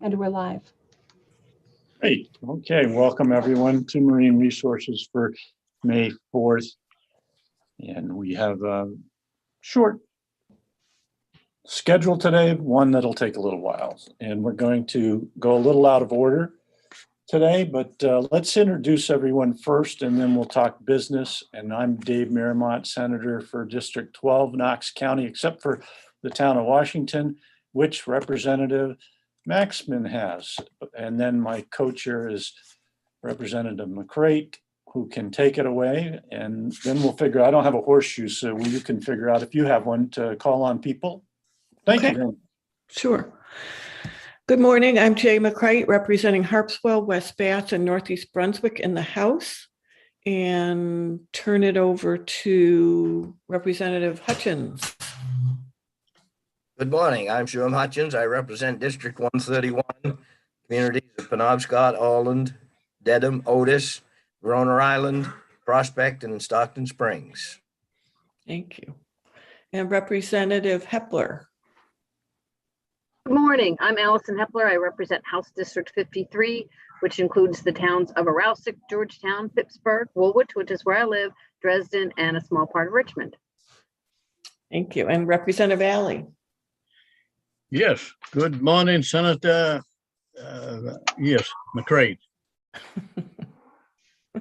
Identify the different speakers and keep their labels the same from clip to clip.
Speaker 1: And we're live.
Speaker 2: Great. Okay. Welcome everyone to Marine Resources for May 4th. And we have a short schedule today, one that'll take a little while. And we're going to go a little out of order today, but let's introduce everyone first and then we'll talk business. And I'm Dave Miramont, Senator for District 12, Knox County, except for the town of Washington, which Representative Maxman has. And then my co-chair is Representative McCrate, who can take it away. And then we'll figure, I don't have a horseshoe, so you can figure out if you have one to call on people. Thank you very much.
Speaker 3: Sure. Good morning. I'm Jay McCrate, representing Harpswell, West Bath, and Northeast Brunswick in the House. And turn it over to Representative Hutchins.
Speaker 4: Good morning. I'm Sherm Hutchins. I represent District 131, communities of Penobscot, Alland, Dedham, Otis, Verona Island, Prospect, and Stockton Springs.
Speaker 3: Thank you. And Representative Hepler.
Speaker 5: Good morning. I'm Allison Hepler. I represent House District 53, which includes the towns of Aroustic, Georgetown, Pittsburgh, Woolwich, which is where I live, Dresden, and a small part of Richmond.
Speaker 3: Thank you. And Representative Alley.
Speaker 6: Yes, good morning, Senator. Yes, McCrate.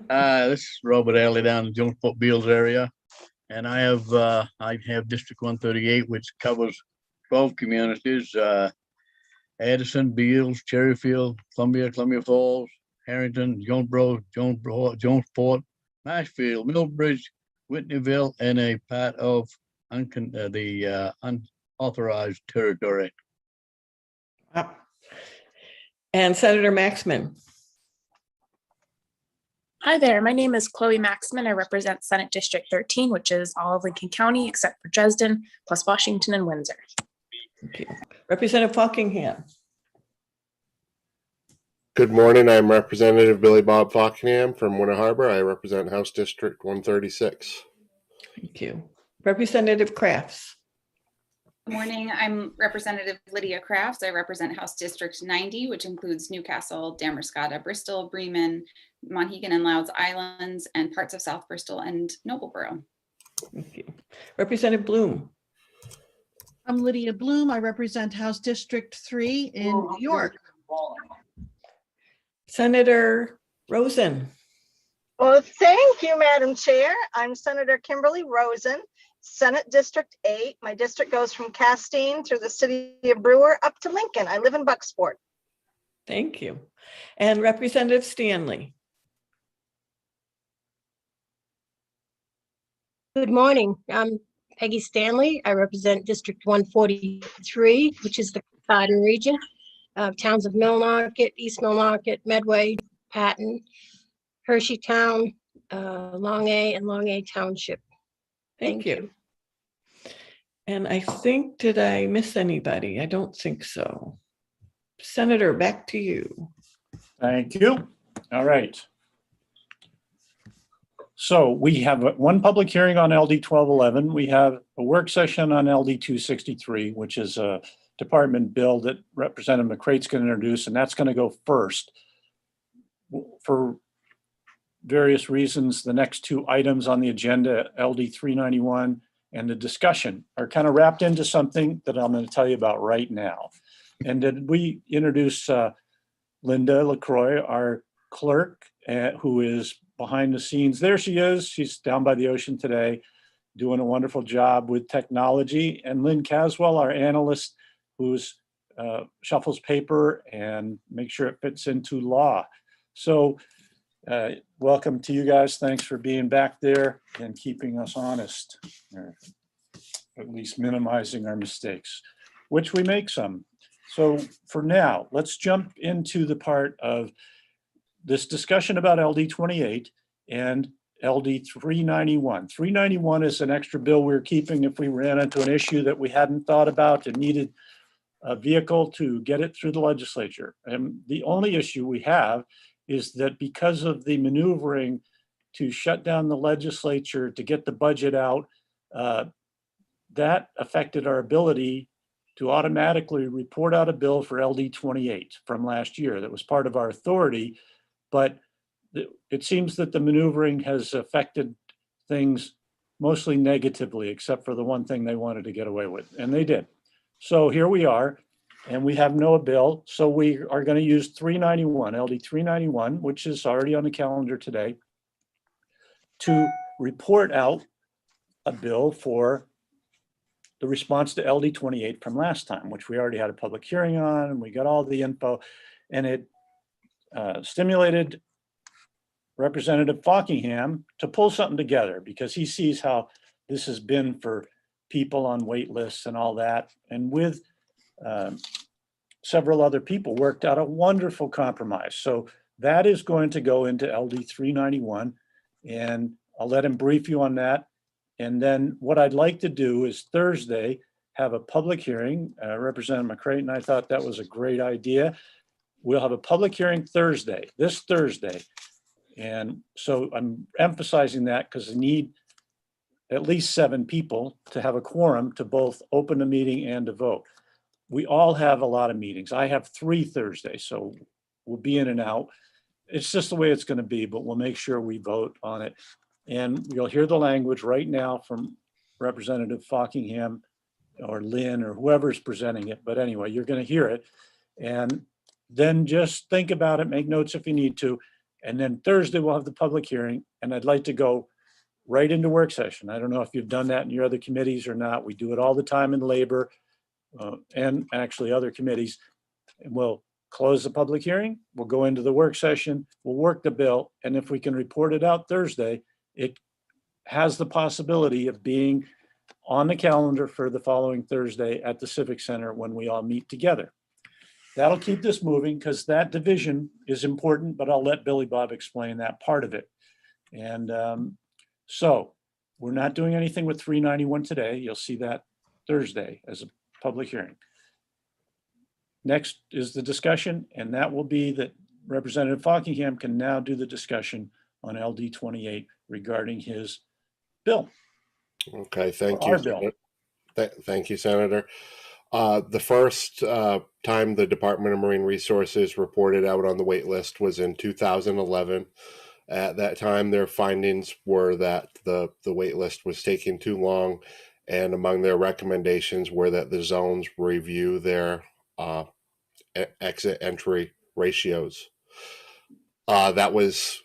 Speaker 6: This is Robert Alley down in Jonesport Beals area. And I have District 138, which covers 12 communities, Addison, Beals, Cherryfield, Columbia Falls, Harrington, Jonesboro, Jonesport, Marshfield, Millbridge, Whitneyville, and a part of the unauthorized territory.
Speaker 3: Wow. And Senator Maxman.
Speaker 7: Hi there, my name is Chloe Maxman. I represent Senate District 13, which is all of Lincoln County except for Dresden, plus Washington and Windsor.
Speaker 3: Thank you. Representative Falkingham.
Speaker 8: Good morning. I'm Representative Billy Bob Falkingham from Winter Harbor. I represent House District 136.
Speaker 3: Thank you. Representative Crafts.
Speaker 9: Good morning. I'm Representative Lydia Crafts. I represent House District 90, which includes Newcastle, Damerscott, Bristol, Bremen, Monhegan and Louds Islands, and parts of South Bristol and Noblesboro.
Speaker 3: Thank you. Representative Bloom.
Speaker 10: I'm Lydia Bloom. I represent House District 3 in New York.
Speaker 3: Senator Rosen.
Speaker 11: Well, thank you, Madam Chair. I'm Senator Kimberly Rosen, Senate District 8. My district goes from Castine through the city of Brewer up to Lincoln. I live in Bucksport.
Speaker 3: Thank you. And Representative Stanley.
Speaker 12: Good morning. I'm Peggy Stanley. I represent District 143, which is the Katahdin region. Towns of Millmarket, East Millmarket, Medway, Patton, Hersheytown, Long A, and Long A Township.
Speaker 3: Thank you. And I think, did I miss anybody? I don't think so. Senator, back to you.
Speaker 2: Thank you. All right. So we have one public hearing on LD 1211. We have a work session on LD 263, which is a department bill that Representative McCrate's going to introduce, and that's going to go first. For various reasons, the next two items on the agenda, LD 391 and the discussion, are kind of wrapped into something that I'm going to tell you about right now. And then we introduce Linda LaCroix, our clerk, who is behind the scenes. There she is. She's down by the ocean today, doing a wonderful job with technology. And Lynn Caswell, our analyst, who's shuffles paper and makes sure it fits into law. So welcome to you guys. Thanks for being back there and keeping us honest, or at least minimizing our mistakes, which we make some. So for now, let's jump into the part of this discussion about LD 28 and LD 391. 391 is an extra bill we're keeping if we ran into an issue that we hadn't thought about and needed a vehicle to get it through the legislature. And the only issue we have is that because of the maneuvering to shut down the legislature to get the budget out, that affected our ability to automatically report out a bill for LD 28 from last year. That was part of our authority, but it seems that the maneuvering has affected things mostly negatively, except for the one thing they wanted to get away with, and they did. So here we are, and we have no bill. So we are going to use 391, LD 391, which is already on the calendar today, to report out a bill for the response to LD 28 from last time, which we already had a public hearing on, and we got all the info, and it stimulated Representative Fockingham to pull something together, because he sees how this has been for people on wait lists and all that. And with several other people, worked out a wonderful compromise. So that is going to go into LD 391, and I'll let him brief you on that. And then what I'd like to do is Thursday, have a public hearing. Representative McCrate and I thought that was a great idea. We'll have a public hearing Thursday, this Thursday. And so I'm emphasizing that because I need at least 7 people to have a quorum to both open the meeting and to vote. We all have a lot of meetings. I have 3 Thursdays, so we'll be in and out. It's just the way it's going to be, but we'll make sure we vote on it. And you'll hear the language right now from Representative Fockingham or Lynn or whoever's presenting it. But anyway, you're going to hear it. And then just think about it, make notes if you need to. And then Thursday, we'll have the public hearing. And I'd like to go right into work session. I don't know if you've done that in your other committees or not. We do it all the time in labor and actually other committees. And we'll close the public hearing. We'll go into the work session. We'll work the bill. And if we can report it out Thursday, it has the possibility of being on the calendar for the following Thursday at the Civic Center when we all meet together. That'll keep this moving because that division is important, but I'll let Billy Bob explain that part of it. And so we're not doing anything with 391 today. You'll see that Thursday as a public hearing. Next is the discussion, and that will be that Representative Fockingham can now do the discussion on LD 28 regarding his bill.
Speaker 8: Okay, thank
Speaker 2: Our
Speaker 8: you.
Speaker 2: bill.
Speaker 8: Thank you, Senator. The first time the Department of Marine Resources reported out on the wait list was in 2011. At that time, their findings were that the wait list was taking too long, and among their recommendations were that the zones review their exit entry ratios. That was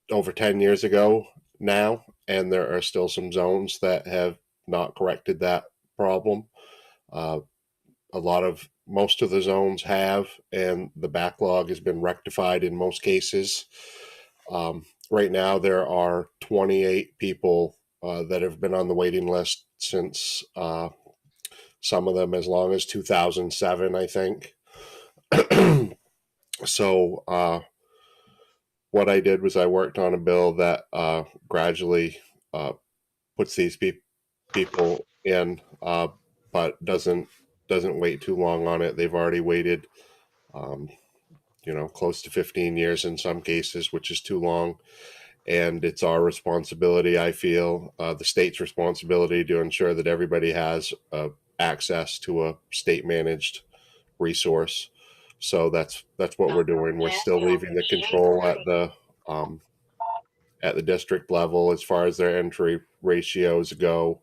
Speaker 8: over 10 years ago now, and there are still some zones that have not corrected that problem. Most of the zones have, and the backlog has been rectified in most cases. Right now, there are 28 people that have been on the waiting list since some of them as long as 2007, I think. So what I did was I worked on a bill that gradually puts these people in, but doesn't wait too long on it. They've already waited, close to 15 years in some cases, which is too long. And it's our responsibility, I feel, the state's responsibility to ensure that everybody has access to a state-managed resource. So that's what we're doing. We're still leaving the control at the district level as far as their entry ratios go.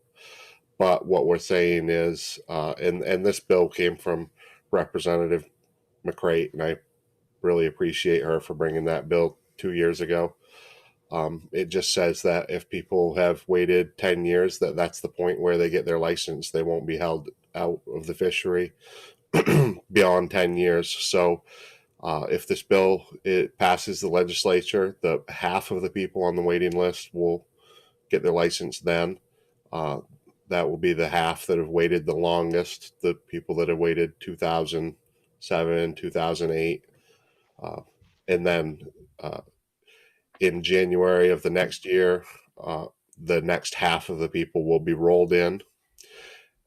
Speaker 8: But what we're saying is, and this bill came from Representative McCrate, and I really appreciate her for bringing that bill 2 years ago. It just says that if people have waited 10 years, that's the point where they get their license. They won't be held out of the fishery beyond 10 years. So if this bill passes the legislature, the half of the people on the waiting list will get their license then. That will be the half that have waited the longest, the people that have waited 2007, 2008. And then in January of the next year, the next half of the people will be rolled in.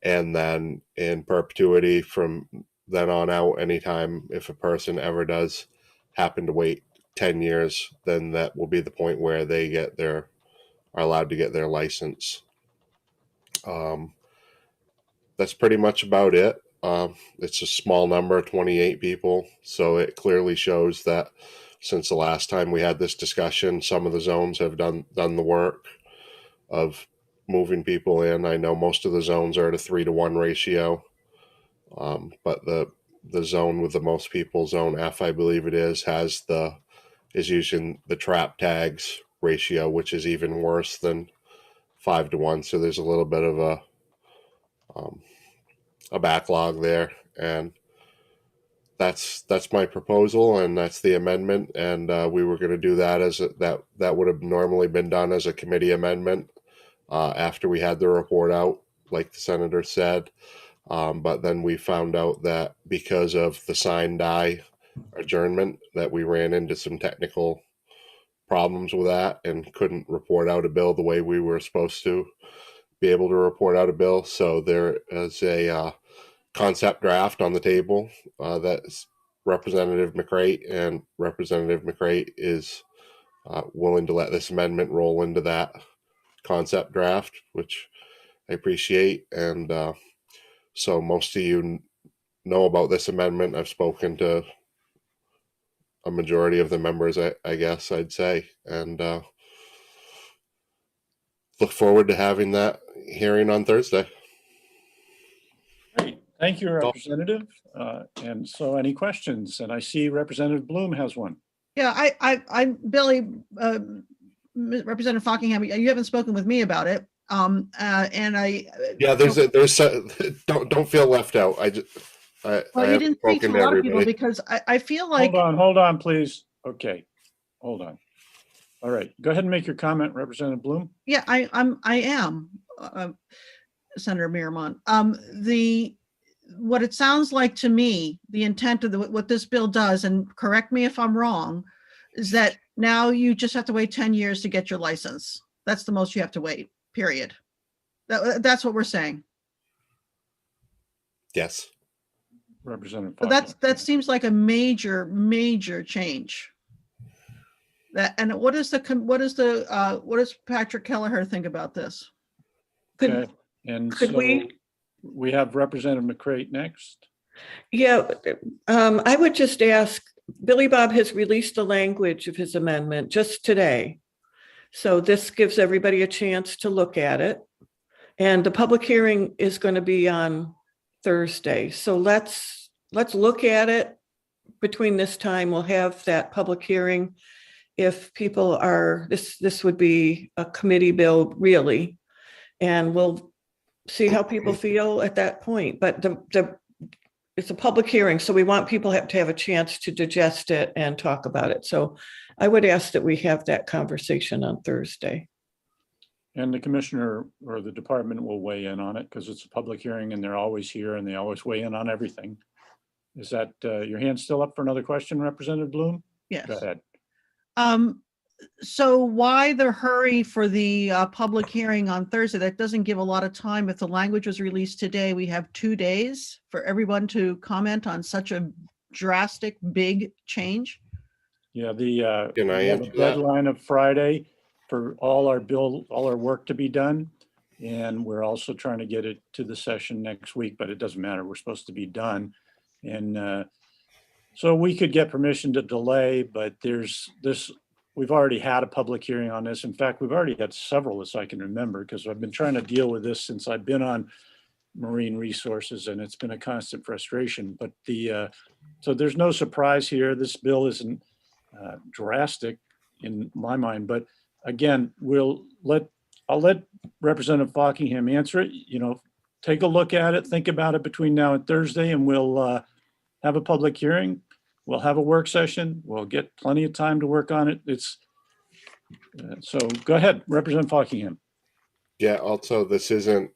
Speaker 8: And then in perpetuity from then on out, anytime if a person ever does happen to wait 10 years, then that will be the point where they are allowed to get their license. That's pretty much about it. It's a small number, 28 people. So it clearly shows that since the last time we had this discussion, some of the zones have done the work of moving people in. I know most of the zones are at a 3-to-1 ratio. But the zone with the most people, zone F, I believe it is using the trap tags ratio, which is even worse than 5-to-1. So there's a little bit of a backlog there, and that's my proposal, and that's the amendment. And we were going to do that that would have normally been done as a committee amendment after we had the report out, like the senator said. But then we found out that because of the sign die adjournment, that we ran into some technical problems with that and couldn't report out a bill the way we were supposed to be able to report out a bill. So there is a concept draft on the table that's Representative McCrate, and Representative McCrate is willing to let this amendment roll into that concept draft, which I appreciate. And so most of you know about this amendment. I've spoken to a majority of the members, I guess I'd say, and look forward to having that hearing on Thursday.
Speaker 2: Great. Thank you, Representative. And so any questions? And I see Representative Bloom has one.
Speaker 10: Yeah, Billy, Representative Fockingham, you haven't spoken with me about it. And
Speaker 8: don't feel left out.
Speaker 10: Well, you didn't speak to a lot of people because I feel like.
Speaker 2: Hold on, please. Okay, hold on. All right, go ahead and make your comment, Representative Bloom.
Speaker 10: Yeah, I am, Senator Miramont. What it sounds like to me, the intent of what this bill does, and correct me if I'm wrong, is that now you just have to wait 10 years to get your license. That's the most you have to wait, period. That's what we're saying.
Speaker 8: Yes.
Speaker 2: Representative.
Speaker 10: So that seems like a major change. What does Patrick Kelleher think about this?
Speaker 2: Okay, and
Speaker 3: Could
Speaker 2: so we have Representative McCrate next.
Speaker 3: Yeah, I would just ask, Billy Bob has released the language of his amendment just today. So this gives everybody a chance to look at it. And the public hearing is going to be on Thursday. So let's look at it between this time. We'll have that public hearing. If people are, this would be a committee bill really, and we'll see how people feel at that point. But it's a public hearing, so we want people to have a chance to digest it and talk about it. So I would ask that we have that conversation on Thursday.
Speaker 2: And the commissioner or the department will weigh in on it because it's a public hearing and they're always here and they always weigh in on everything. Is that your hand still up for another question, Representative Bloom?
Speaker 10: Yes.
Speaker 2: Go ahead.
Speaker 10: So why the hurry for the public hearing on Thursday? That doesn't give a lot of time. If the language was released today, we have 2 days for everyone to comment on such a drastic, big change.
Speaker 2: Yeah,
Speaker 8: Can I answer that?
Speaker 2: deadline of Friday for all our work to be done. And we're also trying to get it to the session next week, but it doesn't matter. We're supposed to be done. And so we could get permission to delay, but we've already had a public hearing on this. In fact, we've already had several as I can remember, because I've been trying to deal with this since I've been on Marine Resources, and it's been a constant frustration. But so there's no surprise here. This bill isn't drastic in my mind, but again, I'll let Representative Fockingham answer it. Take a look at it, think about it between now and Thursday, and we'll have a public hearing. We'll have a work session. We'll get plenty of time to work on it. So go ahead, Representative Fockingham.
Speaker 8: Yeah. Also, this isn't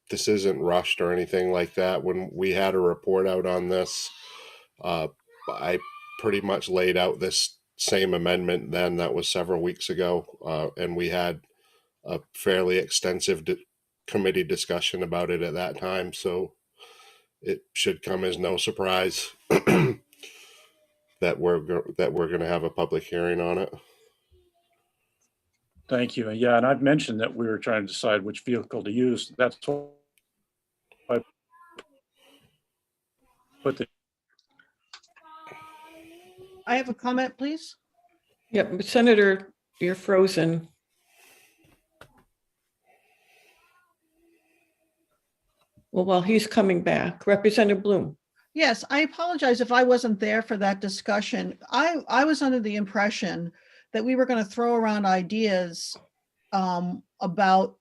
Speaker 8: rushed or anything like that. When we had a report out on this, I pretty much laid out this same amendment then. That was several weeks ago, and we had a fairly extensive committee discussion about it at that time. So it should come as no surprise that we're going to have a public hearing on it.
Speaker 2: Thank you. Yeah, and I've mentioned that we were trying to decide which vehicle to use. That's why put the,
Speaker 10: I have a comment, please.
Speaker 3: Yep, but Senator, you're frozen. Well, while he's coming back, Representative Bloom.
Speaker 10: Yes, I apologize if I wasn't there for that discussion. I was under the impression that we were going to throw around ideas about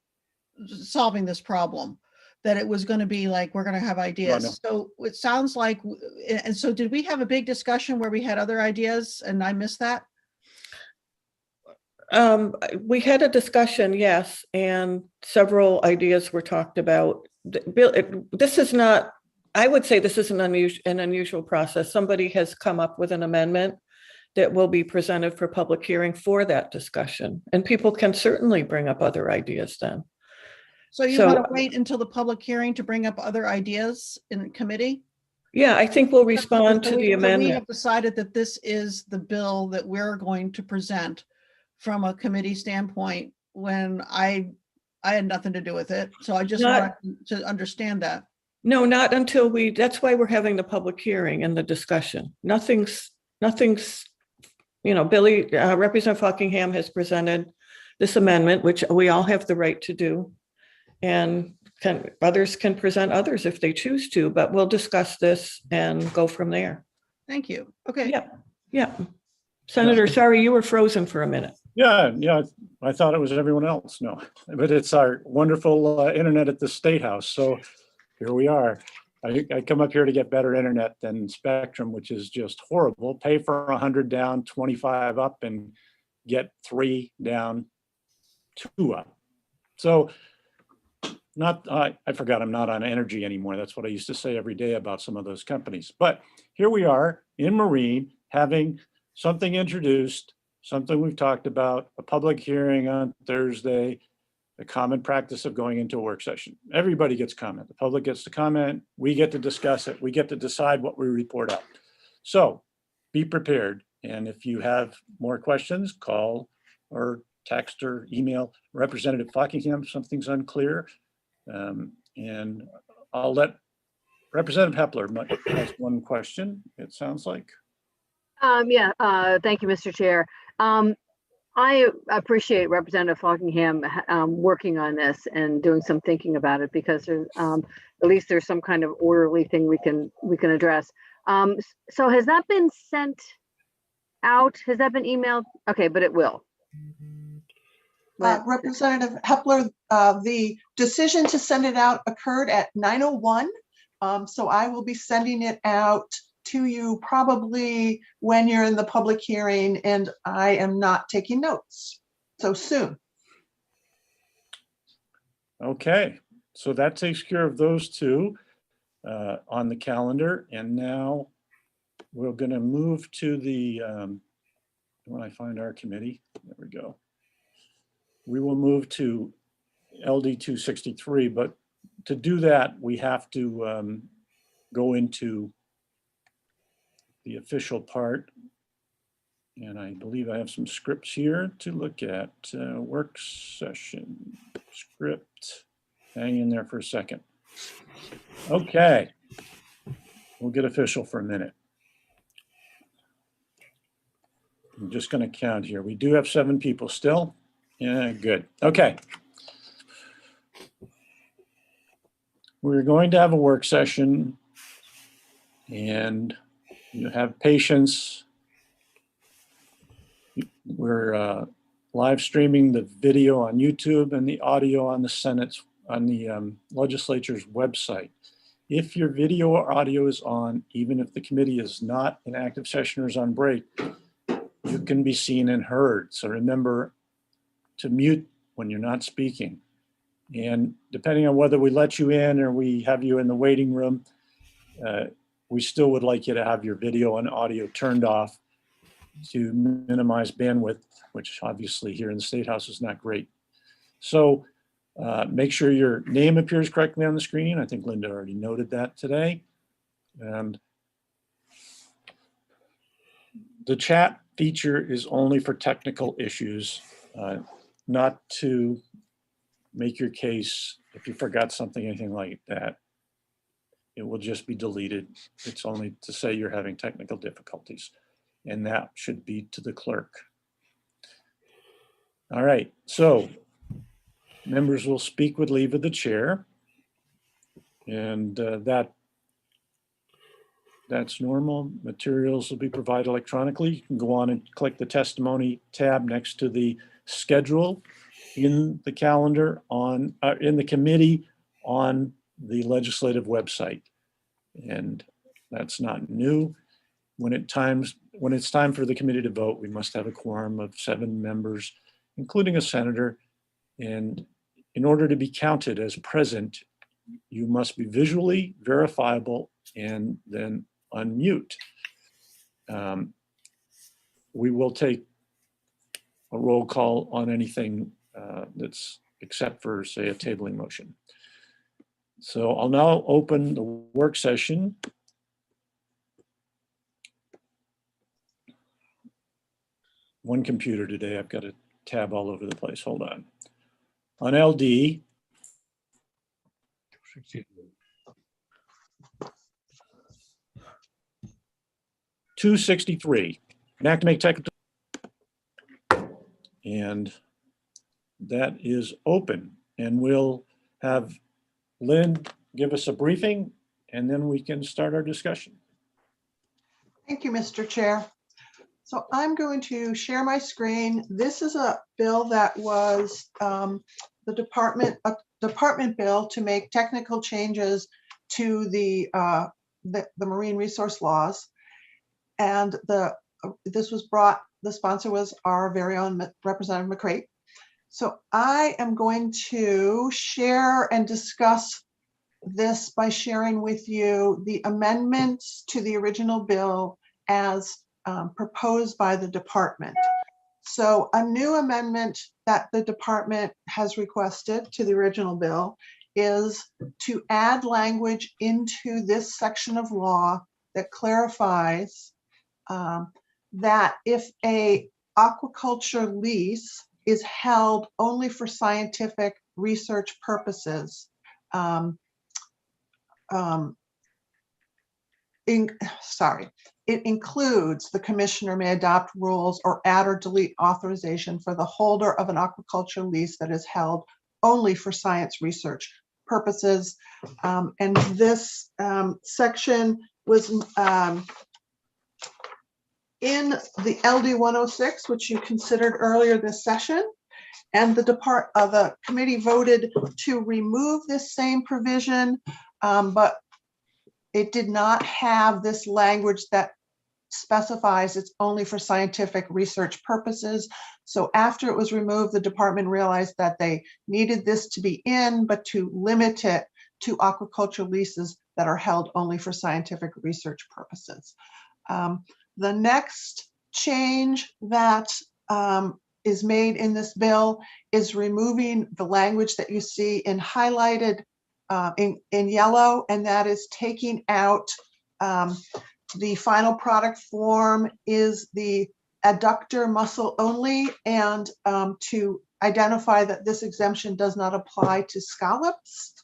Speaker 10: solving this problem, that it was going to be like, we're going to have ideas. So it sounds like, and so did we have a big discussion where we had other ideas and I missed that?
Speaker 3: We had a discussion, yes, and several ideas were talked about. Bill, this is not, I would say this is an unusual process. Somebody has come up with an amendment that will be presented for public hearing for that discussion. And people can certainly bring up other ideas then.
Speaker 10: So you want to wait until the public hearing to bring up other ideas in committee?
Speaker 3: Yeah, I think we'll respond to
Speaker 10: So
Speaker 3: the
Speaker 10: we
Speaker 3: amendment.
Speaker 10: have decided that this is the bill that we're going to present from a committee standpoint when I had nothing to do with it. So I just want to understand that.
Speaker 3: No, not until that's why we're having the public hearing and the discussion. Nothing's, Billy, Representative Buckingham has presented this amendment, which we all have the right to do. And others can present others if they choose to, but we'll discuss this and go from there.
Speaker 10: Thank you. Okay.
Speaker 3: Yeah. Senator, sorry, you were frozen for a minute.
Speaker 2: yeah, I thought it was everyone else. No, but it's our wonderful internet at the State House. So here we are. I come up here to get better internet than Spectrum, which is just horrible. Pay for 100 down, 25 up, and get 3 down, 2 up. So I forgot I'm not on energy anymore. That's what I used to say every day about some of those companies. But here we are in Marine having something introduced, something we've talked about, a public hearing on Thursday, the common practice of going into a work session. Everybody gets comment. The public gets to comment. We get to discuss it. We get to decide what we report out. So be prepared. And if you have more questions, call or text or email Representative Buckingham if something's unclear. And I'll let Representative Hepler has one question, it sounds like.
Speaker 5: Thank you, Mr. Chair. I appreciate Representative Buckingham working on this and doing some thinking about it because there's, at least there's some kind of orderly thing we can address. So has that been sent out? Has that been emailed? Okay, but it will.
Speaker 1: Representative Hepler, the decision to send it out occurred at 9:01. So I will be sending it out to you probably when you're in the public hearing, and I am not taking notes so soon.
Speaker 2: Okay, so that takes care of those two on the calendar. And now we're going to move to the, when I find our committee, there we go. We will move to LD 263, but to do that, we have to go into the official part. And I believe I have some scripts here to look at. Work session script. Hang in there for a second. Okay. We'll get official for a minute. I'm just going to count here. We do have 7 people still. Yeah, good. Okay. We're going to have a work session and you have patience. We're live streaming the video on YouTube and the audio on the legislature's website. If your video or audio is on, even if the committee is not in active session or is on break, you can be seen and heard. So remember to mute when you're not speaking. And depending on whether we let you in or we have you in the waiting room, we still would like you to have your video and audio turned off to minimize bandwidth, which obviously here in the State House is not great. So make sure your name appears correctly on the screen. I think Linda already noted that today. And the chat feature is only for technical issues, not to make your case if you forgot something, anything like that. it will just be deleted. It's only to say you're having technical difficulties, and that should be to the clerk. All right, so members will speak with leave of the chair, and that's normal. Materials will be provided electronically. You can go on and click the testimony tab next to the schedule in the calendar on in the committee on the legislative website. And that's not new. When it's time for the committee to vote, we must have a quorum of 7 members, including a senator. And in order to be counted as present, you must be visually verifiable and then unmute. We will take a roll call on anything that's except for, say, a tabling motion. So I'll now open the work session. One computer today, I've got a tab all over the place. Hold on. On LD, (263), an act to make technical, and that is open. And we'll have Lynn give us a briefing, and then we can start our discussion.
Speaker 1: Thank you, Mr. Chair. So I'm going to share my screen. This is a bill that was the department bill to make technical changes to the marine resource laws. And this was brought, the sponsor was our very own Representative McCrate. So I am going to share and discuss this by sharing with you the amendments to the original bill as proposed by the department. So a new amendment that the department has requested to the original bill is to add language into this section of law that clarifies that if a aquaculture lease is held only for scientific research purposes, it includes the commissioner may adopt rules or add or delete authorization for the holder of an aquaculture lease that is held only for science research purposes. And this section was in the LD 106, which you considered earlier this session. And the committee voted to remove this same provision, but it did not have this language that specifies it's only for scientific research purposes. So after it was removed, the department realized that they needed this to be in, but to limit it to aquaculture leases that are held only for scientific research purposes. The next change that is made in this bill is removing the language that you see in highlighted in yellow, and that is taking out the final product form is the adductor muscle only, and to identify that this exemption does not apply to scallops.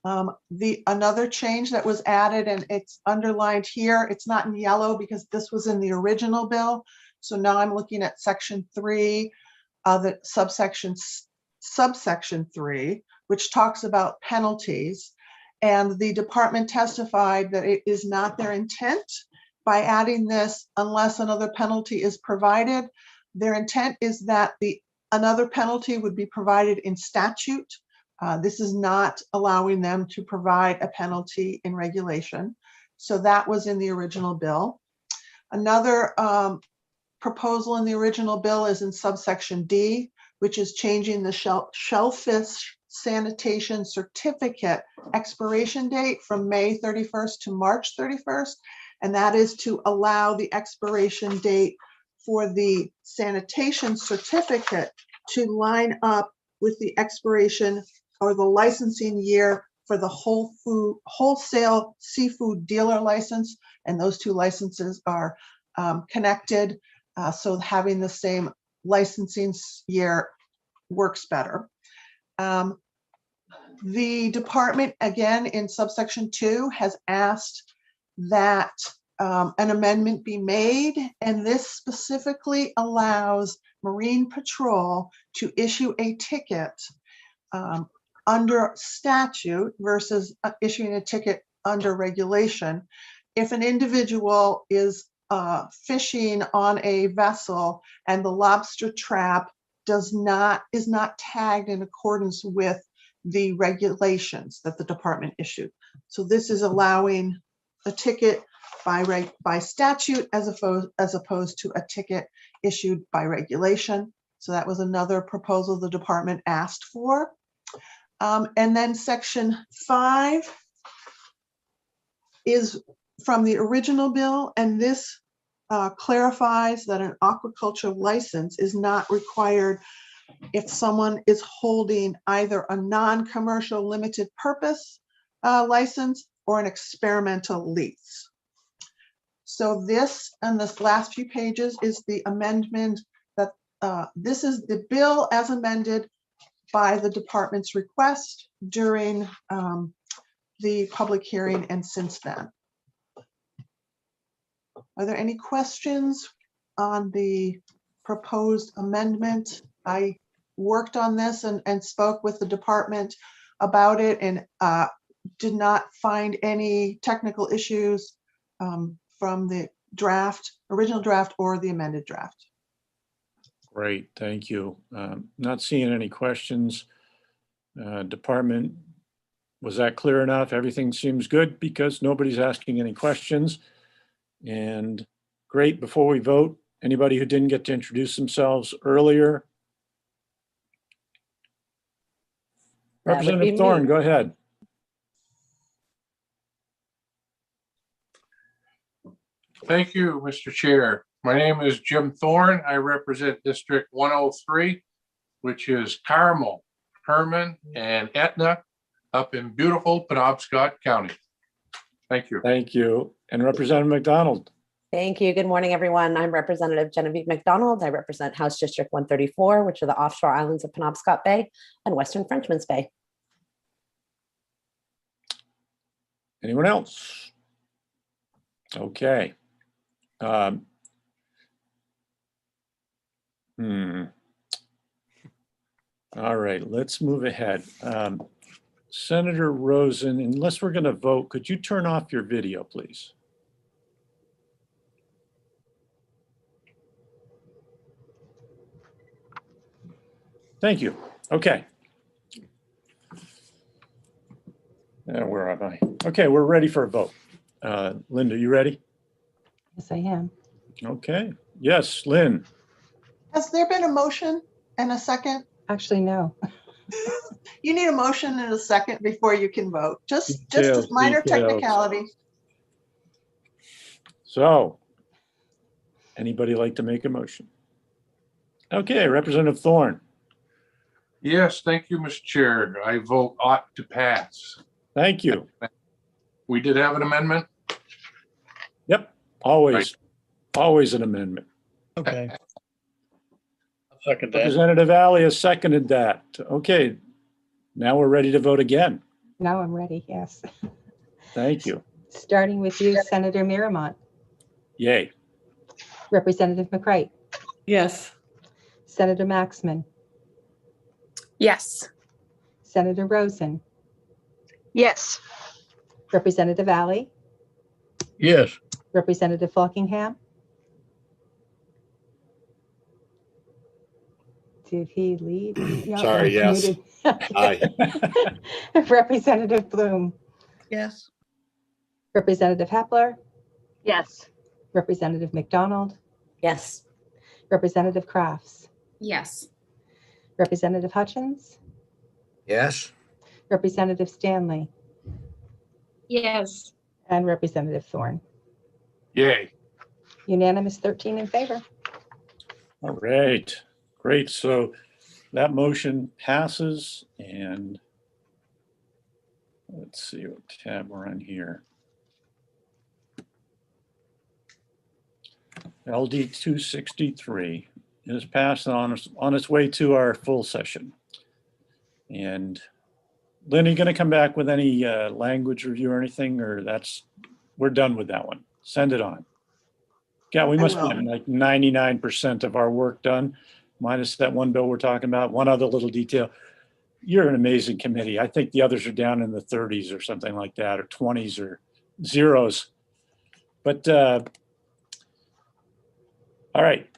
Speaker 1: Another change that was added, and it's underlined here, it's not in yellow because this was in the original bill. So now I'm looking at section 3, the subsection 3, which talks about penalties. And the department testified that it is not their intent by adding this unless another penalty is provided. Their intent is that another penalty would be provided in statute. This is not allowing them to provide a penalty in regulation. So that was in the original bill. Another proposal in the original bill is in subsection D, which is changing the shellfish sanitation certificate expiration date from May 31st to March 31st. And that is to allow the expiration date for the sanitation certificate to line up with the expiration or the licensing year for the wholesale seafood dealer license. And those two licenses are connected. So having the same licensing year works better. The department, again, in subsection 2, has asked that an amendment be made, and this specifically allows Marine Patrol to issue a ticket under statute versus issuing a ticket under regulation. If an individual is fishing on a vessel and the lobster trap is not tagged in accordance with the regulations that the department issued. So this is allowing a ticket by statute as opposed to a ticket issued by regulation. So that was another proposal the department asked for. And then section 5 is from the original bill, and this clarifies that an aquaculture license is not required if someone is holding either a non-commercial limited purpose license or an experimental lease. So this and this last few pages is the amendment that this is the bill as amended by the department's request during the public hearing and since then. Are there any questions on the proposed amendment? I worked on this and spoke with the department about it and did not find any technical issues from the original draft or the amended draft.
Speaker 2: Great, thank you. Not seeing any questions. Department, was that clear enough? Everything seems good because nobody's asking any questions. And great, before we vote, anybody who didn't get to introduce themselves earlier?
Speaker 13: That would be
Speaker 2: Representative
Speaker 13: me.
Speaker 2: Thorne, go ahead.
Speaker 14: Thank you, Mr. Chair. My name is Jim Thorne. I represent District 103, which is Carmel, Herman, and Etna up in beautiful Penobscot County. Thank you.
Speaker 2: Thank you. And Representative McDonald.
Speaker 13: Thank you. Good morning, everyone. I'm Representative Genevieve McDonald. I represent House District 134, which are the offshore islands of Penobscot Bay and Western Frenchman's Bay.
Speaker 2: Anyone else? Okay. All right, let's move ahead. Senator Rosen, unless we're going to vote, could you turn off your video, please? Thank you. Okay. Where am I? Okay, we're ready for a vote. Linda, you ready?
Speaker 13: Yes, I am.
Speaker 2: Okay. Yes, Lynn.
Speaker 1: Has there been a motion and a second?
Speaker 13: Actually, no.
Speaker 1: You need a motion and a second before you can vote. Just
Speaker 2: Details,
Speaker 1: a minor
Speaker 2: details.
Speaker 1: technicality.
Speaker 2: So, anybody like to make a motion? Okay, Representative Thorne.
Speaker 14: Yes, thank you, Mr. Chair. I vote ought to pass.
Speaker 2: Thank you.
Speaker 14: We did have an amendment.
Speaker 2: Yep, always, always an amendment.
Speaker 6: Okay. Second that.
Speaker 2: Representative Alley has seconded that. Okay, now we're ready to vote again.
Speaker 15: Now I'm ready, yes.
Speaker 2: Thank you.
Speaker 15: Starting with you, Senator Miramont,
Speaker 2: Yay.
Speaker 15: Representative McCreight,
Speaker 3: Yes.
Speaker 15: Senator Maxman,
Speaker 7: Yes.
Speaker 15: Senator Rosen,
Speaker 11: Yes.
Speaker 15: Representative Alley,
Speaker 6: Yes.
Speaker 15: Representative Falkingham. Did he leave? No,
Speaker 8: Sorry,
Speaker 15: he's
Speaker 8: yes.
Speaker 15: muted.
Speaker 8: Aye.
Speaker 15: Representative Bloom,
Speaker 10: Yes.
Speaker 15: Representative Hepler,
Speaker 5: Yes.
Speaker 15: Representative McDonald,
Speaker 13: Yes.
Speaker 15: Representative Crafts,
Speaker 9: Yes.
Speaker 15: Representative Hutchins,
Speaker 4: Yes,
Speaker 15: Representative Stanley,
Speaker 12: Yes.
Speaker 15: and Representative Thorne.
Speaker 14: Yay.
Speaker 15: Unanimous 13 in favor.
Speaker 2: All right, great. So that motion passes, and let's see what tab we're on here. LD 263 is passed on its way to our full session. And Lynn, are you going to come back with any language review or anything, or we're done with that one? Send it on. Yeah, we
Speaker 1: I
Speaker 2: must be
Speaker 1: will.
Speaker 2: having like 99% of our work done, minus that one bill we're talking about. One other little detail. You're an amazing committee. I think the others are down in the 30s or something like that, or 20s or zeros. But all right.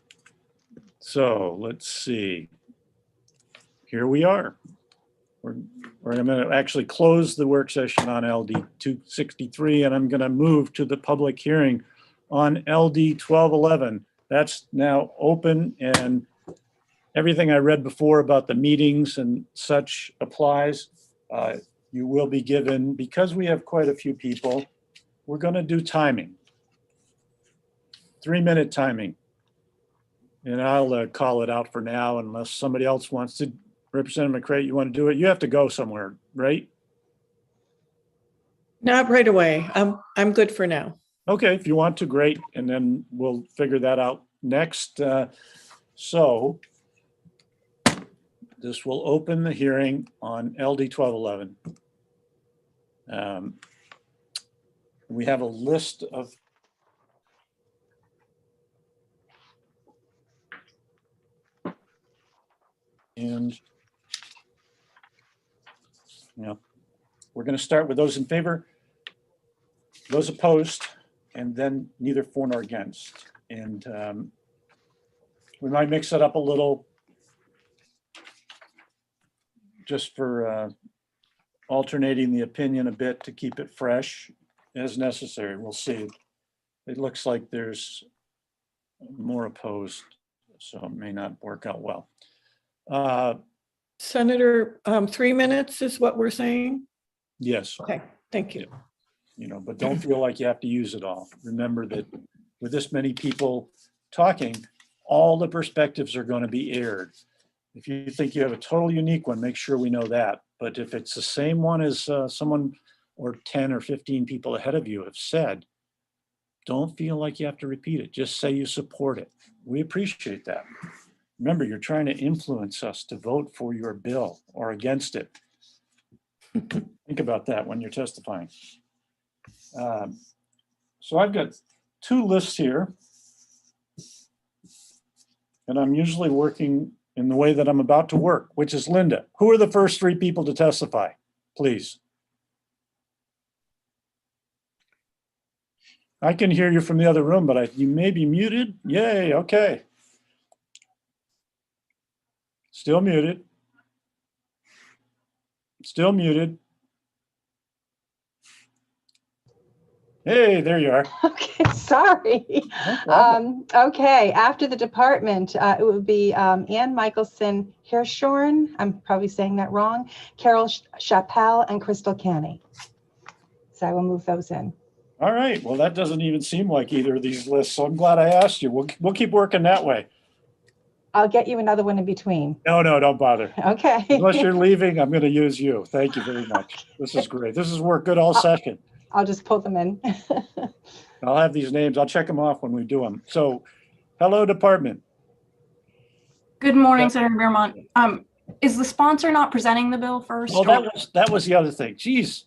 Speaker 2: So let's see. Here we are. We're going to actually close the work session on LD 263, and I'm going to move to the public hearing on LD 1211. That's now open, and everything I read before about the meetings and such applies. You will be given, because we have quite a few people, we're going to do timing. 3-minute timing. And I'll call it out for now unless somebody else wants to. Representative McCray, you want to do it? You have to go somewhere, right?
Speaker 3: Not right away. I'm good for now.
Speaker 2: Okay, if you want to, great. And then we'll figure that out next. So this will open the hearing on LD 1211. We have a list of we're going to start with those in favor, those opposed, and then neither for nor against. And we might mix it up a little just for alternating the opinion a bit to keep it fresh as necessary. We'll see. It looks like there's more opposed, so it may not work out well.
Speaker 3: Senator, 3 minutes is what we're saying?
Speaker 2: Yes.
Speaker 3: Okay, thank you.
Speaker 2: But don't feel like you have to use it all. Remember that with this many people talking, all the perspectives are going to be aired. If you think you have a total unique one, make sure we know that. But if it's the same one as someone or 10 or 15 people ahead of you have said, don't feel like you have to repeat it. Just say you support it. We appreciate that. Remember, you're trying to influence us to vote for your bill or against it. Think about that when you're testifying. So I've got 2 lists here. And I'm usually working in the way that I'm about to work, which is Linda. Who are the first 3 people to testify, please? I can hear you from the other room, but you may be muted. Yay, okay. Still muted. Still muted. Hey, there you are.
Speaker 15: Okay, sorry.
Speaker 2: No problem.
Speaker 15: Okay, after the department, it would be Ann Michelson Hirschhorn, I'm probably saying that wrong, Carol Chappelle, and Crystal Canny. So I will move those in.
Speaker 2: All right. Well, that doesn't even seem like either of these lists, so I'm glad I asked you. We'll keep working that way.
Speaker 15: I'll get you another one in between.
Speaker 2: No, don't bother.
Speaker 15: Okay.
Speaker 2: Unless you're leaving, I'm going to use you. Thank you very much. This is great. This has worked good all session.
Speaker 15: I'll just pull them in.
Speaker 2: I'll have these names. I'll check them off when we do them. So, hello, department.
Speaker 16: Good morning, Senator Bearmont. Is the sponsor not presenting the bill first?
Speaker 2: Well, that was the other thing. Geez,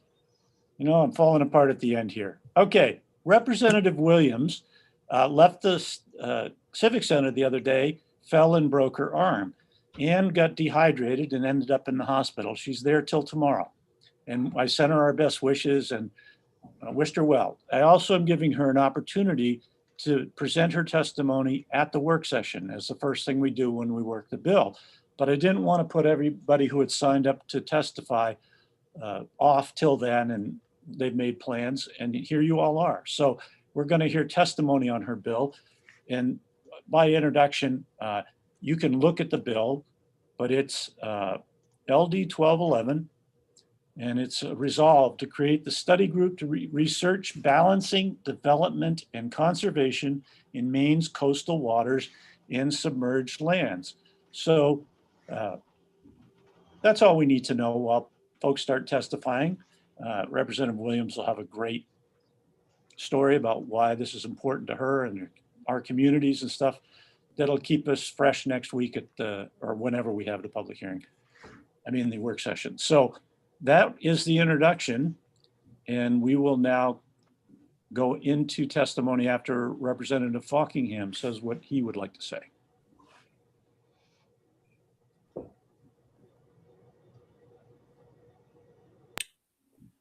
Speaker 2: I'm falling apart at the end here. Okay, Representative Williams left the Civic Center the other day, fell and broke her arm, and got dehydrated and ended up in the hospital. She's there till tomorrow. And I sent her our best wishes and wished her well. I also am giving her an opportunity to present her testimony at the work session as the first thing we do when we work the bill. But I didn't want to put everybody who had signed up to testify off till then, and they've made plans, and here you all are. So we're going to hear testimony on her bill. And by introduction, you can look at the bill, but it's LD 1211. And it's resolved to create the study group to research balancing development and conservation in Maine's coastal waters and submerged lands. So that's all we need to know while folks start testifying. Representative Williams will have a great story about why this is important to her and our communities and stuff. That'll keep us fresh next week or whenever we have the public hearing. The work session. So that is the introduction. And we will now go into testimony after Representative Fockingham says what he would like to say.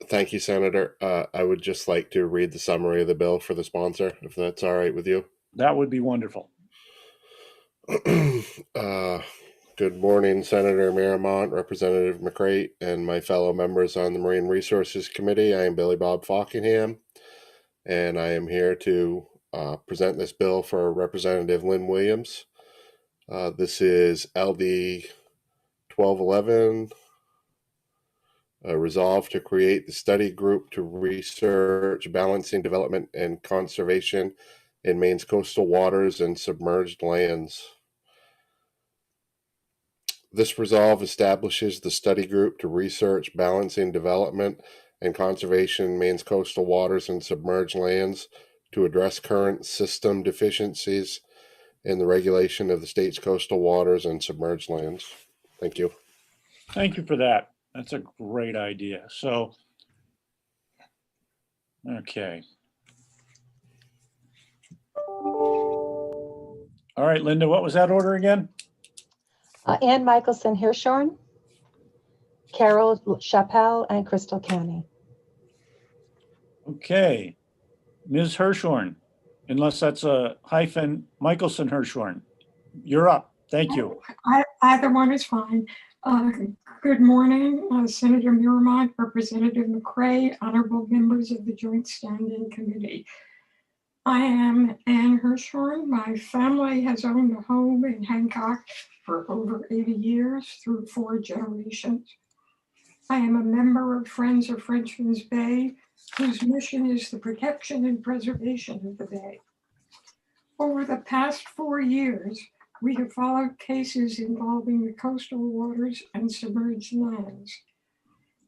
Speaker 8: Thank you, Senator. I would just like to read the summary of the bill for the sponsor, if that's all right with you.
Speaker 2: That would be wonderful.
Speaker 8: Good morning, Senator Miramont, Representative McCrate, and my fellow members on the Marine Resources Committee. I am Billy Bob Fockingham, and I am here to present this bill for Representative Lynn Williams. This is LD 1211. Resolved to create the study group to research balancing development and conservation in Maine's coastal waters and submerged lands. This resolve establishes the study group to research balancing development and conservation in Maine's coastal waters and submerged lands to address current system deficiencies in the regulation of the state's coastal waters and submerged lands. Thank you.
Speaker 2: Thank you for that. That's a great idea. So, okay. All right, Linda, what was that order again?
Speaker 15: Ann Michelson Hirschhorn, Carol Chappell, and Crystal Canny.
Speaker 2: Okay. Ms. Hirschhorn, unless that's a hyphen, Michelson Hirschhorn, you're up. Thank you.
Speaker 17: Either one is fine. Good morning, Senator Miramont, Representative McCray, honorable members of the Joint Standing Committee. I am Ann Hirschhorn. My family has owned a home in Hancock for over 80 years through 4 generations. I am a member of Friends of Frenchman's Bay, whose mission is the protection and preservation of the bay. Over the past 4 years, we have followed cases involving the coastal waters and submerged lands.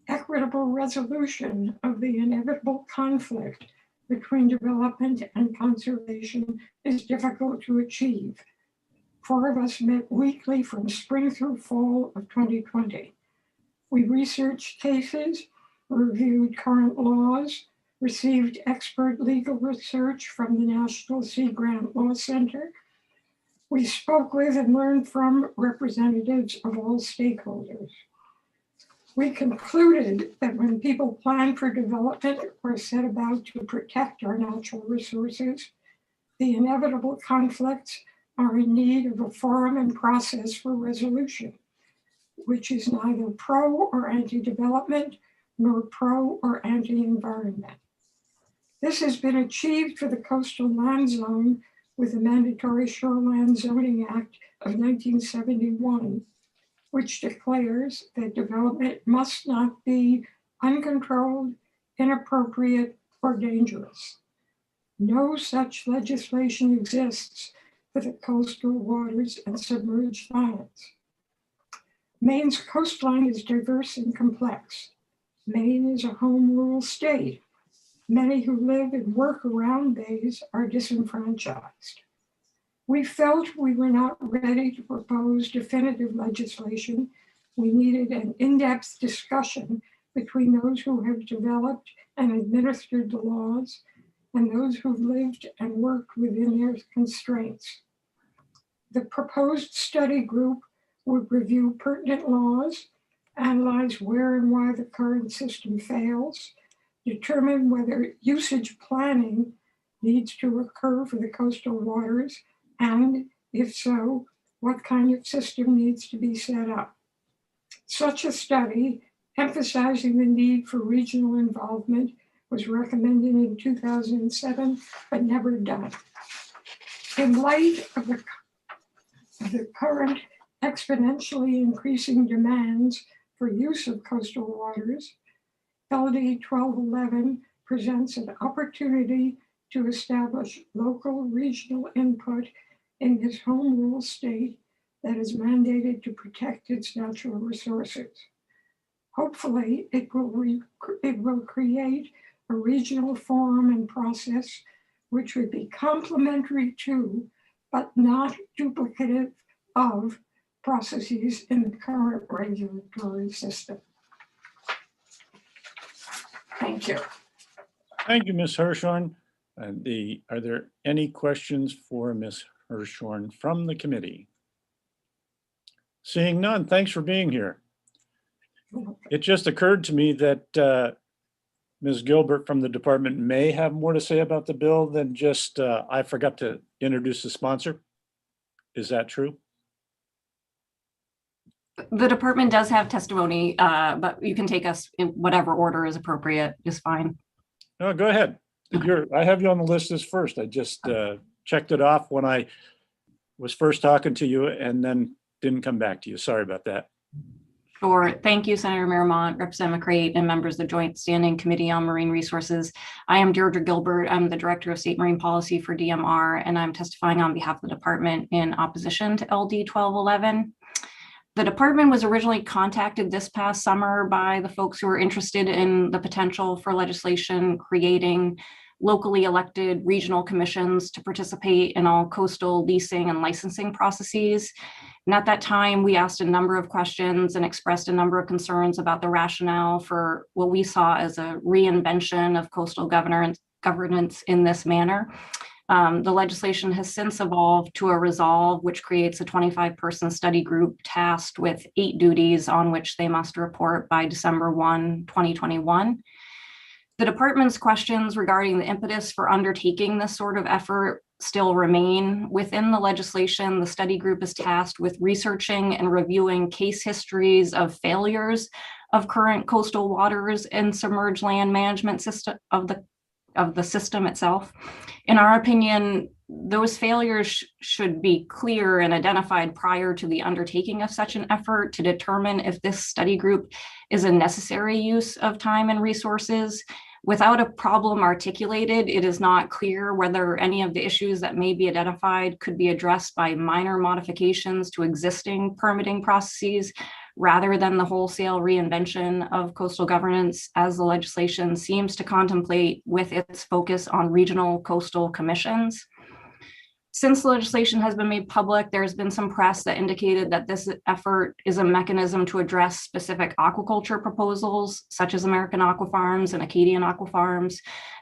Speaker 17: Equitable resolution of the inevitable conflict between development and conservation is difficult to achieve. 4 of us met weekly from spring through fall of 2020. We researched cases, reviewed current laws, received expert legal research from the National Sea Grant Law Center. We spoke with and learned from representatives of all stakeholders. We concluded that when people plan for development or set about to protect our natural resources, the inevitable conflicts are in need of a forum and process for resolution, which is neither pro or anti-development, nor pro or anti-environment. This has been achieved for the coastal land zone with the Mandatory Shoreline Zoning Act of 1971, which declares that development must not be uncontrolled, inappropriate, or dangerous. No such legislation exists for the coastal waters and submerged lands. Maine's coastline is diverse and complex. Maine is a home rule state. Many who live and work around bays are disenfranchised. We felt we were not ready to propose definitive legislation. We needed an in-depth discussion between those who have developed and administered the laws and those who've lived and worked within their constraints. The proposed study group would review pertinent laws, analyze where and why the current system fails, determine whether usage planning needs to occur for the coastal waters, and if so, what kind of system needs to be set up. Such a study, emphasizing the need for regional involvement, was recommended in 2007, but never done. In light of the current exponentially increasing demands for use of coastal waters, LD 1211 presents an opportunity to establish local regional input in this home rule state that is mandated to protect its natural resources. Hopefully, it will create a regional forum and process which would be complementary to, but not duplicative of, processes in the current regulatory system.
Speaker 16: Madam Chair.
Speaker 2: Thank you, Ms. Hirschhorn. Are there any questions for Ms. Hirschhorn from the committee? Seeing none, thanks for being here. It just occurred to me that Ms. Gilbert from the department may have more to say about the bill than just, I forgot to introduce the sponsor. Is that true?
Speaker 16: The department does have testimony, but you can take us in whatever order is appropriate, is fine.
Speaker 2: No, go ahead. I have you on the list as first. I just checked it off when I was first talking to you and then didn't come back to you. Sorry about that.
Speaker 16: Sure. Thank you, Senator Miramont, Representative McCreight, and members of the Joint Standing Committee on Marine Resources. I am Deirdre Gilbert. I'm the Director of State Marine Policy for DMR, and I'm testifying on behalf of the department in opposition to LD 1211. The department was originally contacted this past summer by the folks who were interested in the potential for legislation creating locally elected regional commissions to participate in all coastal leasing and licensing processes. And at that time, we asked a number of questions and expressed a number of concerns about the rationale for what we saw as a reinvention of coastal governance in this manner. The legislation has since evolved to a resolve, which creates a 25-person study group tasked with 8 duties on which they must report by December 1, 2021. The department's questions regarding the impetus for undertaking this sort of effort still remain. Within the legislation, the study group is tasked with researching and reviewing case histories of failures of current coastal waters and submerged land management system of the system itself. In our opinion, those failures should be clear and identified prior to the undertaking of such an effort to determine if this study group is a necessary use of time and resources. Without a problem articulated, it is not clear whether any of the issues that may be identified could be addressed by minor modifications to existing permitting processes rather than the wholesale reinvention of coastal governance, as the legislation seems to contemplate with its focus on regional coastal commissions. Since the legislation has been made public, there's been some press that indicated that this effort is a mechanism to address specific aquaculture proposals, such as American Aquafarms and Acadian Aquafarms,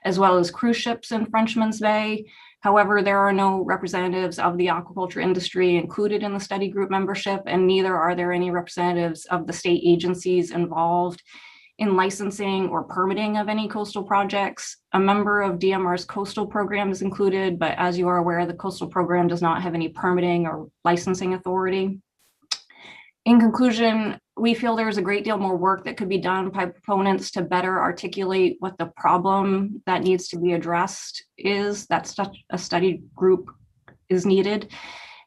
Speaker 16: as well as cruise ships in Frenchman's Bay. However, there are no representatives of the aquaculture industry included in the study group membership, and neither are there any representatives of the state agencies involved in licensing or permitting of any coastal projects. A member of DMR's coastal program is included, but as you are aware, the coastal program does not have any permitting or licensing authority. In conclusion, we feel there's a great deal more work that could be done by proponents to better articulate what the problem that needs to be addressed is. That a study group is needed.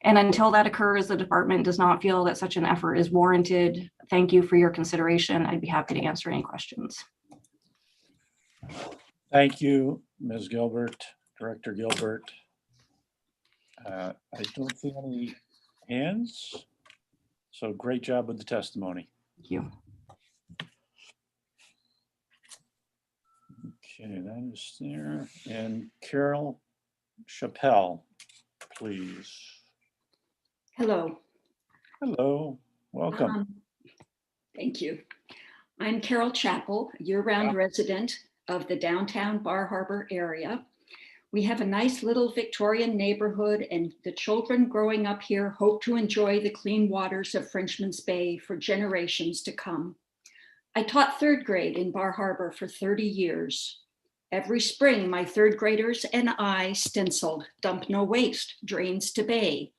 Speaker 16: And until that occurs, the department does not feel that such an effort is warranted. Thank you for your consideration. I'd be happy to answer any questions.
Speaker 2: Thank you, Ms. Gilbert, Director Gilbert. I don't see any hands. So great job with the testimony.
Speaker 16: Thank you.
Speaker 2: Okay, that is there. And Carol Chappell, please.
Speaker 18: Hello.
Speaker 2: Hello, welcome.
Speaker 18: Thank you. I'm Carol Chappell, year-round resident of the downtown Bar Harbor area. We have a nice little Victorian neighborhood, and the children growing up here hope to enjoy the clean waters of Frenchman's Bay for generations to come. I taught 3rd grade in Bar Harbor for 30 years. Every spring, my 3rd graders and I stenciled "Dump No Waste, Drains to Bay"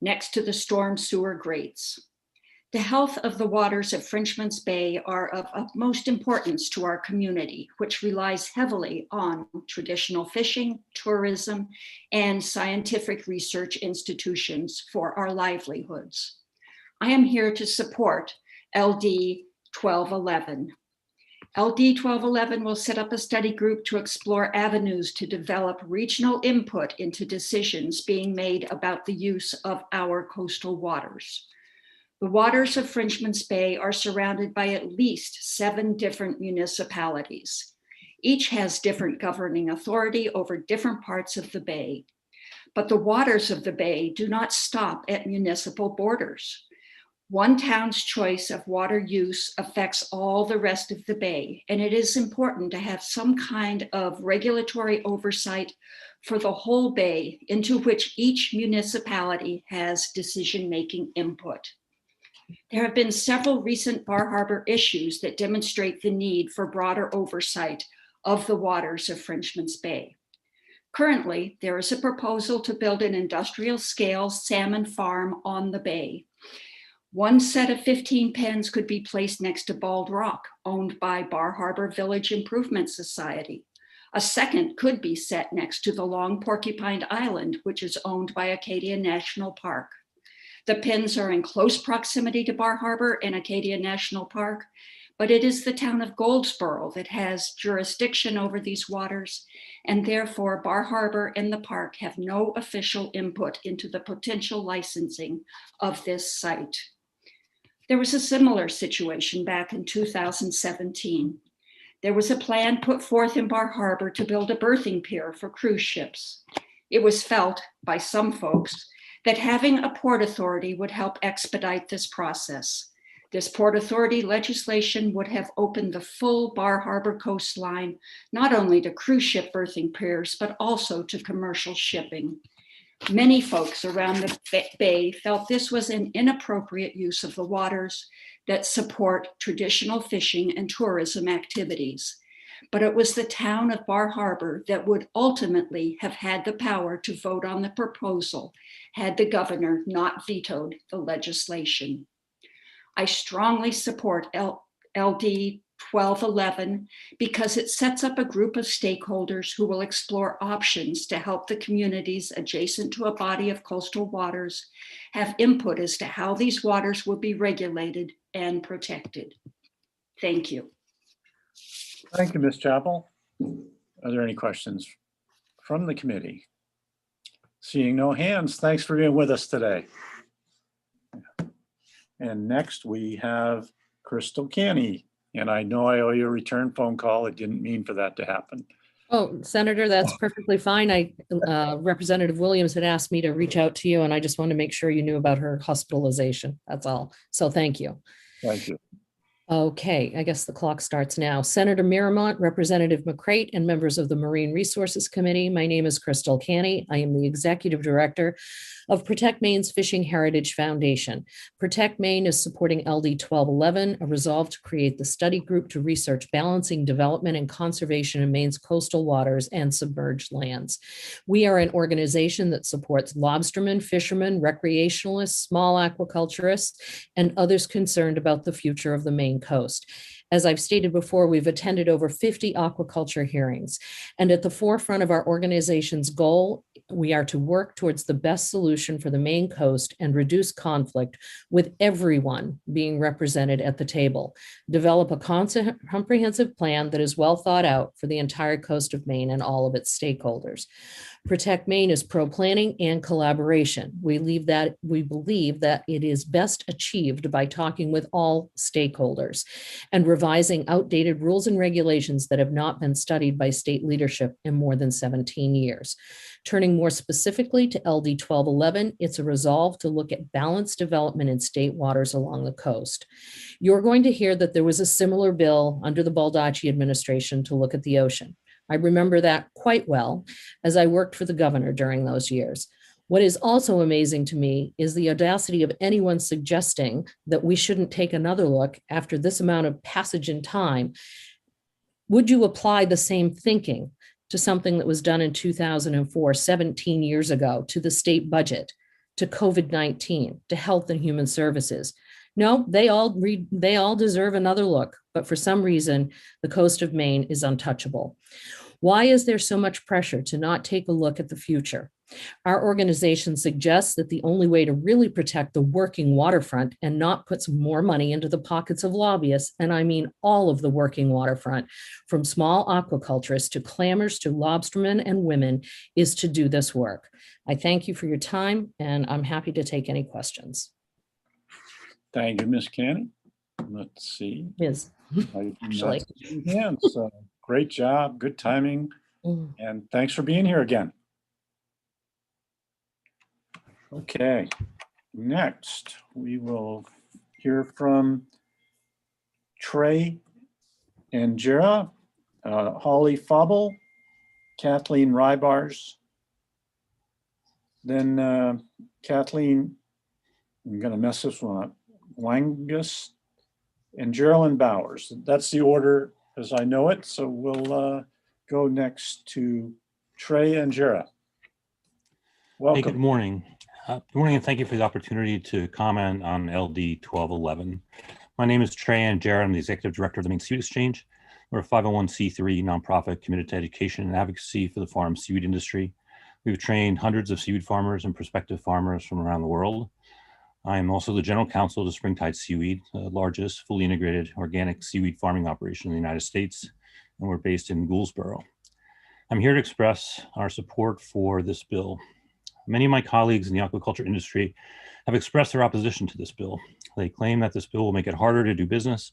Speaker 18: next to the storm sewer grates. The health of the waters of Frenchman's Bay are of utmost importance to our community, which relies heavily on traditional fishing, tourism, and scientific research institutions for our livelihoods. I am here to support LD 1211. LD 1211 will set up a study group to explore avenues to develop regional input into decisions being made about the use of our coastal waters. The waters of Frenchman's Bay are surrounded by at least 7 different municipalities. Each has different governing authority over different parts of the bay. But the waters of the bay do not stop at municipal borders. One town's choice of water use affects all the rest of the bay, and it is important to have some kind of regulatory oversight for the whole bay into which each municipality has decision-making input. There have been several recent Bar Harbor issues that demonstrate the need for broader oversight of the waters of Frenchman's Bay. Currently, there is a proposal to build an industrial-scale salmon farm on the bay. One set of 15 pens could be placed next to Bald Rock, owned by Bar Harbor Village Improvement Society. A second could be set next to the Long Porcupine Island, which is owned by Acadia National Park. The pens are in close proximity to Bar Harbor and Acadia National Park, but it is the town of Goldsboro that has jurisdiction over these waters, and therefore Bar Harbor and the park have no official input into the potential licensing of this site. There was a similar situation back in 2017. There was a plan put forth in Bar Harbor to build a berthing pier for cruise ships. It was felt by some folks that having a port authority would help expedite this process. This Port Authority legislation would have opened the full Bar Harbor coastline, not only to cruise ship berthing piers, but also to commercial shipping. Many folks around the bay felt this was an inappropriate use of the waters that support traditional fishing and tourism activities. But it was the town of Bar Harbor that would ultimately have had the power to vote on the proposal had the governor not vetoed the legislation. I strongly support LD 1211 because it sets up a group of stakeholders who will explore options to help the communities adjacent to a body of coastal waters have input as to how these waters will be regulated and protected. Thank you.
Speaker 2: Thank you, Ms. Chappell. Are there any questions from the committee? Seeing no hands, thanks for being with us today. And next we have Crystal Canny. And I know I owe you a return phone call. I didn't mean for that to happen.
Speaker 19: Oh, Senator, that's perfectly fine. Representative Williams had asked me to reach out to you, and I just wanted to make sure you knew about her hospitalization. That's all. So thank you.
Speaker 2: Thank you.
Speaker 19: Okay, I guess the clock starts now. Senator Miramont, Representative McCrate, and members of the Marine Resources Committee. My name is Crystal Canny. I am the Executive Director of Protect Maine's Fishing Heritage Foundation. Protect Maine is supporting LD 1211, a resolve to create the study group to research balancing development and conservation in Maine's coastal waters and submerged lands. We are an organization that supports lobstermen, fishermen, recreationalists, small aquaculturists, and others concerned about the future of the Maine coast. As I've stated before, we've attended over 50 aquaculture hearings, and at the forefront of our organization's goal, we are to work towards the best solution for the Maine coast and reduce conflict with everyone being represented at the table. Develop a comprehensive plan that is well thought out for the entire coast of Maine and all of its stakeholders. Protect Maine is pro-planning and collaboration. We believe that it is best achieved by talking with all stakeholders and revising outdated rules and regulations that have not been studied by state leadership in more than 17 years. Turning more specifically to LD 1211, it's a resolve to look at balanced development in state waters along the coast. You're going to hear that there was a similar bill under the Baldacci administration to look at the ocean. I remember that quite well, as I worked for the governor during those years. What is also amazing to me is the audacity of anyone suggesting that we shouldn't take another look after this amount of passage in time. Would you apply the same thinking to something that was done in 2004, 17 years ago, to the state budget, to COVID-19, to health and human services? No, they all deserve another look, but for some reason, the coast of Maine is untouchable. Why is there so much pressure to not take a look at the future? Our organization suggests that the only way to really protect the working waterfront and not put some more money into the pockets of lobbyists, and I mean all of the working waterfront, from small aquaculturists to clammers to lobstermen and women, is to do this work. I thank you for your time, and I'm happy to take any questions.
Speaker 2: Thank you, Ms. Canny. Let's see.
Speaker 19: Ms. Actually.
Speaker 2: Yeah, so great job, good timing, and thanks for being here again. Okay, next we will hear from Trey Angera, Holly Fauble, Kathleen Rybars, then Kathleen, I'm gonna mess this one up, Wangus, and Geraldine Bowers. That's the order as I know it. So we'll go next to Trey Angera.
Speaker 20: Hey,
Speaker 2: Welcome.
Speaker 20: good morning. Good morning, and thank you for the opportunity to comment on LD 1211. My name is Trey Angera. I'm the Executive Director of the Maine Seaweed Exchange. We're a 501c3 nonprofit committed to education and advocacy for the farm seaweed industry. We've trained hundreds of seaweed farmers and prospective farmers from around the world. I am also the General Counsel to Springtide Seaweed, the largest fully integrated organic seaweed farming operation in the United States, and we're based in Gouldsboro. I'm here to express our support for this bill. Many of my colleagues in the aquaculture industry have expressed their opposition to this bill. They claim that this bill will make it harder to do business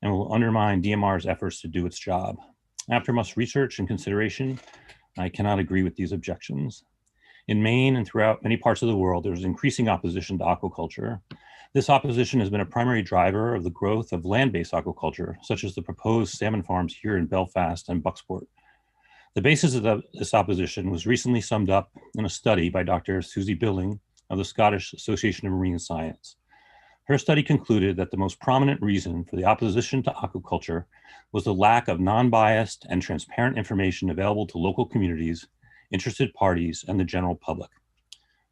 Speaker 20: and will undermine DMR's efforts to do its job. After much research and consideration, I cannot agree with these objections. In Maine and throughout many parts of the world, there's increasing opposition to aquaculture. This opposition has been a primary driver of the growth of land-based aquaculture, such as the proposed salmon farms here in Belfast and Bucksport. The basis of this opposition was recently summed up in a study by Dr. Susie Billing of the Scottish Association of Marine Science. Her study concluded that the most prominent reason for the opposition to aquaculture was the lack of non-biased and transparent information available to local communities, interested parties, and the general public.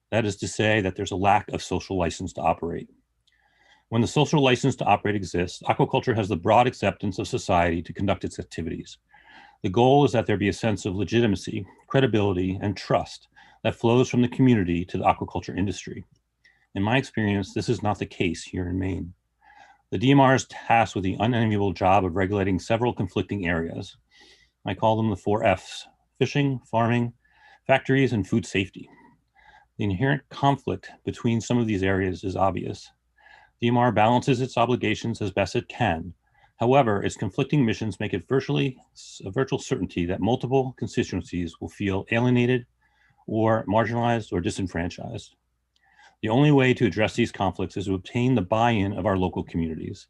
Speaker 20: That is to say that there's a lack of social license to operate. When the social license to operate exists, aquaculture has the broad acceptance of society to conduct its activities. The goal is that there be a sense of legitimacy, credibility, and trust that flows from the community to the aquaculture industry. In my experience, this is not the case here in Maine. The DMR is tasked with the unenviable job of regulating several conflicting areas. I call them the 4 Fs: fishing, farming, factories, and food safety. The inherent conflict between some of these areas is obvious. DMR balances its obligations as best it can. However, its conflicting missions make it a virtual certainty that multiple constituencies will feel alienated or marginalized or disenfranchised. The only way to address these conflicts is to obtain the buy-in of our local communities.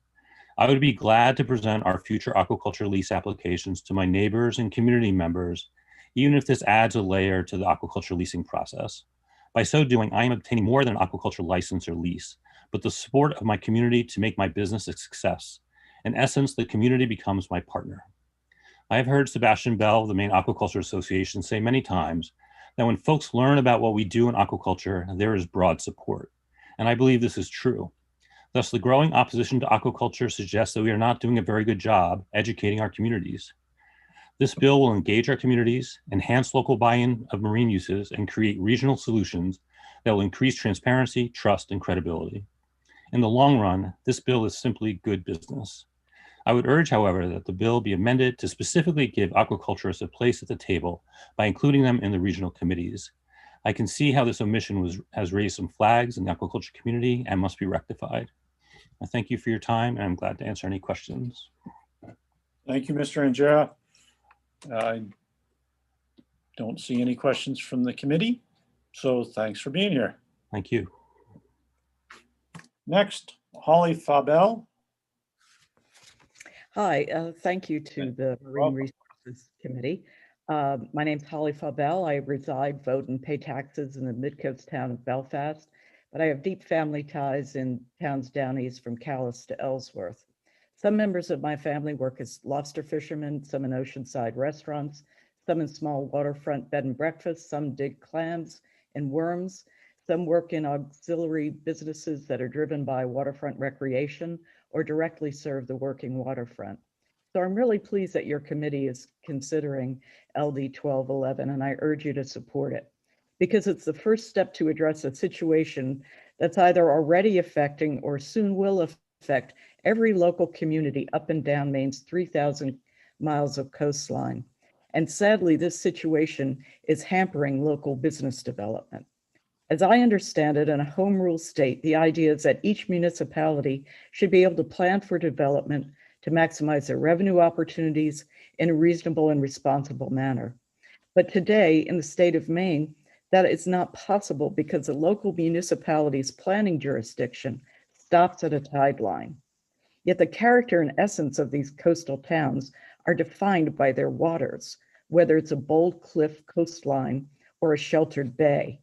Speaker 20: I would be glad to present our future aquaculture lease applications to my neighbors and community members, even if this adds a layer to the aquaculture leasing process. By so doing, I am obtaining more than an aquaculture license or lease, but the support of my community to make my business a success. In essence, the community becomes my partner. I have heard Sebastian Bell of the Maine Aquaculture Association say many times that when folks learn about what we do in aquaculture, there is broad support. And I believe this is true. Thus, the growing opposition to aquaculture suggests that we are not doing a very good job educating our communities. This bill will engage our communities, enhance local buy-in of marine uses, and create regional solutions that will increase transparency, trust, and credibility. In the long run, this bill is simply good business. I would urge, however, that the bill be amended to specifically give aquaculturists a place at the table by including them in the regional committees. I can see how this omission has raised some flags in the aquaculture community and must be rectified. I thank you for your time, and I'm glad to answer any questions.
Speaker 2: Thank you, Mr. Angera. I don't see any questions from the committee, so thanks for being here.
Speaker 20: Thank you.
Speaker 2: Next, Holly Fauble.
Speaker 21: Hi, thank you to the Marine Resources Committee. My name's Holly Fauble. I reside, vote, and pay taxes in the mid-coast town of Belfast, but I have deep family ties in towns down east from Calais to Ellsworth. Some members of my family work as lobster fishermen, some in oceanside restaurants, some in small waterfront bed and breakfasts, some dig clams and worms, some work in auxiliary businesses that are driven by waterfront recreation or directly serve the working waterfront. So I'm really pleased that your committee is considering LD 1211, and I urge you to support it because it's the first step to address a situation that's either already affecting or soon will affect every local community up and down Maine's 3,000 miles of coastline. And sadly, this situation is hampering local business development. As I understand it, in a home rule state, the idea is that each municipality should be able to plan for development to maximize their revenue opportunities in a reasonable and responsible manner. But today, in the state of Maine, that is not possible because the local municipality's planning jurisdiction stops at a tide line. Yet the character and essence of these coastal towns are defined by their waters, whether it's a bold cliff coastline or a sheltered bay.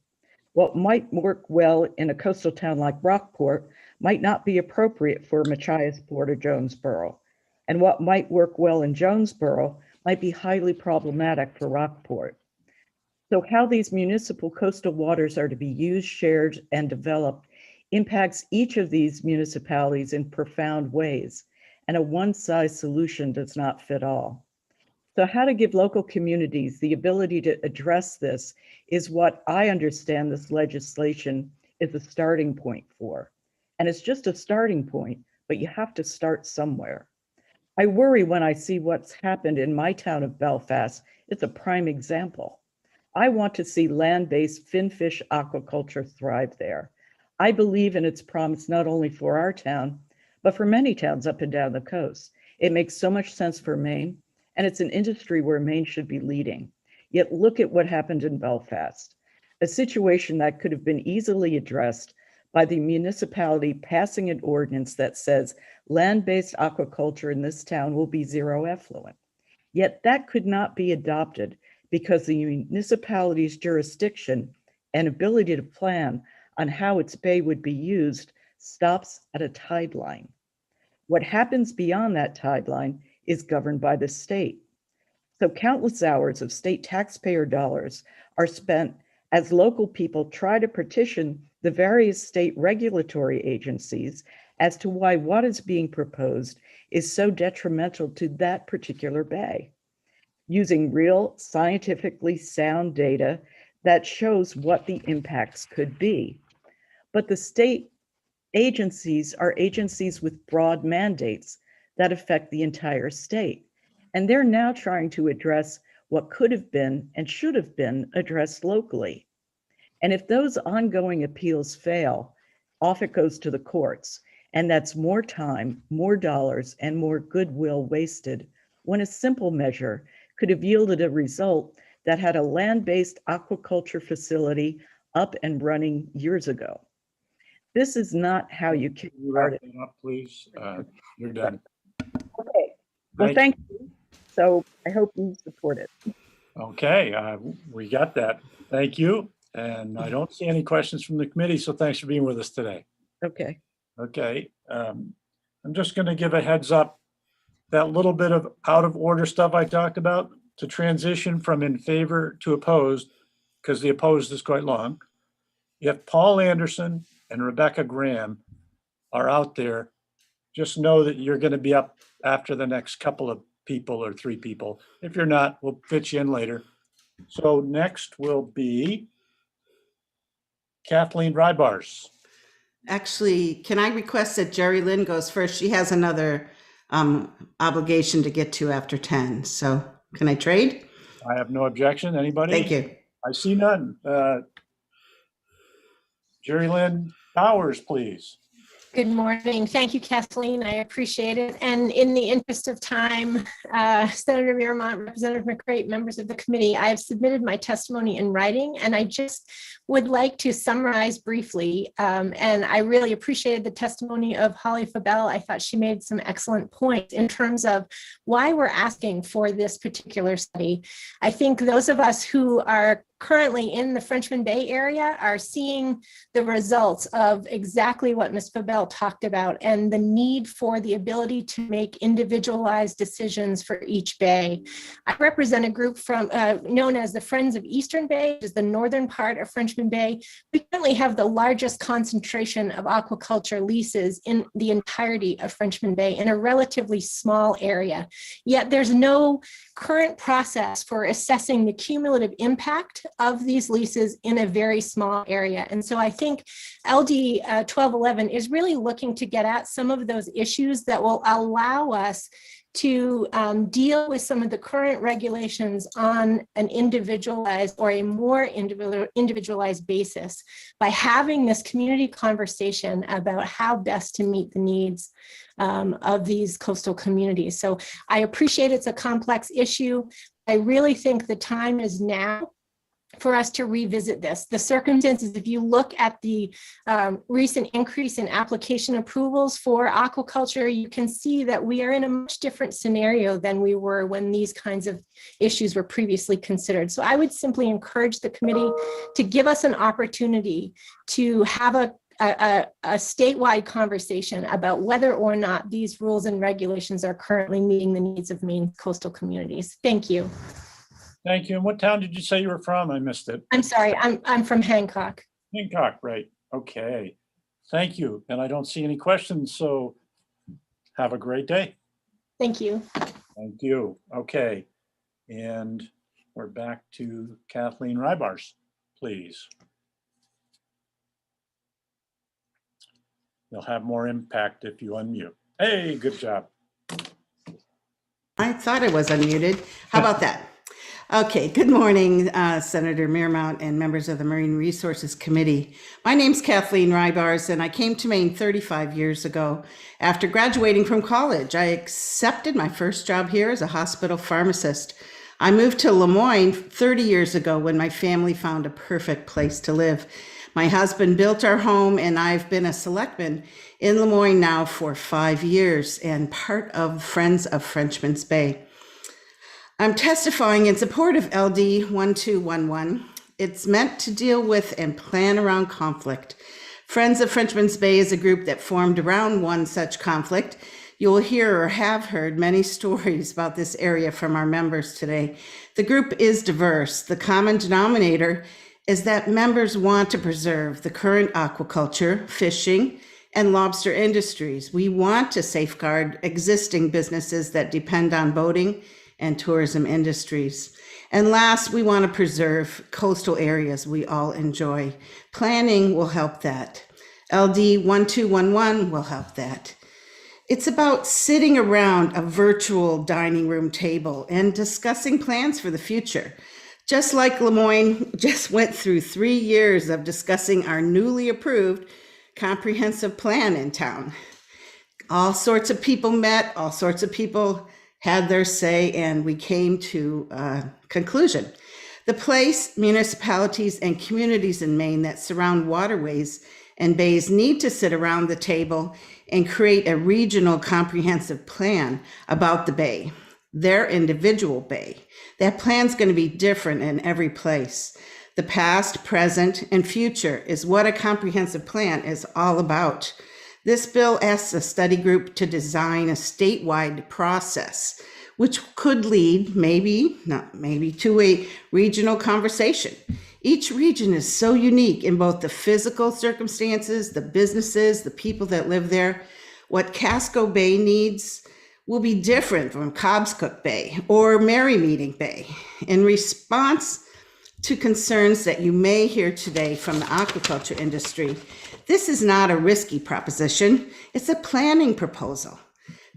Speaker 21: What might work well in a coastal town like Rockport might not be appropriate for Machiasport or Jonesboro. And what might work well in Jonesboro might be highly problematic for Rockport. So how these municipal coastal waters are to be used, shared, and developed impacts each of these municipalities in profound ways, and a one-size solution does not fit all. So how to give local communities the ability to address this is what I understand this legislation is a starting point for. And it's just a starting point, but you have to start somewhere. I worry when I see what's happened in my town of Belfast. It's a prime example. I want to see land-based finfish aquaculture thrive there. I believe in its promise not only for our town, but for many towns up and down the coast. It makes so much sense for Maine, and it's an industry where Maine should be leading. Yet look at what happened in Belfast, a situation that could have been easily addressed by the municipality passing an ordinance that says land-based aquaculture in this town will be zero effluent. Yet that could not be adopted because the municipality's jurisdiction and ability to plan on how its bay would be used stops at a tide line. What happens beyond that tide line is governed by the state. So countless hours of state taxpayer dollars are spent as local people try to petition the various state regulatory agencies as to why what is being proposed is so detrimental to that particular bay, using real scientifically sound data that shows what the impacts could be. But the state agencies are agencies with broad mandates that affect the entire state. And they're now trying to address what could have been and should have been addressed locally. And if those ongoing appeals fail, off it goes to the courts. And that's more time, more dollars, and more goodwill wasted when a simple measure could have yielded a result that had a land-based aquaculture facility up and running years ago. This is not how you kick started.
Speaker 2: Please, you're done.
Speaker 21: Okay, well, thank you. So I hope you support it.
Speaker 2: Okay, we got that. Thank you. And I don't see any questions from the committee, so thanks for being with us today.
Speaker 21: Okay.
Speaker 2: Okay, I'm just going to give a heads up. That little bit of out of order stuff I talked about to transition from in favor to opposed, because the opposed is quite long. You have Paul Anderson and Rebecca Graham are out there. Just know that you're going to be up after the next couple of people or three people. If you're not, we'll fit you in later. So next will be Kathleen Rybars.
Speaker 7: Actually, can I request that Jerry Lynn goes first? She has another obligation to get to after 10. So can I trade?
Speaker 2: I have no objection. Anybody?
Speaker 7: Thank you.
Speaker 2: I see none. Jerry Lynn Powers, please.
Speaker 12: Good morning. Thank you, Kathleen. I appreciate it. And in the interest of time, Senator Miramont, Representative McCreight, members of the committee, I have submitted my testimony in writing, and I just would like to summarize briefly. And I really appreciated the testimony of Holly Fabel. I thought she made some excellent points in terms of why we're asking for this particular study. I think those of us who are currently in the Frenchman Bay area are seeing the results of exactly what Ms. Fabel talked about and the need for the ability to make individualized decisions for each bay. I represent a group from known as the Friends of Eastern Bay, which is the northern part of Frenchman Bay. We currently have the largest concentration of aquaculture leases in the entirety of Frenchman Bay in a relatively small area. Yet there's no current process for assessing the cumulative impact of these leases in a very small area. And so I think LD 1211 is really looking to get at some of those issues that will allow us to deal with some of the current regulations on an individualized or a more individualized basis by having this community conversation about how best to meet the needs of these coastal communities. So I appreciate it's a complex issue. I really think the time is now
Speaker 11: for us to revisit this. The circumstances, if you look at the recent increase in application approvals for aquaculture, you can see that we are in a much different scenario than we were when these kinds of issues were previously considered. So I would simply encourage the committee to give us an opportunity to have a statewide conversation about whether or not these rules and regulations are currently meeting the needs of Maine coastal communities. Thank you.
Speaker 2: Thank you. And what town did you say you were from? I missed it.
Speaker 11: I'm sorry, I'm from Hancock.
Speaker 2: Hancock, right. Okay. Thank you. And I don't see any questions, so have a great day.
Speaker 11: Thank you.
Speaker 2: Thank you. Okay. And we're back to Kathleen Rybars, please. You'll have more impact if you unmute. Hey, good job.
Speaker 7: I thought I was unmuted. How about that? Okay, good morning, Senator Mearmont and members of the Marine Resources Committee. My name's Kathleen Rybars, and I came to Maine 35 years ago. After graduating from college, I accepted my first job here as a hospital pharmacist. I moved to Lemoyne 30 years ago when my family found a perfect place to live. My husband built our home, and I've been a selectman in Lemoyne now for 5 years and part of Friends of Frenchman's Bay. I'm testifying in support of LD 1211. It's meant to deal with and plan around conflict. Friends of Frenchman's Bay is a group that formed around one such conflict. You'll hear or have heard many stories about this area from our members today. The group is diverse. The common denominator is that members want to preserve the current aquaculture, fishing, and lobster industries. We want to safeguard existing businesses that depend on boating and tourism industries. And last, we want to preserve coastal areas we all enjoy. Planning will help that. LD 1211 will help that. It's about sitting around a virtual dining room table and discussing plans for the future. Just like Lemoyne just went through 3 years of discussing our newly approved comprehensive plan in town. All sorts of people met, all sorts of people had their say, and we came to a conclusion. The place, municipalities, and communities in Maine that surround waterways and bays need to sit around the table and create a regional comprehensive plan about the bay, their individual bay. That plan's going to be different in every place. The past, present, and future is what a comprehensive plan is all about. This bill asks a study group to design a statewide process, which could lead maybe to a regional conversation. Each region is so unique in both the physical circumstances, the businesses, the people that live there. What Casco Bay needs will be different from Cobscook Bay or Merrymeeting Bay. In response to concerns that you may hear today from the aquaculture industry, this is not a risky proposition. It's a planning proposal.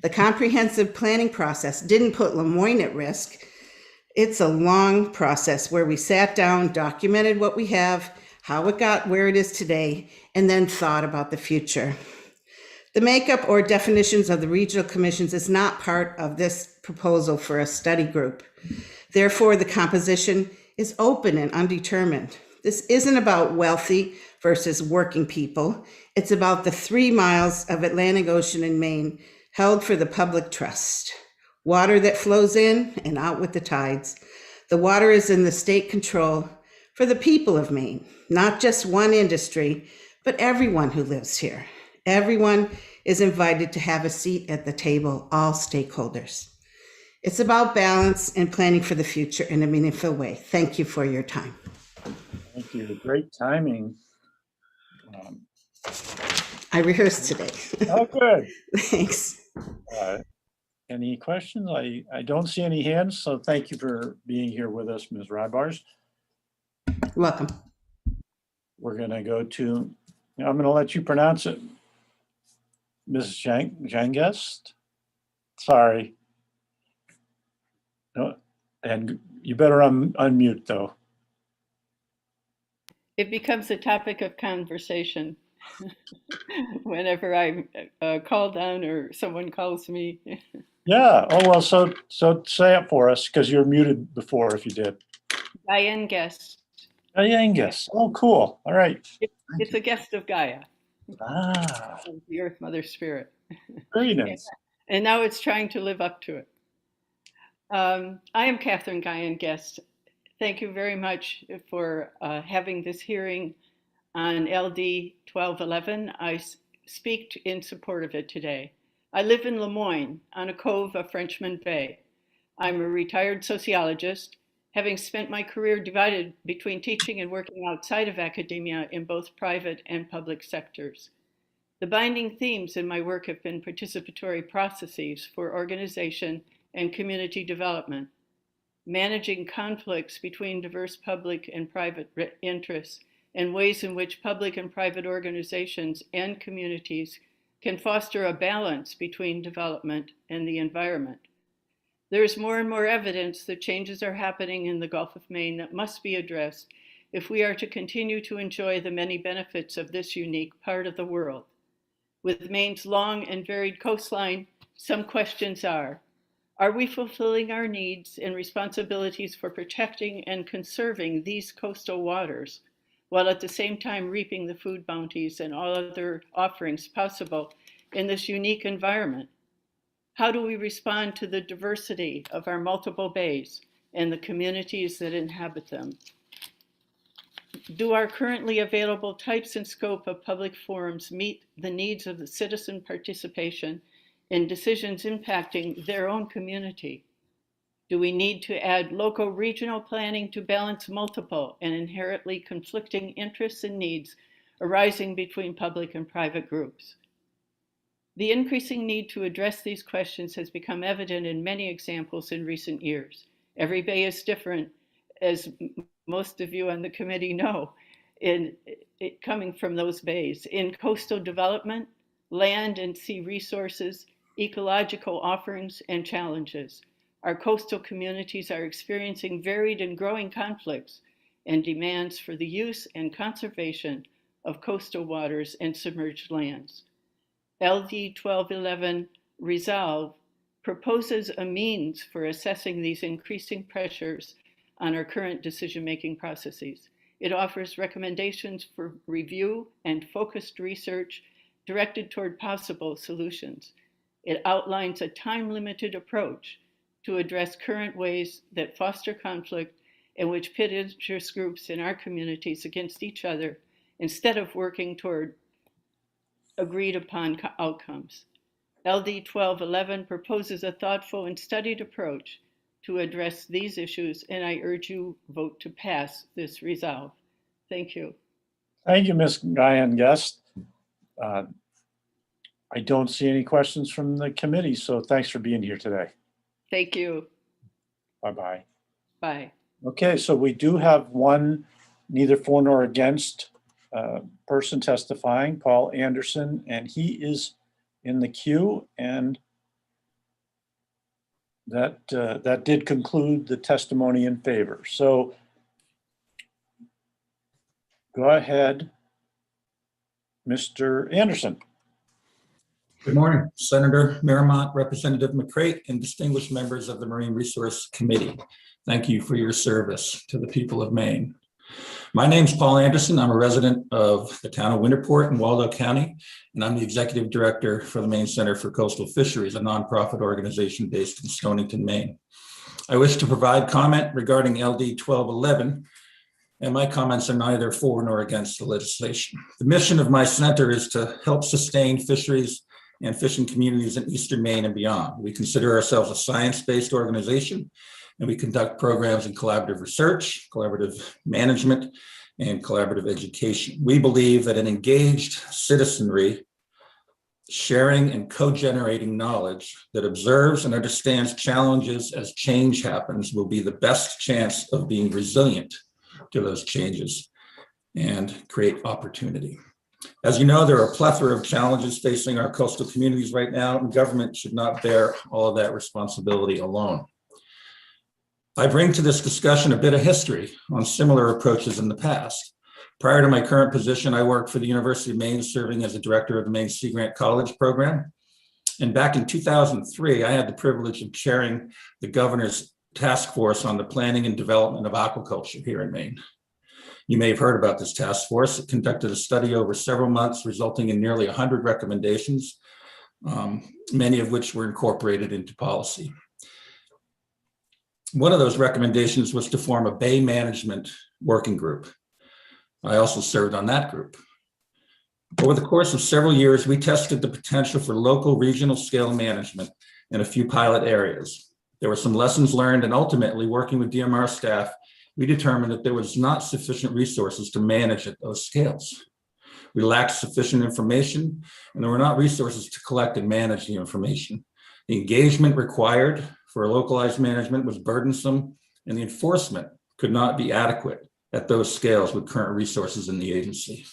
Speaker 7: The comprehensive planning process didn't put Lemoyne at risk. It's a long process where we sat down, documented what we have, how it got where it is today, and then thought about the future. The makeup or definitions of the regional commissions is not part of this proposal for a study group. Therefore, the composition is open and undetermined. This isn't about wealthy versus working people. It's about the 3 miles of Atlantic Ocean in Maine held for the public trust. Water that flows in and out with the tides. The water is in the state control for the people of Maine, not just one industry, but everyone who lives here. Everyone is invited to have a seat at the table, all stakeholders. It's about balance and planning for the future in a meaningful way. Thank you for your time.
Speaker 2: Thank you. Great timing.
Speaker 7: I rehearsed today.
Speaker 2: Oh, good.
Speaker 7: Thanks.
Speaker 2: Any questions? I don't see any hands, so thank you for being here with us, Ms. Rybars.
Speaker 7: Welcome.
Speaker 2: We're going to go to, I'm going to let you pronounce it, Mrs. Jangest. Sorry. No, and you better unmute though.
Speaker 22: It becomes a topic of conversation whenever I'm called on or someone calls me.
Speaker 2: Yeah. Oh, well, so say it for us because you're muted before if you did.
Speaker 22: Diane Guest.
Speaker 2: Angus. Oh, cool. All right.
Speaker 22: It's a guest of Gaia,
Speaker 2: Ah,
Speaker 22: of the Earth Mother Spirit.
Speaker 2: very nice.
Speaker 22: And now it's trying to live up to it. I am Catherine Guyan Guest. Thank you very much for having this hearing on LD 1211. I speak in support of it today. I live in Lemoyne on a cove of Frenchman Bay. I'm a retired sociologist, having spent my career divided between teaching and working outside of academia in both private and public sectors. The binding themes in my work have been participatory processes for organization and community development, managing conflicts between diverse public and private interests, and ways in which public and private organizations and communities can foster a balance between development and the environment. There is more and more evidence that changes are happening in the Gulf of Maine that must be addressed if we are to continue to enjoy the many benefits of this unique part of the world. With Maine's long and varied coastline, some questions are we fulfilling our needs and responsibilities for protecting and conserving these coastal waters, while at the same time reaping the food bounties and all other offerings possible in this unique environment? How do we respond to the diversity of our multiple bays and the communities that inhabit them? Do our currently available types and scope of public forums meet the needs of the citizen participation in decisions impacting their own community? Do we need to add local regional planning to balance multiple and inherently conflicting interests and needs arising between public and private groups? The increasing need to address these questions has become evident in many examples in recent years. Every bay is different, as most of you on the committee know, coming from those bays. In coastal development, land and sea resources, ecological offerings and challenges, our coastal communities are experiencing varied and growing conflicts and demands for the use and conservation of coastal waters and submerged lands. LD 1211 Resolve proposes a means for assessing these increasing pressures on our current decision-making processes. It offers recommendations for review and focused research directed toward possible solutions. It outlines a time-limited approach to address current ways that foster conflict and which pit interest groups in our communities against each other instead of working toward agreed upon outcomes. LD 1211 proposes a thoughtful and studied approach to address these issues, and I urge you vote to pass this resolve. Thank you.
Speaker 2: Thank you, Ms. Guyan Guest. I don't see any questions from the committee, so thanks for being here today.
Speaker 22: Thank you.
Speaker 2: Bye-bye.
Speaker 22: Bye.
Speaker 2: Okay, so we do have one neither for nor against person testifying, Paul Anderson, and he is in the queue, and that did conclude the testimony in favor. So go ahead, Mr. Anderson.
Speaker 6: Good morning, Senator Miramont, Representative McCrate, and distinguished members of the Marine Resource Committee. Thank you for your service to the people of Maine. My name's Paul Anderson. I'm a resident of the town of Winterport in Waldo County, and I'm the executive director for the Maine Center for Coastal Fisheries, a nonprofit organization based in Stonington, Maine. I wish to provide comment regarding LD 1211, and my comments are neither for nor against the legislation. The mission of my center is to help sustain fisheries and fishing communities in Eastern Maine and beyond. We consider ourselves a science-based organization, and we conduct programs in collaborative research, collaborative management, and collaborative education. We believe that an engaged citizenry sharing and co-generating knowledge that observes and understands challenges as change happens will be the best chance of being resilient to those changes and create opportunity. As you know, there are a plethora of challenges facing our coastal communities right now, and government should not bear all of that responsibility alone. I bring to this discussion a bit of history on similar approaches in the past. Prior to my current position, I worked for the University of Maine, serving as a director of the Maine Sea Grant College program. And back in 2003, I had the privilege of chairing the governor's task force on the planning and development of aquaculture here in Maine. You may have heard about this task force. It conducted a study over several months, resulting in nearly 100 recommendations, many of which were incorporated into policy. One of those recommendations was to form a Bay management working group. I also served on that group. Over the course of several years, we tested the potential for local regional scale management in a few pilot areas. There were some lessons learned, and ultimately, working with DMR staff, we determined that there was not sufficient resources to manage at those scales. We lacked sufficient information, and there were not resources to collect and manage the information. The engagement required for localized management was burdensome, and the enforcement could not be adequate at those scales with current resources in the agency.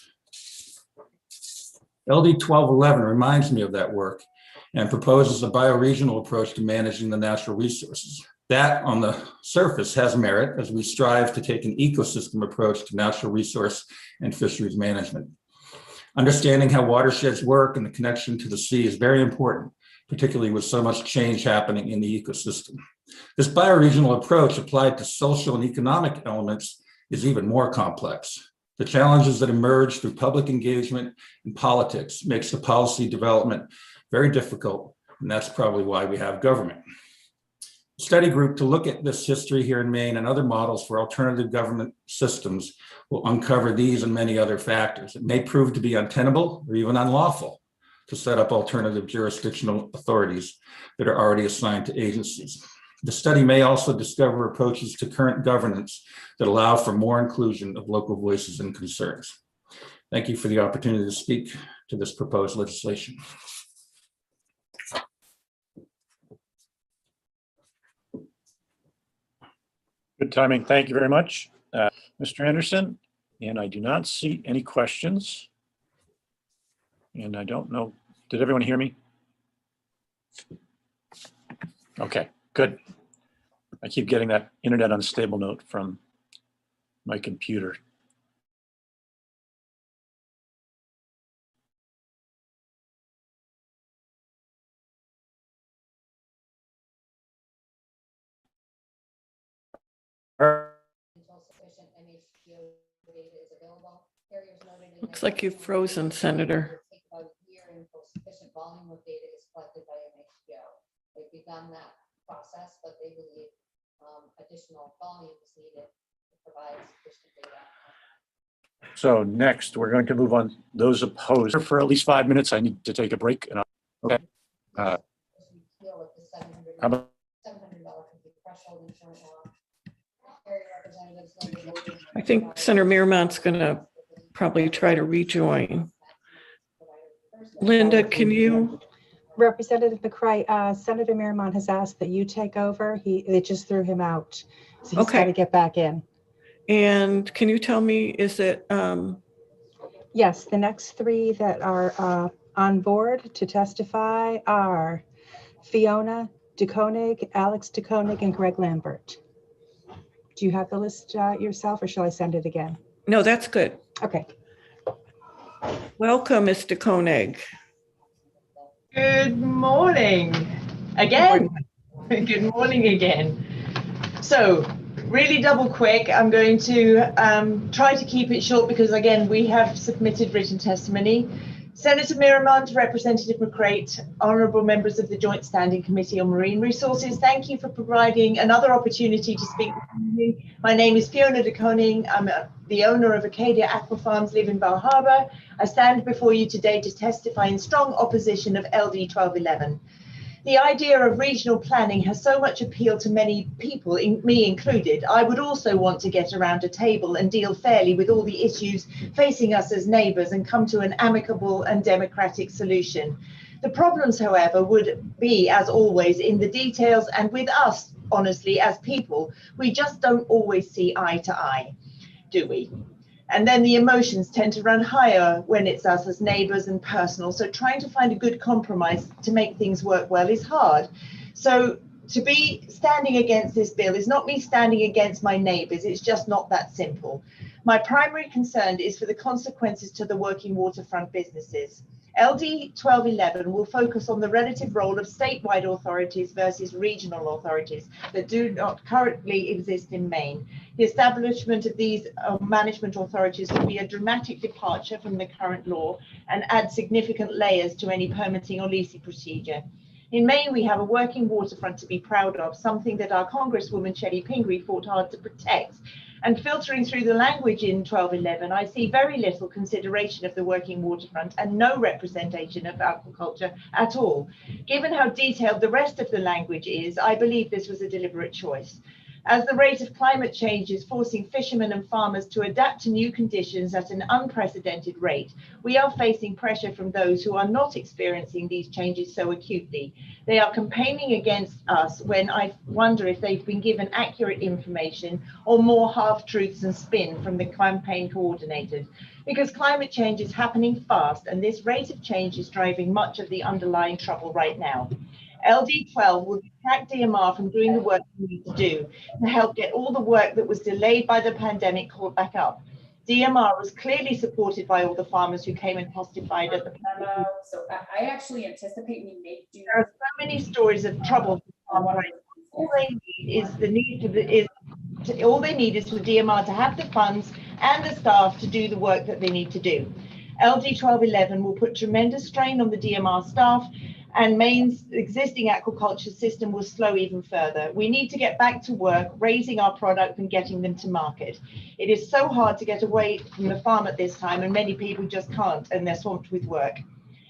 Speaker 6: LD 1211 reminds me of that work and proposes a bioregional approach to managing the natural resources. That, on the surface, has merit as we strive to take an ecosystem approach to natural resource and fisheries management. Understanding how watersheds work and the connection to the sea is very important, particularly with so much change happening in the ecosystem. This bioregional approach applied to social and economic elements is even more complex. The challenges that emerge through public engagement and politics makes the policy development very difficult, and that's probably why we have government. A study group to look at this history here in Maine and other models for alternative government systems will uncover these and many other factors. It may prove to be untenable or even unlawful to set up alternative jurisdictional authorities that are already assigned to agencies. The study may also discover approaches to current governance that allow for more inclusion of local voices and concerns. Thank you for the opportunity to speak to this proposed legislation.
Speaker 2: Good timing. Thank you very much, Mr. Anderson. And I do not see any questions. And I don't know, did everyone hear me? Okay, good. I keep getting that internet unstable note from my computer.
Speaker 3: Looks like you've frozen, Senator.
Speaker 13: Sufficient volume of data is collected by MHPO. They've begun that process, but they believe additional volume is needed to provide sufficient data.
Speaker 2: So next, we're going to move on. Those opposed for at least 5 minutes. I need to take a break. And okay. How about
Speaker 3: I think Senator Miramont's going to probably try to rejoin. Linda, can you?
Speaker 15: Representative McCray, Senator Miramont has asked that you take over. They just threw him out. So he's got to get back in.
Speaker 3: And can you tell me, is it?
Speaker 15: Yes, the next three that are on board to testify are Fiona DeKoning, Alex DeKoning, and Greg Lambert. Do you have the list yourself, or shall I send it again?
Speaker 3: No, that's good.
Speaker 15: Okay.
Speaker 3: Welcome, Mr. Koenig.
Speaker 5: Good morning again. Good morning again. So really double quick, I'm going to try to keep it short because again, we have submitted written testimony. Senator Miramont, Representative McCreight, honourable members of the Joint Standing Committee on Marine Resources, thank you for providing another opportunity to speak with me. My name is Fiona DeKoning. I'm the owner of Acadia Aqua Farms, live in Bar Harbor. I stand before you today to testify in strong opposition of LD 1211. The idea of regional planning has so much appeal to many people, me included. I would also want to get around a table and deal fairly with all the issues facing us as neighbours and come to an amicable and democratic solution. The problems, however, would be, as always, in the details, and with us, honestly, as people, we just don't always see eye to eye, do we? And then the emotions tend to run higher when it's us as neighbours and personal. So trying to find a good compromise to make things work well is hard. So to be standing against this bill is not me standing against my neighbours. It's just not that simple. My primary concern is for the consequences to the working waterfront businesses. LD 1211 will focus on the relative role of statewide authorities versus regional authorities that do not currently exist in Maine. The establishment of these management authorities will be a dramatic departure from the current law and add significant layers to any permitting or leasing procedure. In Maine, we have a working waterfront to be proud of, something that our Congresswoman Chetty Pingree fought hard to protect. And filtering through the language in 1211, I see very little consideration of the working waterfront and no representation of aquaculture at all. Given how detailed the rest of the language is, I believe this was a deliberate choice. As the rate of climate change is forcing fishermen and farmers to adapt to new conditions at an unprecedented rate, we are facing pressure from those who are not experiencing these changes so acutely. They are campaigning against us when I wonder if they've been given accurate information or more half-truths and spin from the campaign coordinators. Because climate change is happening fast and this rate of change is driving much of the underlying trouble right now. LD12 will detract DMR from doing the work we need to do to help get all the work that was delayed by the pandemic caught back up. DMR was clearly supported by all the farmers who came and testified at the panel.
Speaker 9: So I actually anticipate we may do.
Speaker 5: There are so many stories of trouble for farmers. All they need is all they need is for DMR to have the funds and the staff to do the work that they need to do. LD 1211 will put tremendous strain on the DMR staff, and Maine's existing aquaculture system will slow even further. We need to get back to work, raising our product and getting them to market. It is so hard to get away from the farm at this time, and many people just can't, and they're swamped with work.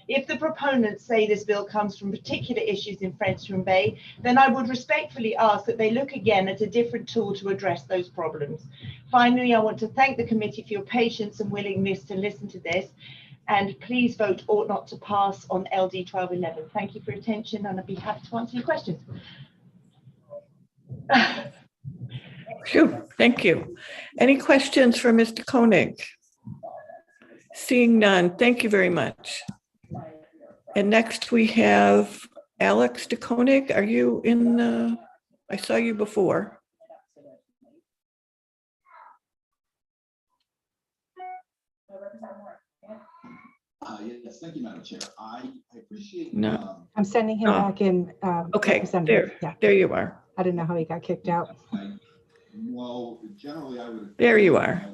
Speaker 5: If the proponents say this bill comes from particular issues in Frenchman Bay, then I would respectfully ask that they look again at a different tool to address those problems. Finally, I want to thank the committee for your patience and willingness to listen to this. And please vote ought not to pass on LD 1211. Thank you for your attention, and I'd be happy to answer your questions.
Speaker 3: Phew, thank you. Any questions for Mr. Koenig? Seeing none, thank you very much. And next we have Alex de Koenig. Are you in? I saw you before.
Speaker 10: Yes, thank you, Madam Chair. I appreciate.
Speaker 3: No.
Speaker 15: I'm sending him back in.
Speaker 3: Okay, there you are.
Speaker 15: I didn't know how he got kicked out.
Speaker 10: Well, generally, I would.
Speaker 3: There you are.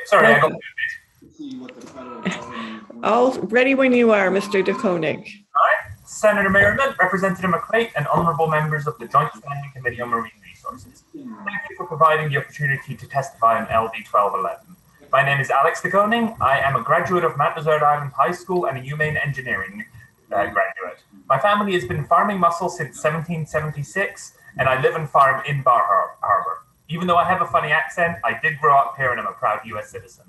Speaker 10: Sorry, I
Speaker 3: got all ready when you are, Mr. de Koenig.
Speaker 23: All right, Senator Merriman, Representative McCreight, and honourable members of the Joint Standing Committee on Marine Resources. Thank you for providing the opportunity to testify on LD 1211. My name is Alex de Koning. I am a graduate of Mount Desert Island High School and a UMaine engineering graduate. My family has been farming mussels since 1776, and I live and farm in Bar Harbor. Even though I have a funny accent, I did grow up here and I'm a proud US citizen.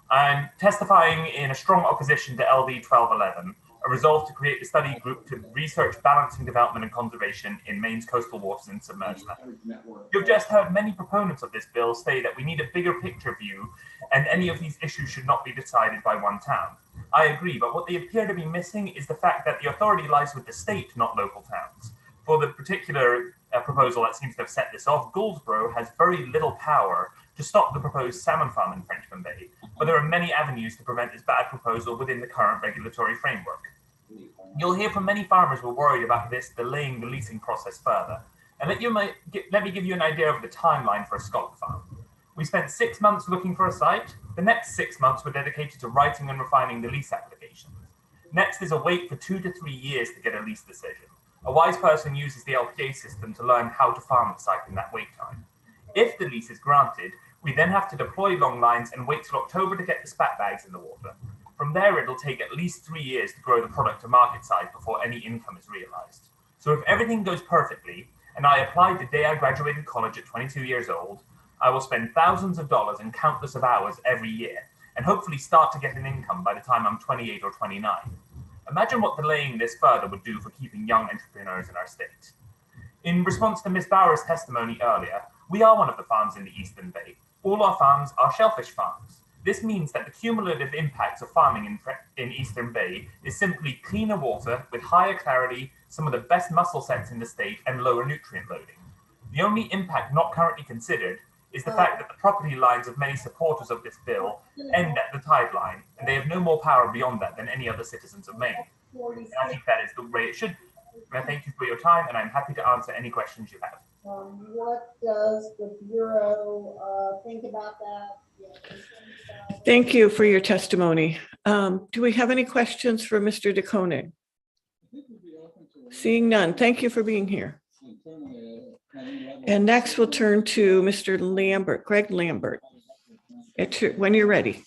Speaker 23: I'm testifying in a strong opposition to LD 1211, a resolve to create a study group to research balancing development and conservation in Maine's coastal waters and submerged land. You've just heard many proponents of this bill say that we need a bigger picture view and any of these issues should not be decided by one town. I agree, but what they appear to be missing is the fact that the authority lies with the state, not local towns. For the particular proposal that seems to have set this off, Gouldsboro has very little power to stop the proposed salmon farm in Frenchman Bay, but there are many avenues to prevent this bad proposal within the current regulatory framework. You'll hear from many farmers who are worried about this delaying the leasing process further. And let me give you an idea of the timeline for a scallop farm. We spent 6 months looking for a site. The next 6 months were dedicated to writing and refining the lease application. Next is a wait for 2 to 3 years to get a lease decision. A wise person uses the LPA system to learn how to farm the site in that wait time. If the lease is granted, we then have to deploy long lines and wait till October to get the spat bags in the water. From there, it'll take at least 3 years to grow the product to market size before any income is realized. So if everything goes perfectly, and I applied the day I graduated college at 22 years old, I will spend thousands of dollars and countless of hours every year, and hopefully start to get an income by the time I'm 28 or 29. Imagine what delaying this further would do for keeping young entrepreneurs in our state. In response to Ms. Bauer's testimony earlier, we are one of the farms in the Eastern Bay. All our farms are shellfish farms. This means that the cumulative impacts of farming in Eastern Bay is simply cleaner water with higher clarity, some of the best mussel sets in the state, and lower nutrient loading. The only impact not currently considered is the fact that the property lines of many supporters of this bill end at the tide line, and they have no more power beyond that than any other citizens of Maine. And I think that is the way it should be. And I thank you for your time, and I'm happy to answer any questions you have.
Speaker 13: What does the Bureau think about that?
Speaker 3: Thank you for your testimony. Do we have any questions for Mr. DeKoning? Seeing none, thank you for being here. And next we'll turn to Mr. Lambert, Greg Lambert. When you're ready.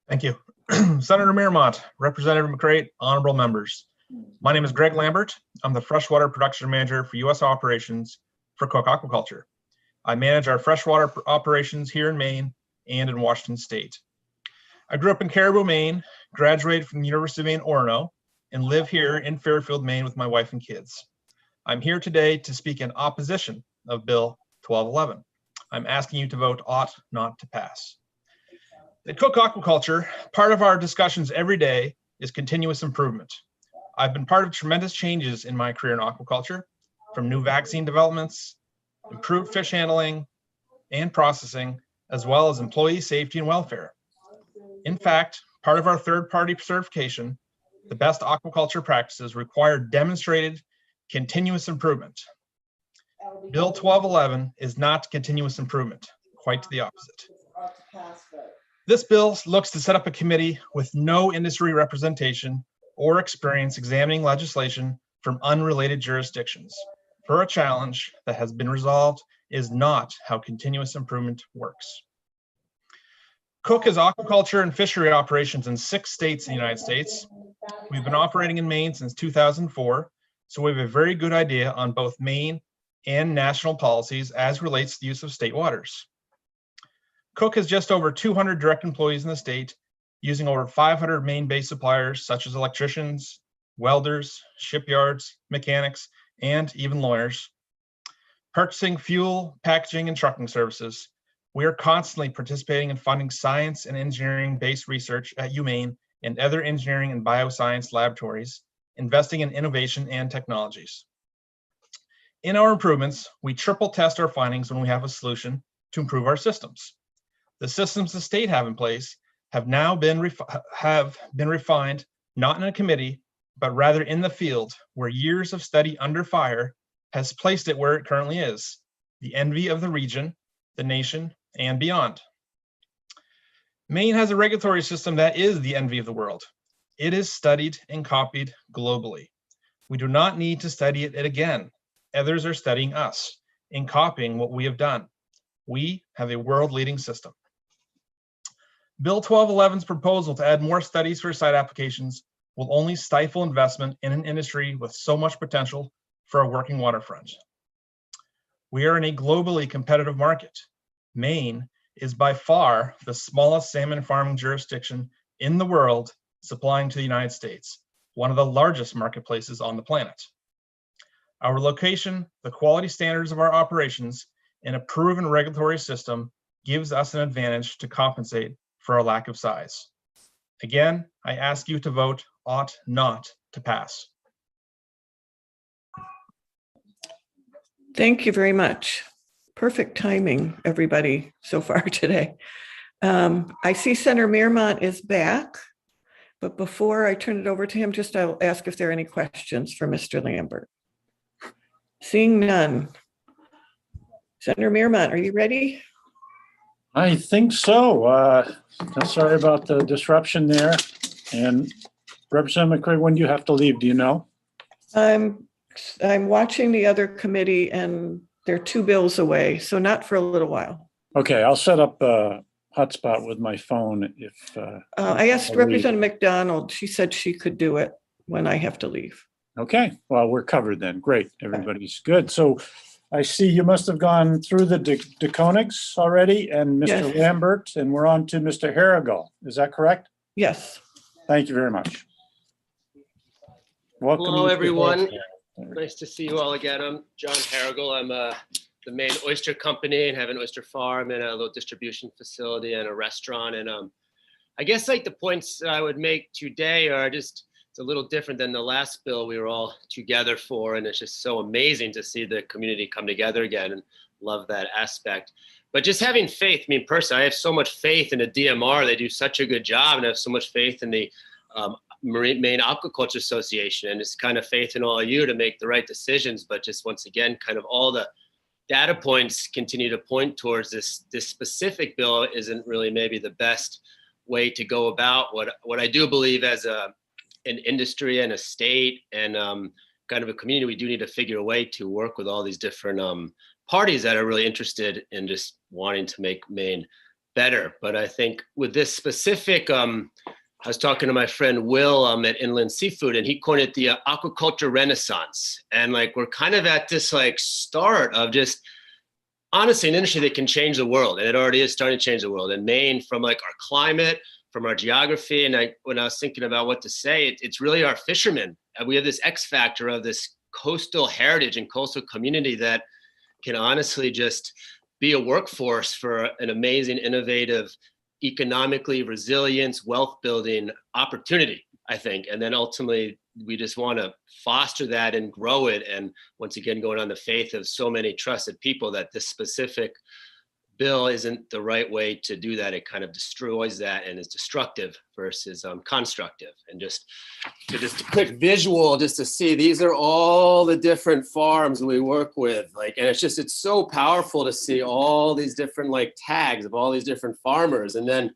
Speaker 1: Thank you. Senator Miramont, Representative McCreight, honorable members. My name is Greg Lambert. I'm the freshwater production manager for U.S. operations for Cook Aquaculture. I manage our freshwater operations here in Maine and in Washington State. I grew up in Caribou, Maine, graduated from the University of Maine, Orono, and live here in Fairfield, Maine with my wife and kids. I'm here today to speak in opposition of Bill 1211. I'm asking you to vote ought not to pass. At Cook Aquaculture, part of our discussions every day is continuous improvement. I've been part of tremendous changes in my career in aquaculture, from new vaccine developments, improved fish handling and processing, as well as employee safety and welfare. In fact, part of our third-party certification, the best aquaculture practices require demonstrated continuous improvement. Bill 1211 is not continuous improvement, quite to the opposite. This bill looks to set up a committee with no industry representation or experience examining legislation from unrelated jurisdictions for a challenge that has been resolved is not how continuous improvement works. Cook has aquaculture and fishery operations in 6 states in the United States. We've been operating in Maine since 2004, so we have a very good idea on both Maine and national policies as relates to the use of state waters. Cook has just over 200 direct employees in the state, using over 500 Maine-based suppliers such as electricians, welders, shipyards, mechanics, and even lawyers. Purchasing fuel, packaging, and trucking services. We are constantly participating in funding science and engineering-based research at UMaine and other engineering and bioscience laboratories, investing in innovation and technologies. In our improvements, we triple test our findings when we have a solution to improve our systems. The systems the state have in place have now been refined, not in a committee, but rather in the field, where years of study under fire has placed it where it currently is, the envy of the region, the nation, and beyond. Maine has a regulatory system that is the envy of the world. It is studied and copied globally. We do not need to study it again. Others are studying us and copying what we have done. We have a world-leading system. Bill 1211's proposal to add more studies for site applications will only stifle investment in an industry with so much potential for a working waterfront. We are in a globally competitive market. Maine is by far the smallest salmon farming jurisdiction in the world supplying to the United States, one of the largest marketplaces on the planet. Our location, the quality standards of our operations, and a proven regulatory system gives us an advantage to compensate for our lack of size. Again, I ask you to vote ought not to pass.
Speaker 3: Thank you very much. Perfect timing, everybody, so far today. I see Senator Miramont is back, but before I turn it over to him, I'll ask if there are any questions for Mr. Lambert. Seeing none. Senator Miramont, are you ready?
Speaker 2: I think so. Sorry about the disruption there. And Representative McCreight, when do you have to leave? Do you know?
Speaker 3: I'm watching the other committee and they're 2 bills away, so not for a little while.
Speaker 2: Okay, I'll set up a hotspot with my phone if.
Speaker 3: I asked Representative McDonald. She said she could do it when I have to leave.
Speaker 2: Okay, well, we're covered then. Great, everybody's good. So I see you must have gone through the DeKonigs already and Mr.
Speaker 3: Yes.
Speaker 2: Lambert, and we're on to Mr. Harrigal. Is that correct?
Speaker 3: Yes.
Speaker 2: Thank you very much. Welcome.
Speaker 4: Hello,
Speaker 2: Mr.
Speaker 4: everyone.
Speaker 2: Harrigal.
Speaker 4: Nice to see you all again. I'm John Harrigal. I'm the Maine Oyster Company and have an oyster farm and a little distribution facility and a restaurant. And I guess like the points that I would make today are just, it's a little different than the last bill we were all together for. And it's just so amazing to see the community come together again and love that aspect. But just having faith, I mean, personally, I have so much faith in the DMR. They do such a good job, and I have so much faith in the Maine Aquaculture Association, and just kind of faith in all of you to make the right decisions. But just once again, kind of all the data points continue to point towards this specific bill isn't really maybe the best way to go about what I do believe as an industry and a state and kind of a community. We do need to figure a way to work with all these different parties that are really interested in just wanting to make Maine better. But I think with this specific, I was talking to my friend Will at Inland Seafood, and he coined it the aquaculture renaissance. And like, we're kind of at this like start of just honestly an industry that can change the world. And it already is starting to change the world. And Maine, from like our climate, from our geography, and when I was thinking about what to say, it's really our fishermen. We have this X factor of this coastal heritage and coastal community that can honestly just be a workforce for an amazing, innovative, economically resilient, wealth building opportunity, I think. And then ultimately, we just want to foster that and grow it. And once again, going on the faith of so many trusted people that this specific bill isn't the right way to do that. It kind of destroys that and is destructive versus constructive. And just a quick visual just to see, these are all the different farms we work with. Like, and it's so powerful to see all these different like tags of all these different farmers. And then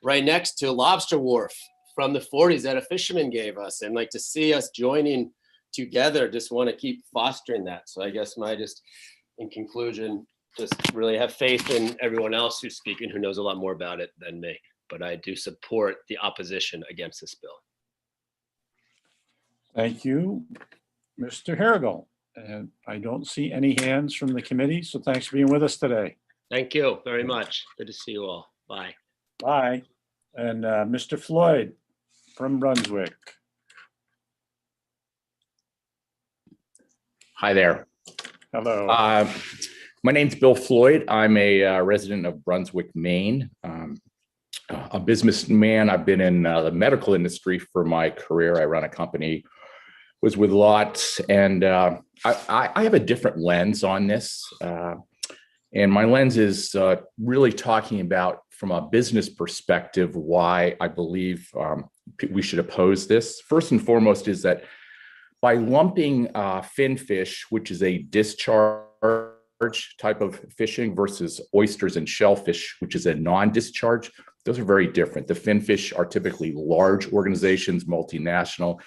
Speaker 4: right next to Lobster Wharf from the 40s that a fisherman gave us. And like to see us joining together, just want to keep fostering that. So I guess in conclusion, just really have faith in everyone else who's speaking, who knows a lot more about it than me. But I do support the opposition against this bill.
Speaker 2: Thank you, Mr. Harrigal. And I don't see any hands from the committee, so thanks for being with us today.
Speaker 4: Thank you very much. Good to see you all. Bye.
Speaker 2: Bye. And Mr. Floyd from Brunswick.
Speaker 8: Hi there.
Speaker 2: Hello.
Speaker 8: My name's Bill Floyd. I'm a resident of Brunswick, Maine. A businessman. I've been in the medical industry for my career. I run a company, was with lots, and I have a different lens on this. And my lens is really talking about, from a business perspective, why I believe we should oppose this. First and foremost is that by lumping finfish, which is a discharge type of fishing, versus oysters and shellfish, which is a non-discharge, those are very different. The finfish are typically large organizations, multinational.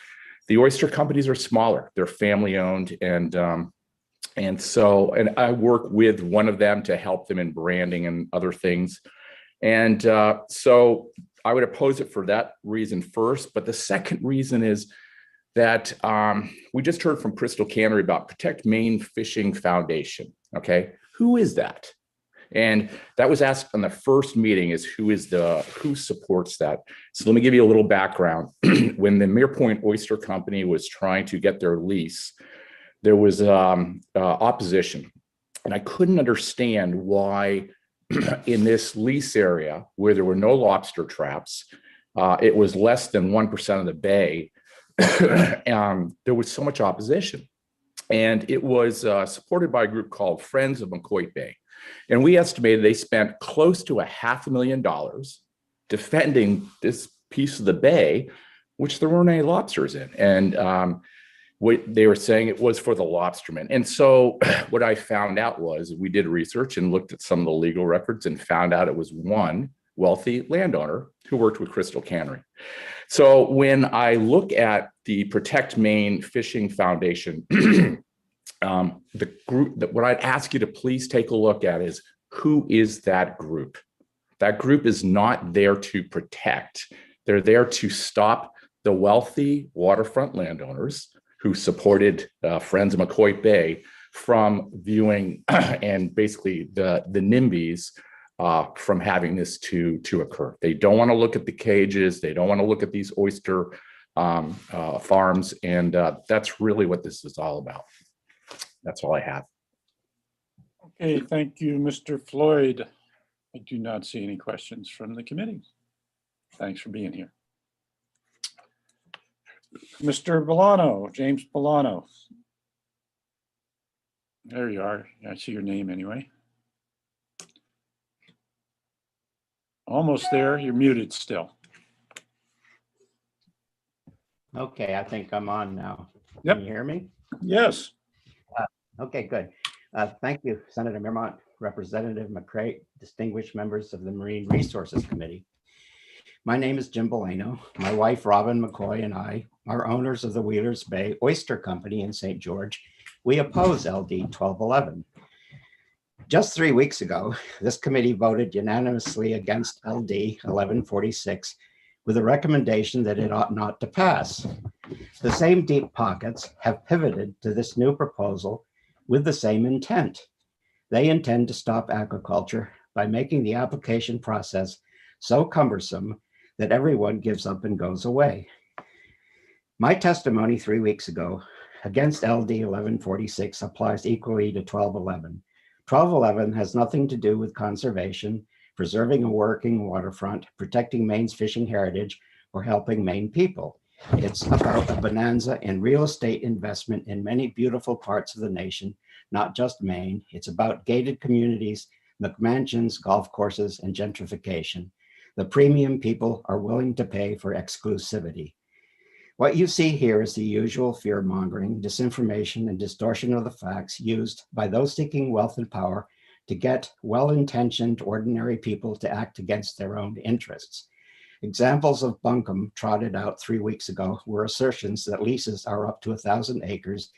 Speaker 8: The oyster companies are smaller. They're family owned, and I work with one of them to help them in branding and other things. And so I would oppose it for that reason first. But the second reason is that we just heard from Crystal Cannery about Protect Maine Fishing Foundation. Okay, who is that? And that was asked on the first meeting, is who supports that? So let me give you a little background. When the Mere Point Oyster Company was trying to get their lease, there was opposition. And I couldn't understand why in this lease area where there were no lobster traps, it was less than 1% of the bay, there was so much opposition. And it was supported by a group called Friends of McCoy Bay. And we estimated they spent close to $500,000 defending this piece of the bay, which there weren't any lobsters in. And what they were saying, it was for the lobstermen. And so what I found out was, we did research and looked at some of the legal records and found out it was one wealthy landowner who worked with Crystal Cannery. So when I look at the Protect Maine Fishing Foundation, the group that what I'd ask you to please take a look at is, who is that group? That group is not there to protect. They're there to stop the wealthy waterfront landowners who supported Friends of McCoy Bay from viewing and basically the NIMBYs from having this to occur. They don't want to look at the cages. They don't want to look at these oyster farms. And that's really what this is all about. That's all I have.
Speaker 2: Okay, thank you, Mr. Floyd. I do not see any questions from the committee. Thanks for being here. Mr. Bolano, James Bolano. There you are. I see your name anyway. Almost there. You're muted still.
Speaker 14: Okay, I think I'm on now.
Speaker 2: Yep.
Speaker 14: Can you hear me?
Speaker 2: Yes.
Speaker 14: Okay, good. Thank you, Senator Mirmont, Representative McCray, distinguished members of the Marine Resources Committee. My name is Jim Bolano. My wife, Robin McCoy, and I are owners of the Wheelers Bay Oyster Company in St. George. We oppose LD 1211. Just 3 weeks ago, this committee voted unanimously against LD 1146 with a recommendation that it ought not to pass. The same deep pockets have pivoted to this new proposal with the same intent. They intend to stop aquaculture by making the application process so cumbersome that everyone gives up and goes away. My testimony 3 weeks ago against LD 1146 applies equally to 1211. 1211 has nothing to do with conservation, preserving a working waterfront, protecting Maine's fishing heritage, or helping Maine people. It's about a bonanza in real estate investment in many beautiful parts of the nation, not just Maine. It's about gated communities, McMansions, golf courses, and gentrification. The premium people are willing to pay for exclusivity. What you see here is the usual fear-mongering, disinformation, and distortion of the facts used by those seeking wealth and power to get well-intentioned ordinary people to act against their own interests. Examples of bunkum trotted out 3 weeks ago were assertions that leases are up to 1,000 acres,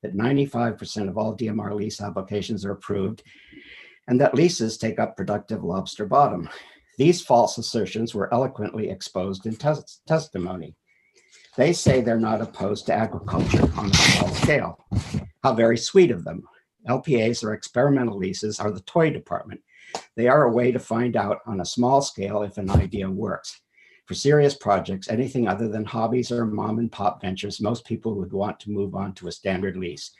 Speaker 14: that 95% of all DMR lease applications are approved, and that leases take up productive lobster bottom. These false assertions were eloquently exposed in testimony. They say they're not opposed to agriculture on a small scale. How very sweet of them. LPAs, or experimental leases, are the toy department. They are a way to find out on a small scale if an idea works. For serious projects, anything other than hobbies or mom and pop ventures, most people would want to move on to a standard lease.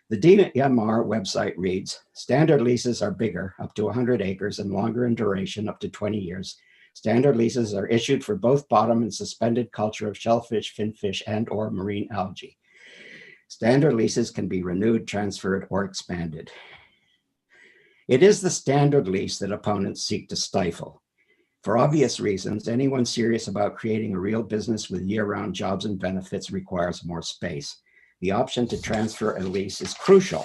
Speaker 14: The DMR website reads, standard leases are bigger, up to 100 acres, and longer in duration, up to 20 years. Standard leases are issued for both bottom and suspended culture of shellfish, finfish, and/or marine algae. Standard leases can be renewed, transferred, or expanded. It is the standard lease that opponents seek to stifle. For obvious reasons, anyone serious about creating a real business with year-round jobs and benefits requires more space. The option to transfer a lease is crucial.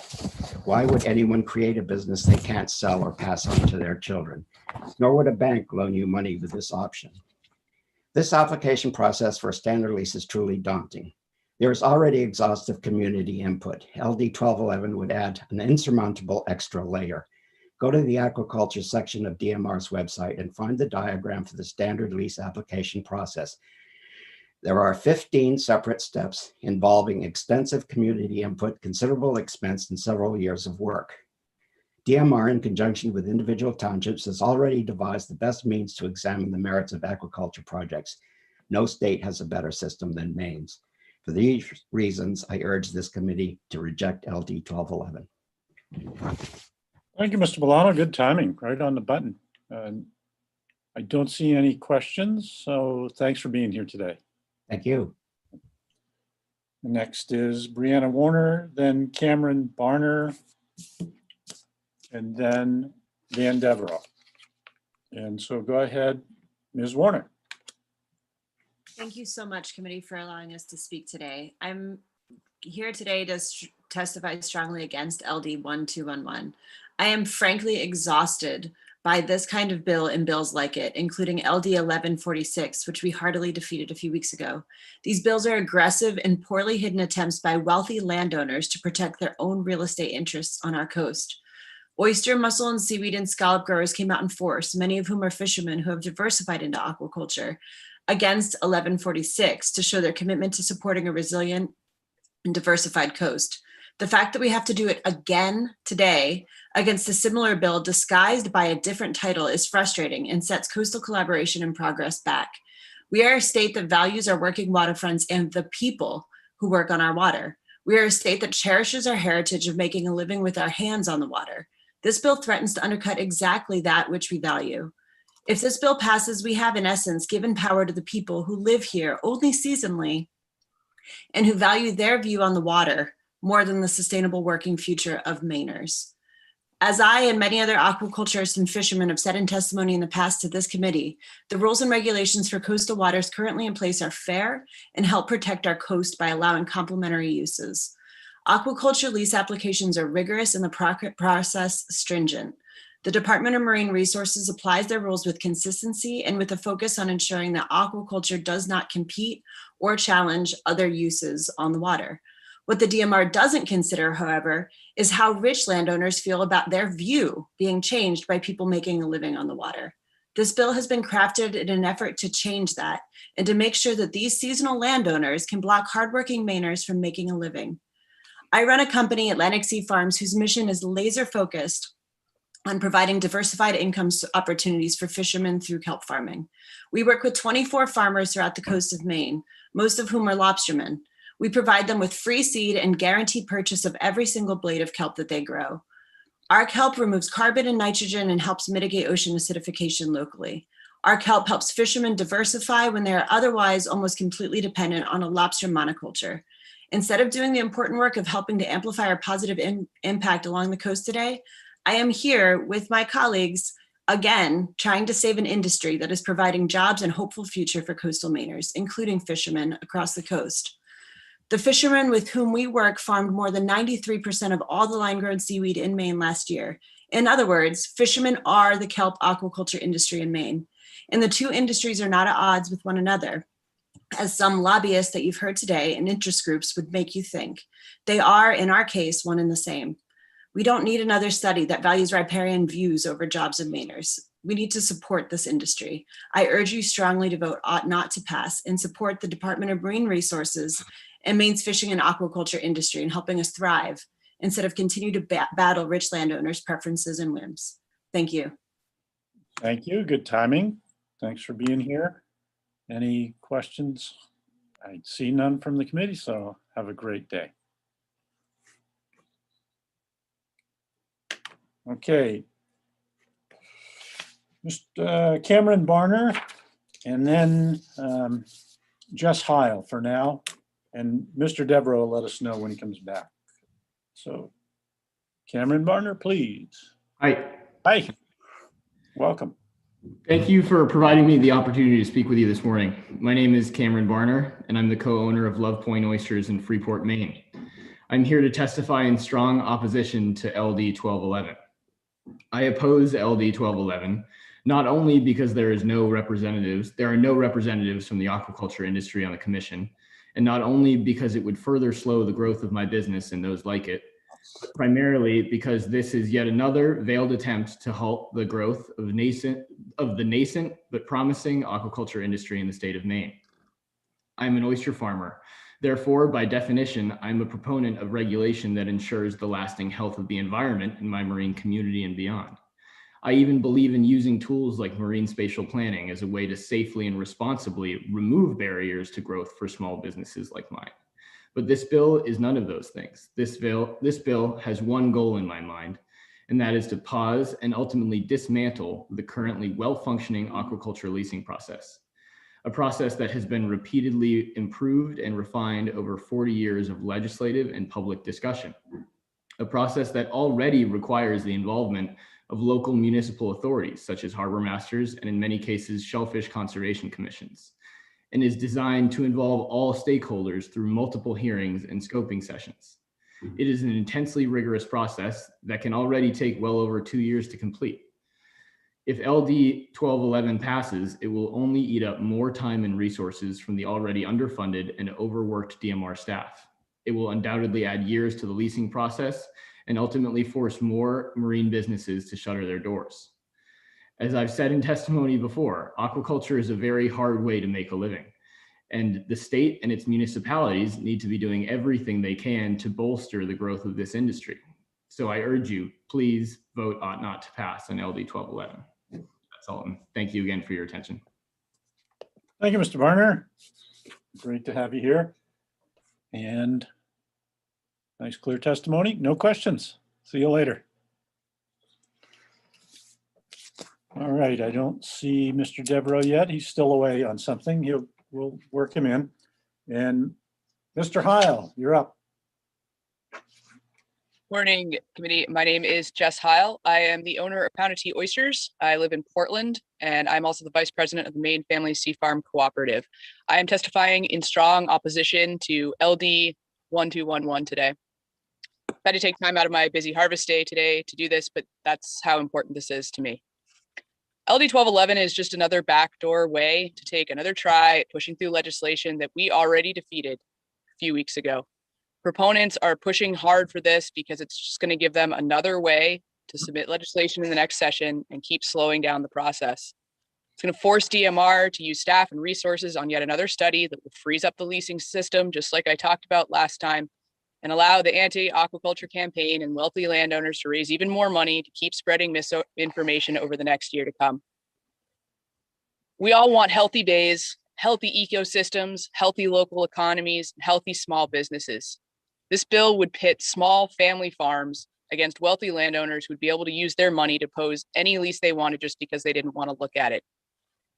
Speaker 14: Why would anyone create a business they can't sell or pass on to their children? Nor would a bank loan you money with this option. This application process for a standard lease is truly daunting. There is already exhaustive community input. LD 1211 would add an insurmountable extra layer. Go to the aquaculture section of DMR's website and find the diagram for the standard lease application process. There are 15 separate steps involving extensive community input, considerable expense, and several years of work. DMR, in conjunction with individual townships, has already devised the best means to examine the merits of aquaculture projects. No state has a better system than Maine's. For these reasons, I urge this committee to reject LD 1211.
Speaker 2: Thank you, Mr. Bolano. Good timing, right on the button. I don't see any questions, so thanks for being here today.
Speaker 14: Thank you.
Speaker 2: Next is Brianna Warner, then Cameron Barner, and then Van Devereaux. And so go ahead, Ms. Warner.
Speaker 16: Thank you so much, committee, for allowing us to speak today. I'm here today to testify strongly against LD 1211. I am frankly exhausted by this kind of bill and bills like it, including LD 1146, which we heartily defeated a few weeks ago. These bills are aggressive and poorly hidden attempts by wealthy landowners to protect their own real estate interests on our coast. Oyster, mussel, and seaweed and scallop growers came out in force, many of whom are fishermen who have diversified into aquaculture, against 1146 to show their commitment to supporting a resilient and diversified coast. The fact that we have to do it again today against a similar bill disguised by a different title is frustrating and sets coastal collaboration and progress back. We are a state that values our working waterfronts and the people who work on our water. We are a state that cherishes our heritage of making a living with our hands on the water. This bill threatens to undercut exactly that which we value. If this bill passes, we have, in essence, given power to the people who live here only seasonally and who value their view on the water more than the sustainable working future of Mainers. As I and many other aquaculturists and fishermen have said in testimony in the past to this committee, the rules and regulations for coastal waters currently in place are fair and help protect our coast by allowing complementary uses. Aquaculture lease applications are rigorous and the process stringent. The Department of Marine Resources applies their rules with consistency and with a focus on ensuring that aquaculture does not compete or challenge other uses on the water. What the DMR doesn't consider, however, is how rich landowners feel about their view being changed by people making a living on the water. This bill has been crafted in an effort to change that and to make sure that these seasonal landowners can block hardworking Mainers from making a living. I run a company, Atlantic Sea Farms, whose mission is laser focused on providing diversified income opportunities for fishermen through kelp farming. We work with 24 farmers throughout the coast of Maine, most of whom are lobstermen. We provide them with free seed and guaranteed purchase of every single blade of kelp that they grow. Our kelp removes carbon and nitrogen and helps mitigate ocean acidification locally. Our kelp helps fishermen diversify when they are otherwise almost completely dependent on a lobster monoculture. Instead of doing the important work of helping to amplify our positive impact along the coast today, I am here with my colleagues, again, trying to save an industry that is providing jobs and hopeful future for coastal Mainers, including fishermen across the coast. The fishermen with whom we work farmed more than 93% of all the line-grown seaweed in Maine last year. In other words, fishermen are the kelp aquaculture industry in Maine. And the two industries are not at odds with one another, as some lobbyists that you've heard today and interest groups would make you think. They are, in our case, one and the same. We don't need another study that values riparian views over jobs of Mainers. We need to support this industry. I urge you strongly to vote ought not to pass and support the Department of Marine Resources and Maine's fishing and aquaculture industry in helping us thrive instead of continue to battle rich landowners' preferences and whims. Thank you.
Speaker 2: Thank you. Good timing. Thanks for being here. Any questions? I see none from the committee, so have a great day. Okay. Mr. Cameron Barner, and then Jess Heil for now. And Mr. Devereaux will let us know when he comes back. So Cameron Barner, please.
Speaker 17: Hi.
Speaker 2: Hi. Welcome.
Speaker 17: Thank you for providing me the opportunity to speak with you this morning. My name is Cameron Barner, and I'm the co-owner of Love Point Oysters in Freeport, Maine. I'm here to testify in strong opposition to LD 1211. I oppose LD 1211, not only because there are no representatives from the aquaculture industry on the commission, and not only because it would further slow the growth of my business and those like it, but primarily because this is yet another veiled attempt to halt the growth of the nascent but promising aquaculture industry in the state of Maine. I'm an oyster farmer. Therefore, by definition, I'm a proponent of regulation that ensures the lasting health of the environment in my marine community and beyond. I even believe in using tools like marine spatial planning as a way to safely and responsibly remove barriers to growth for small businesses like mine. But this bill is none of those things. This bill has one goal in my mind, and that is to pause and ultimately dismantle the currently well-functioning aquaculture leasing process, a process that has been repeatedly improved and refined over 40 years of legislative and public discussion, a process that already requires the involvement of local municipal authorities, such as harbor masters, and in many cases, shellfish conservation commissions, and is designed to involve all stakeholders through multiple hearings and scoping sessions. It is an intensely rigorous process that can already take well over 2 years to complete. If LD 1211 passes, it will only eat up more time and resources from the already underfunded and overworked DMR staff. It will undoubtedly add years to the leasing process and ultimately force more marine businesses to shutter their doors. As I've said in testimony before, aquaculture is a very hard way to make a living, and the state and its municipalities need to be doing everything they can to bolster the growth of this industry. So I urge you, please vote ought not to pass on LD 1211. That's all. Thank you again for your attention.
Speaker 2: Thank you, Mr. Barner. Great to have you here. And nice clear testimony. No questions. See you later. All right, I don't see Mr. Devereaux yet. He's still away on something. We'll work him in. And Mr. Heil, you're up.
Speaker 18: Morning, committee. My name is Jess Heil. I am the owner of Pound of Tea Oysters. I live in Portland, and I'm also the vice president of the Maine Family Sea Farm Cooperative. I am testifying in strong opposition to LD 1211 today. I had to take time out of my busy harvest day today to do this, but that's how important this is to me. LD 1211 is just another backdoor way to take another try at pushing through legislation that we already defeated a few weeks ago. Proponents are pushing hard for this because it's just going to give them another way to submit legislation in the next session and keep slowing down the process. It's going to force DMR to use staff and resources on yet another study that will freeze up the leasing system, just like I talked about last time, and allow the anti-aquaculture campaign and wealthy landowners to raise even more money to keep spreading misinformation over the next year to come. We all want healthy bays, healthy ecosystems, healthy local economies, and healthy small businesses. This bill would pit small family farms against wealthy landowners who would be able to use their money to pose any lease they wanted just because they didn't want to look at it.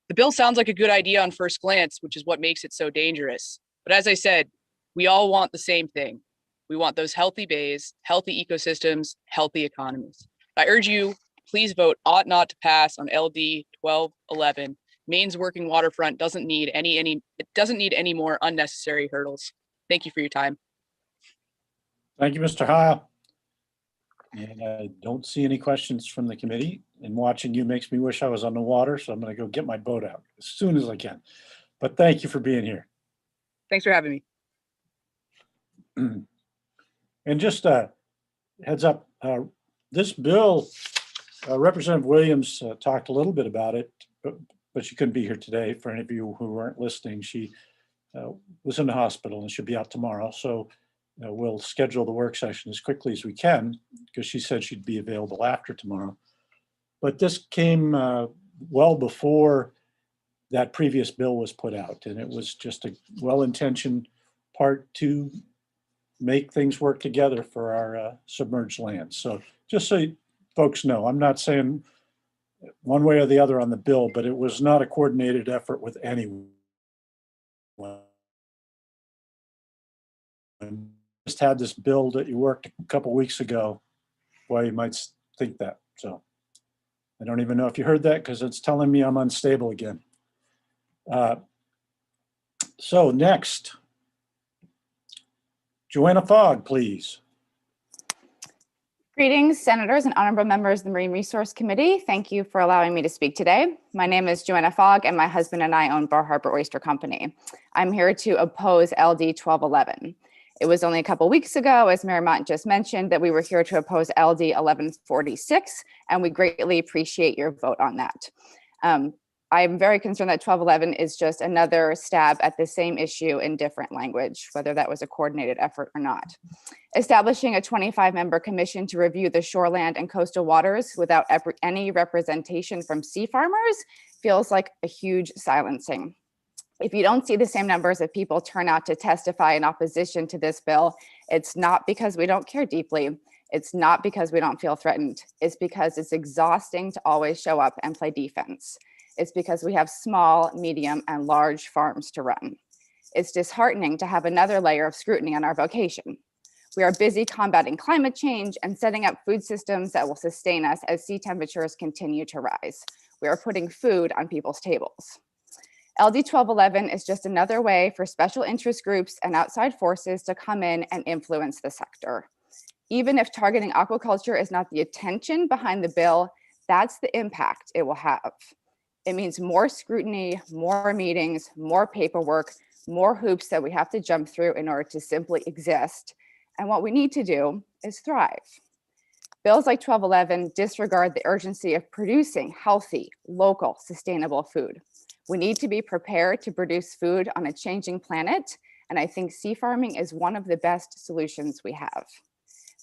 Speaker 18: The bill sounds like a good idea on first glance, which is what makes it so dangerous. But as I said, we all want the same thing. We want those healthy bays, healthy ecosystems, healthy economies. I urge you, please vote ought not to pass on LD 1211. Maine's working waterfront doesn't need any more unnecessary hurdles. Thank you for your time.
Speaker 2: Thank you, Mr. Heil. And I don't see any questions from the committee. And watching you makes me wish I was on the water, so I'm going to go get my boat out as soon as I can. But thank you for being here.
Speaker 18: Thanks for having me.
Speaker 2: And just a heads up, this bill, Representative Williams talked a little bit about it, but she couldn't be here today. For any of you who weren't listening, she was in the hospital and she'll be out tomorrow. So we'll schedule the work session as quickly as we can because she said she'd be available after tomorrow. But this came well before that previous bill was put out, and it was just a well-intentioned part to make things work together for our submerged lands. So just so folks know, I'm not saying one way or the other on the bill, but it was not a coordinated effort with anyone. Just had this bill that you worked a couple weeks ago. Well, you might think that. So I don't even know if you heard that because it's telling me I'm unstable again. So next, Joanna Fogg, please.
Speaker 19: Greetings, senators and honorable members of the Marine Resource Committee. Thank you for allowing me to speak today. My name is Joanna Fogg, and my husband and I own Bar Harbor Oyster Company. I'm here to oppose LD 1211. It was only a couple weeks ago, as Mayor Mott just mentioned, that we were here to oppose LD 1146, and we greatly appreciate your vote on that. I'm very concerned that 1211 is just another stab at the same issue in different language, whether that was a coordinated effort or not. Establishing a 25-member commission to review the shoreland and coastal waters without any representation from sea farmers feels like a huge silencing. If you don't see the same numbers of people turn out to testify in opposition to this bill, it's not because we don't care deeply. It's not because we don't feel threatened. It's because it's exhausting to always show up and play defense. It's because we have small, medium, and large farms to run. It's disheartening to have another layer of scrutiny on our vocation. We are busy combating climate change and setting up food systems that will sustain us as sea temperatures continue to rise. We are putting food on people's tables. LD 1211 is just another way for special interest groups and outside forces to come in and influence the sector. Even if targeting aquaculture is not the intention behind the bill, that's the impact it will have. It means more scrutiny, more meetings, more paperwork, more hoops that we have to jump through in order to simply exist. And what we need to do is thrive. Bills like 1211 disregard the urgency of producing healthy, local, sustainable food. We need to be prepared to produce food on a changing planet, and I think sea farming is one of the best solutions we have.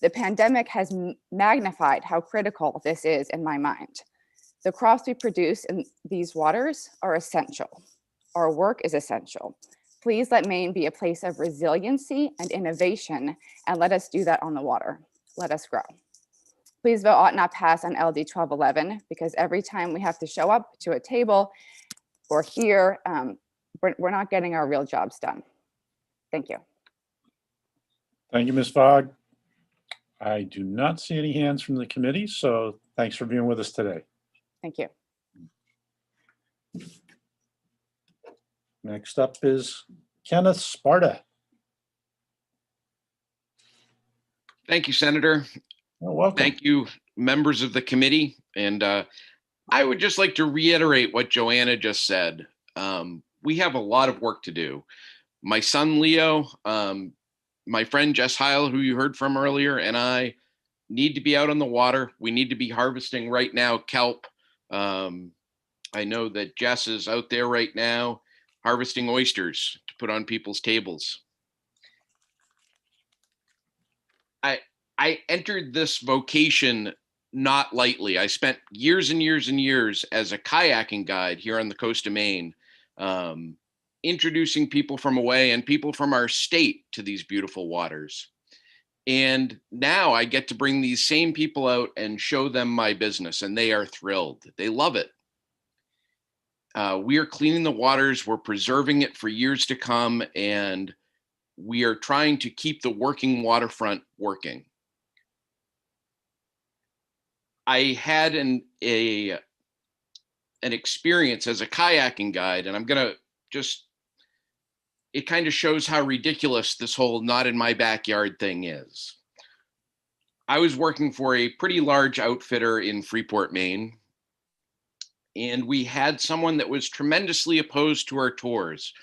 Speaker 19: The pandemic has magnified how critical this is in my mind. The crops we produce in these waters are essential. Our work is essential. Please let Maine be a place of resiliency and innovation, and let us do that on the water. Let us grow. Please vote ought not pass on LD 1211, because every time we have to show up to a table or here, we're not getting our real jobs done. Thank you.
Speaker 2: Thank you, Ms. Fogg. I do not see any hands from the committee, so thanks for being with us today.
Speaker 19: Thank you.
Speaker 2: Next up is Kenneth Sparta.
Speaker 12: Thank you, Senator.
Speaker 2: You're welcome.
Speaker 12: Thank you, members of the committee. And I would just like to reiterate what Joanna just said. We have a lot of work to do. My son, Leo, my friend Jess Heil, who you heard from earlier, and I need to be out on the water. We need to be harvesting right now kelp. I know that Jess is out there right now harvesting oysters to put on people's tables. I entered this vocation not lightly. I spent years and years and years as a kayaking guide here on the coast of Maine, introducing people from away and people from our state to these beautiful waters. And now I get to bring these same people out and show them my business, and they are thrilled. They love it. We are cleaning the waters, we're preserving it for years to come, and we are trying to keep the working waterfront working. I had an experience as a kayaking guide, and I'm gonna just, it kind of shows how ridiculous this whole not in my backyard thing is. I was working for a pretty large outfitter in Freeport, Maine, and we had someone that was tremendously opposed to our tours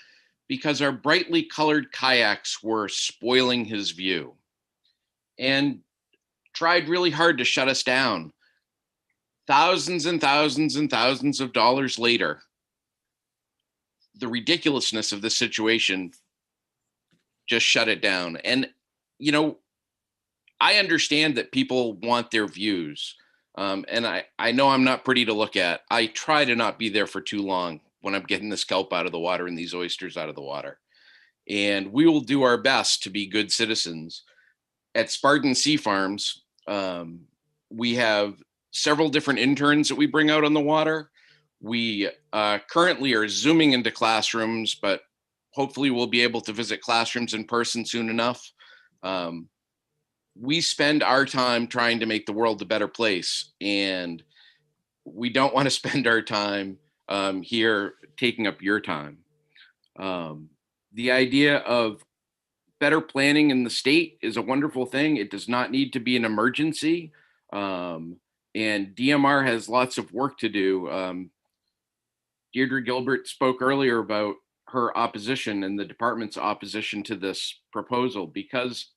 Speaker 12: because our brightly colored kayaks were spoiling his view, and tried really hard to shut us down. Thousands and thousands and thousands of dollars later, the ridiculousness of this situation just shut it down. And, you know, I understand that people want their views. And I know I'm not pretty to look at. I try to not be there for too long when I'm getting this kelp out of the water and these oysters out of the water. And we will do our best to be good citizens. At Spartan Sea Farms, we have several different interns that we bring out on the water. We currently are Zooming into classrooms, but hopefully we'll be able to visit classrooms in person soon enough. We spend our time trying to make the world a better place, and we don't want to spend our time here taking up your time. The idea of better planning in the state is a wonderful thing. It does not need to be an emergency. And DMR has lots of work to do. Deirdre Gilbert spoke earlier about her opposition and the department's opposition to this proposal because,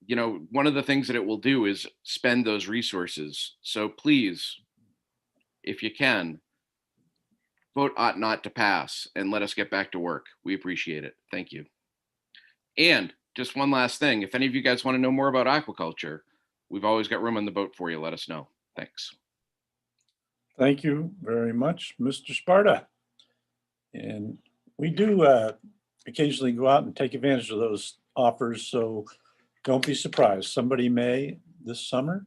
Speaker 12: you know, one of the things that it will do is spend those resources. So please, if you can, vote ought not to pass and let us get back to work. We appreciate it. Thank you. And just one last thing, if any of you guys want to know more about aquaculture, we've always got room on the boat for you. Let us know. Thanks.
Speaker 2: Thank you very much, Mr. Sparta. And we do occasionally go out and take advantage of those offers, so don't be surprised. Somebody may this summer.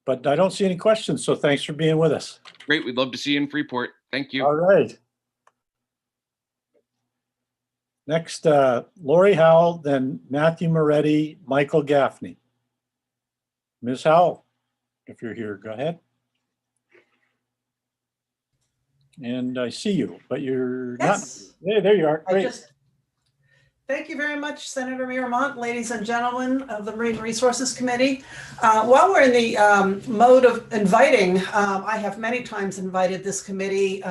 Speaker 2: But I don't see any questions, so thanks for being with us.
Speaker 12: Great. We'd love to see you in Freeport. Thank you.
Speaker 2: All right. Next, Lori Howell, then Matthew Moretti, Michael Gaffney. Ms. Howell, if you're here, go ahead. And I see you, but you're
Speaker 20: Yes.
Speaker 2: not. There you are. Great.
Speaker 20: Thank you very much, Senator Miramont, ladies and gentlemen of the Marine Resources Committee. While we're in the mode of inviting, I have many times invited this committee,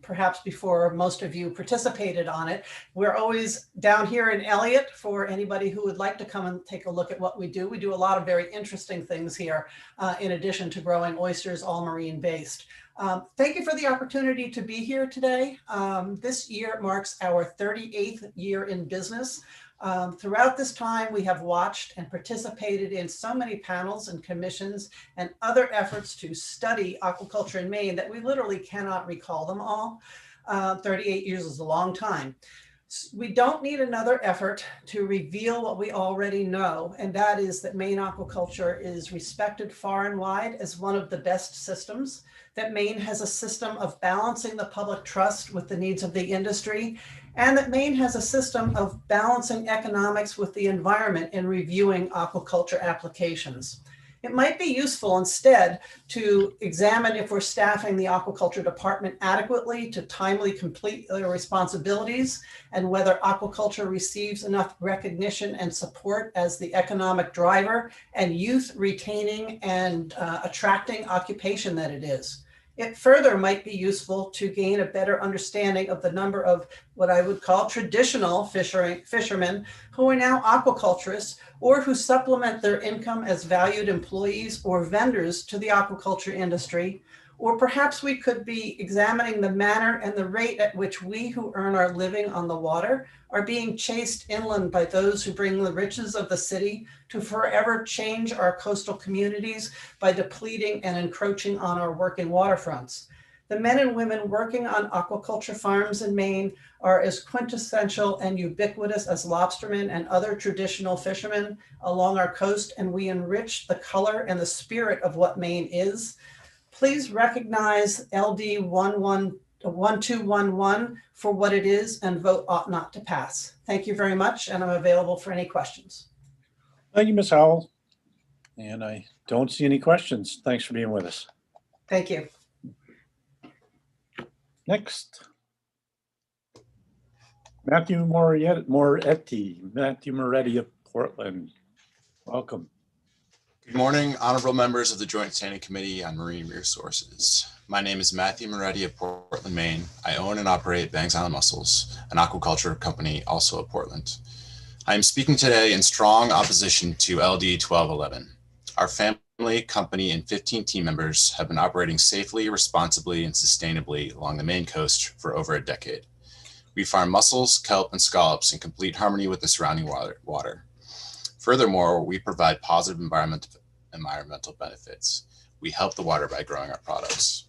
Speaker 20: perhaps before most of you participated on it. We're always down here in Elliott for anybody who would like to come and take a look at what we do. We do a lot of very interesting things here, in addition to growing oysters, all marine based. Thank you for the opportunity to be here today. This year marks our 38th year in business. Throughout this time, we have watched and participated in so many panels and commissions and other efforts to study aquaculture in Maine that we literally cannot recall them all. 38 years is a long time. We don't need another effort to reveal what we already know, and that is that Maine aquaculture is respected far and wide as one of the best systems, that Maine has a system of balancing the public trust with the needs of the industry, and that Maine has a system of balancing economics with the environment in reviewing aquaculture applications. It might be useful instead to examine if we're staffing the aquaculture department adequately to timely complete their responsibilities, and whether aquaculture receives enough recognition and support as the economic driver and youth retaining and attracting occupation that it is. It further might be useful to gain a better understanding of the number of what I would call traditional fishermen who are now aquaculturists, or who supplement their income as valued employees or vendors to the aquaculture industry. Or perhaps we could be examining the manner and the rate at which we who earn our living on the water are being chased inland by those who bring the riches of the city to forever change our coastal communities by depleting and encroaching on our working waterfronts. The men and women working on aquaculture farms in Maine are as quintessential and ubiquitous as lobstermen and other traditional fishermen along our coast, and we enrich the color and the spirit of what Maine is. Please recognize LD 1211 for what it is and vote ought not to pass. Thank you very much, and I'm available for any questions.
Speaker 2: Thank you, Ms. Howell. And I don't see any questions. Thanks for being with us.
Speaker 20: Thank you.
Speaker 2: Next. Matthew Moretti of Portland. Welcome.
Speaker 7: Good morning, honorable members of the Joint Standing Committee on Marine Resources. My name is Matthew Moretti of Portland, Maine. I own and operate Bangs Island Mussels, an aquaculture company also of Portland. I am speaking today in strong opposition to LD 1211. Our family, company, and 15 team members have been operating safely, responsibly, and sustainably along the Maine coast for over a decade. We farm mussels, kelp, and scallops in complete harmony with the surrounding water. Furthermore, we provide positive environmental benefits. We help the water by growing our products.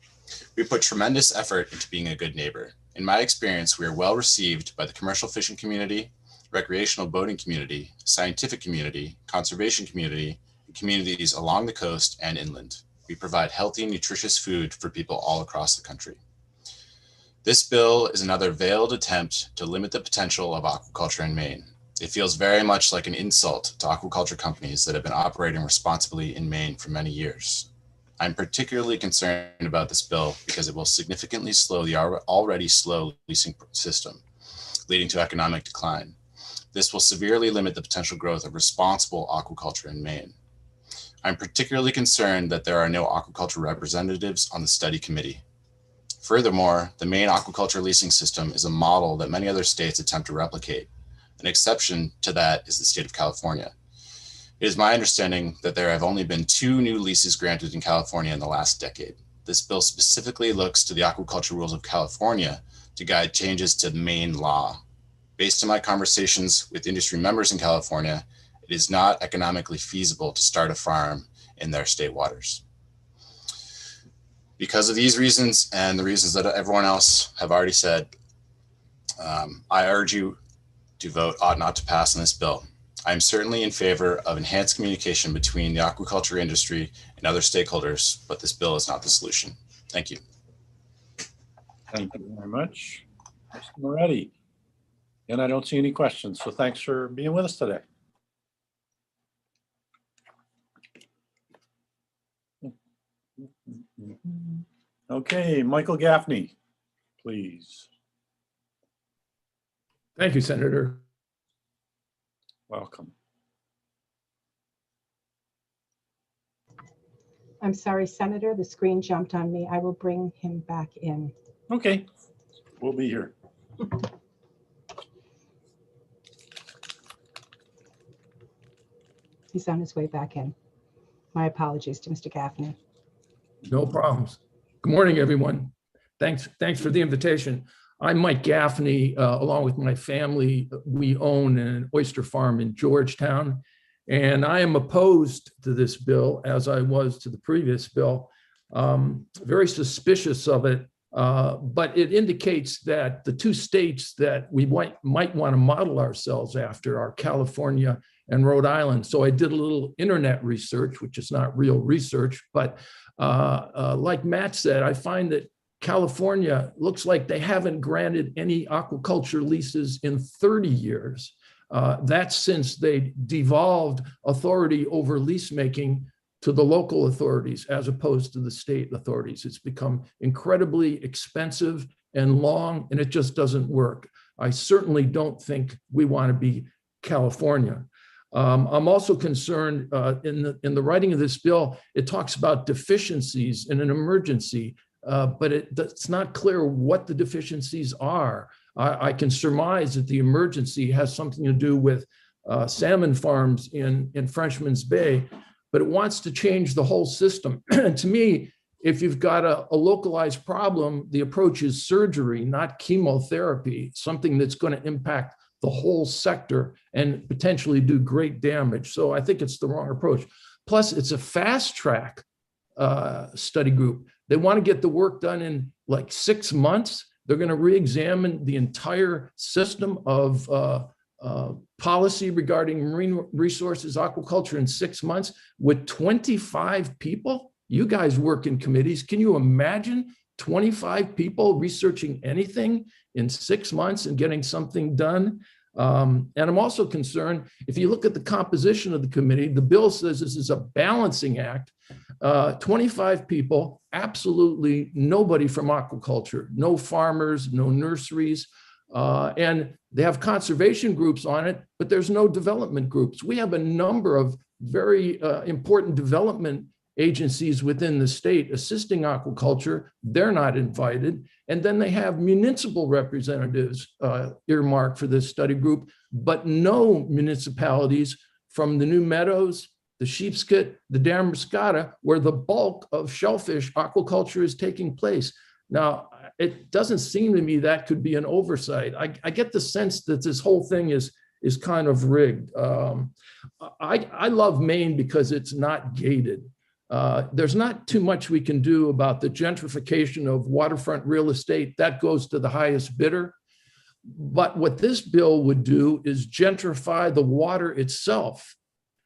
Speaker 7: We put tremendous effort into being a good neighbor. In my experience, we are well received by the commercial fishing community, recreational boating community, scientific community, conservation community, and communities along the coast and inland. We provide healthy, nutritious food for people all across the country. This bill is another veiled attempt to limit the potential of aquaculture in Maine. It feels very much like an insult to aquaculture companies that have been operating responsibly in Maine for many years. I'm particularly concerned about this bill because it will significantly slow the already slow leasing system, leading to economic decline. This will severely limit the potential growth of responsible aquaculture in Maine. I'm particularly concerned that there are no aquaculture representatives on the study committee. Furthermore, the Maine aquaculture leasing system is a model that many other states attempt to replicate. An exception to that is the state of California. It is my understanding that there have only been 2 new leases granted in California in the last decade. This bill specifically looks to the aquaculture rules of California to guide changes to Maine law. Based on my conversations with industry members in California, it is not economically feasible to start a farm in their state waters. Because of these reasons and the reasons that everyone else have already said, I urge you to vote ought not to pass on this bill. I am certainly in favor of enhanced communication between the aquaculture industry and other stakeholders, but this bill is not the solution. Thank you.
Speaker 2: Thank you very much, Mr. Moretti. And I don't see any questions, so thanks for being with us today. Okay, Michael Gaffney, please.
Speaker 11: Thank you, Senator.
Speaker 2: Welcome.
Speaker 15: I'm sorry, Senator, the screen jumped on me. I will bring him back in.
Speaker 2: Okay, we'll be here.
Speaker 15: He's on his way back in. My apologies to Mr. Gaffney.
Speaker 11: No problems. Good morning, everyone. Thanks for the invitation. I'm Mike Gaffney. Along with my family, we own an oyster farm in Georgetown, and I am opposed to this bill, as I was to the previous bill. Very suspicious of it, but it indicates that the 2 states that we might want to model ourselves after are California and Rhode Island. So I did a little internet research, which is not real research, but like Matt said, I find that California looks like they haven't granted any aquaculture leases in 30 years. That's since they devolved authority over lease making to the local authorities as opposed to the state authorities. It's become incredibly expensive and long, and it just doesn't work. I certainly don't think we want to be California. I'm also concerned in the writing of this bill, it talks about deficiencies in an emergency, but it's not clear what the deficiencies are. I can surmise that the emergency has something to do with salmon farms in Frenchman's Bay, but it wants to change the whole system. And to me, if you've got a localized problem, the approach is surgery, not chemotherapy, something that's going to impact the whole sector and potentially do great damage. So I think it's the wrong approach. Plus, it's a fast track study group. They want to get the work done in like 6 months. They're going to re-examine the entire system of policy regarding marine resources, aquaculture in 6 months with 25 people. You guys work in committees. Can you imagine 25 people researching anything in 6 months and getting something done? And I'm also concerned, if you look at the composition of the committee, the bill says this is a balancing act. 25 people, absolutely nobody from aquaculture, no farmers, no nurseries, and they have conservation groups on it, but there's no development groups. We have a number of very important development agencies within the state assisting aquaculture. They're not invited. And then they have municipal representatives earmarked for this study group, but no municipalities from the New Meadows, the Sheepscot, the Damariscotta, where the bulk of shellfish aquaculture is taking place. Now, it doesn't seem to me that could be an oversight. I get the sense that this whole thing is kind of rigged. I love Maine because it's not gated. There's not too much we can do about the gentrification of waterfront real estate. That goes to the highest bidder. But what this bill would do is gentrify the water itself.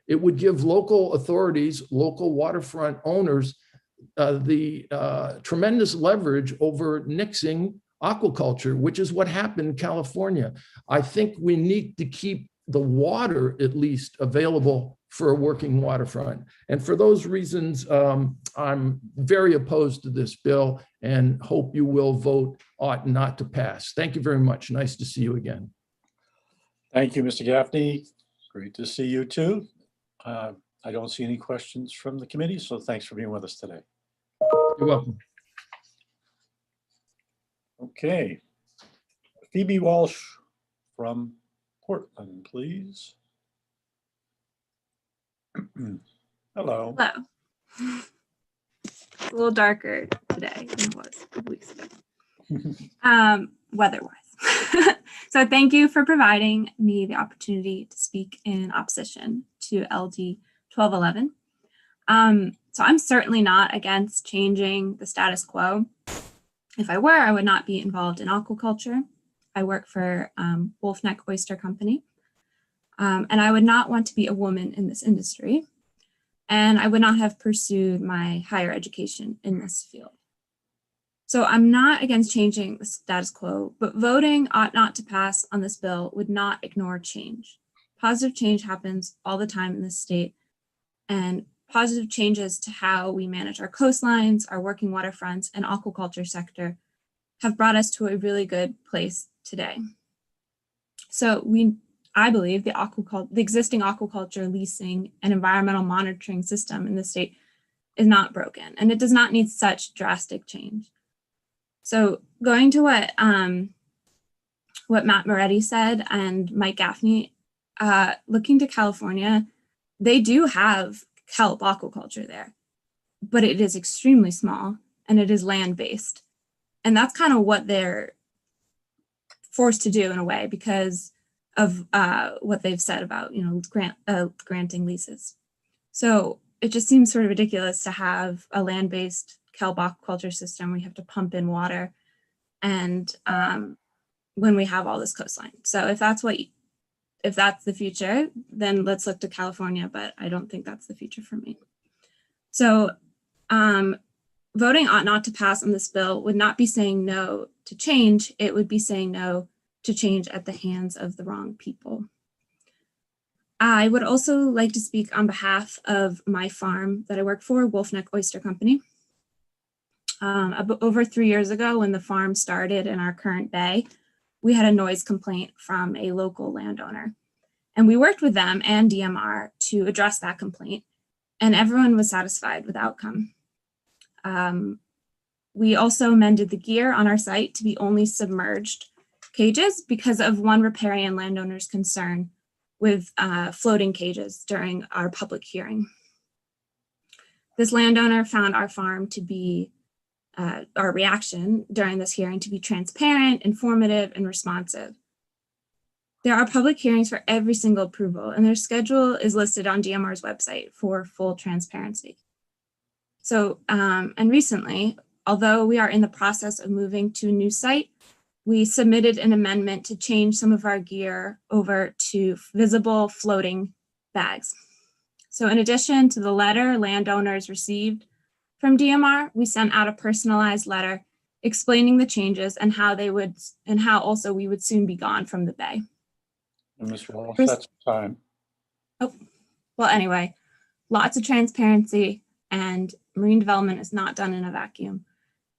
Speaker 11: It would give local authorities, local waterfront owners, the tremendous leverage over nixing aquaculture, which is what happened in California. I think we need to keep the water at least available for a working waterfront. And for those reasons, I'm very opposed to this bill and hope you will vote ought not to pass. Thank you very much. Nice to see you again.
Speaker 2: Thank you, Mr. Gaffney. Great to see you too. I don't see any questions from the committee, so thanks for being with us today.
Speaker 11: You're welcome.
Speaker 2: Okay. Phoebe Walsh from Portland, please. Hello.
Speaker 6: Hello. It's a little darker today than it was a couple weeks ago, weather-wise. So thank you for providing me the opportunity to speak in opposition to LD 1211. So I'm certainly not against changing the status quo. If I were, I would not be involved in aquaculture. I work for Wolf Neck Oyster Company, and I would not want to be a woman in this industry, and I would not have pursued my higher education in this field. So I'm not against changing the status quo, but voting ought not to pass on this bill would not ignore change. Positive change happens all the time in this state, and positive changes to how we manage our coastlines, our working waterfronts, and aquaculture sector have brought us to a really good place today. So I believe the existing aquaculture leasing and environmental monitoring system in the state is not broken, and it does not need such drastic change. So going to what Matt Moretti said and Mike Gaffney, looking to California, they do have kelp aquaculture there, but it is extremely small and it is land-based. And that's kind of what they're forced to do in a way because of what they've said about, granting leases. So it just seems sort of ridiculous to have a land-based kelp aquaculture system where you have to pump in water and when we have all this coastline. So if that's the future, then let's look to California, but I don't think that's the future for me. So voting ought not to pass on this bill would not be saying no to change, it would be saying no to change at the hands of the wrong people. I would also like to speak on behalf of my farm that I work for, Wolf Neck Oyster Company. Over 3 years ago, when the farm started in our current bay, we had a noise complaint from a local landowner. And we worked with them and DMR to address that complaint, and everyone was satisfied with the outcome. We also amended the gear on our site to be only submerged cages because of one riparian landowner's concern with floating cages during our public hearing. This landowner found our farm to be, our reaction during this hearing to be transparent, informative, and responsive. There are public hearings for every single approval, and their schedule is listed on DMR's website for full transparency. So, and recently, although we are in the process of moving to a new site, we submitted an amendment to change some of our gear over to visible floating bags. So in addition to the letter landowners received from DMR, we sent out a personalized letter explaining the changes and how they would, and how also we would soon be gone from the bay.
Speaker 2: And Ms. Walsh, that's time.
Speaker 6: Oh, well, anyway, lots of transparency, and marine development is not done in a vacuum.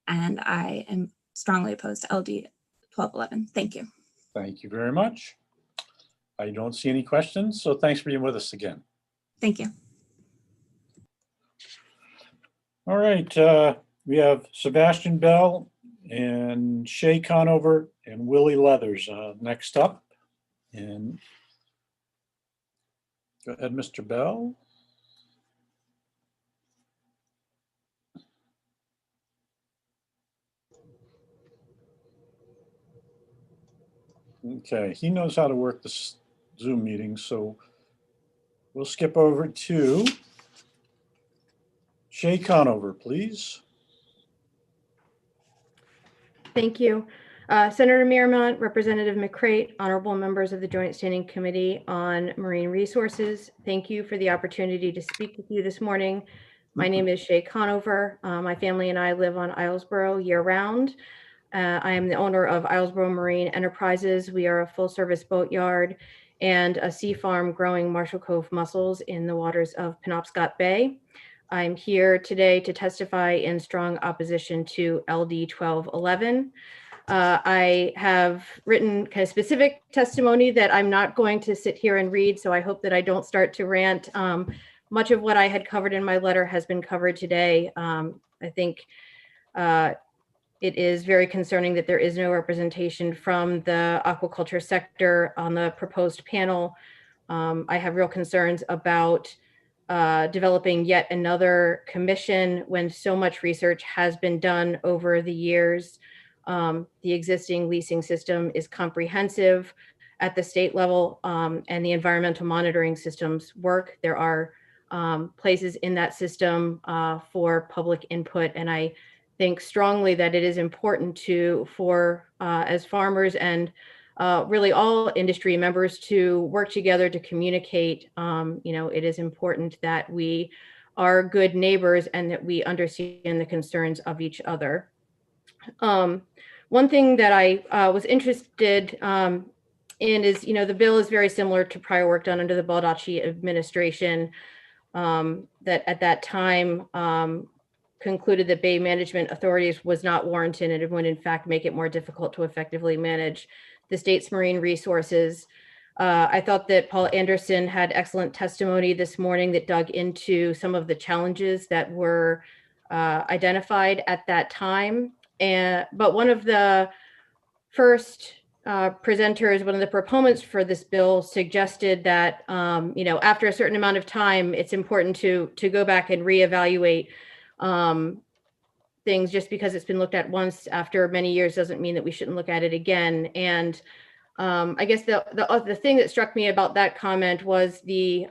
Speaker 6: And I am strongly opposed to LD 1211. Thank you.
Speaker 2: Thank you very much. I don't see any questions, so thanks for being with us again.
Speaker 6: Thank you.
Speaker 2: All right, we have Sebastian Bell and Shay Conover and Willie Leathers next up. And go ahead, Mr. Bell. Okay, he knows how to work this Zoom meeting, so we'll skip over to Shay Conover, please.
Speaker 9: Thank you. Senator Miramont, Representative McCrate, honorable members of the Joint Standing Committee on Marine Resources. Thank you for the opportunity to speak with you this morning. My name is Shay Conover. My family and I live on Islesboro year-round. I am the owner of Islesboro Marine Enterprises. We are a full-service boatyard and a sea farm growing Marshall Cove mussels in the waters of Penobscot Bay. I'm here today to testify in strong opposition to LD 1211. I have written kind of specific testimony that I'm not going to sit here and read, so I hope that I don't start to rant. Much of what I had covered in my letter has been covered today. I think it is very concerning that there is no representation from the aquaculture sector on the proposed panel. I have real concerns about developing yet another commission when so much research has been done over the years. The existing leasing system is comprehensive at the state level, and the environmental monitoring systems work. There are places in that system for public input, and I think strongly that it is important for as farmers and really all industry members to work together to communicate. It is important that we are good neighbors and that we understand the concerns of each other. One thing that I was interested in is, the bill is very similar to prior work done under the Baldacci administration that at that time concluded that bay management authorities was not warranted and it would in fact make it more difficult to effectively manage the state's marine resources. I thought that Paul Anderson had excellent testimony this morning that dug into some of the challenges that were identified at that time. But one of the first presenters, one of the proponents for this bill suggested that, after a certain amount of time, it's important to go back and reevaluate things. Just because it's been looked at once after many years doesn't mean that we shouldn't look at it again. And I guess the thing that struck me about that comment was the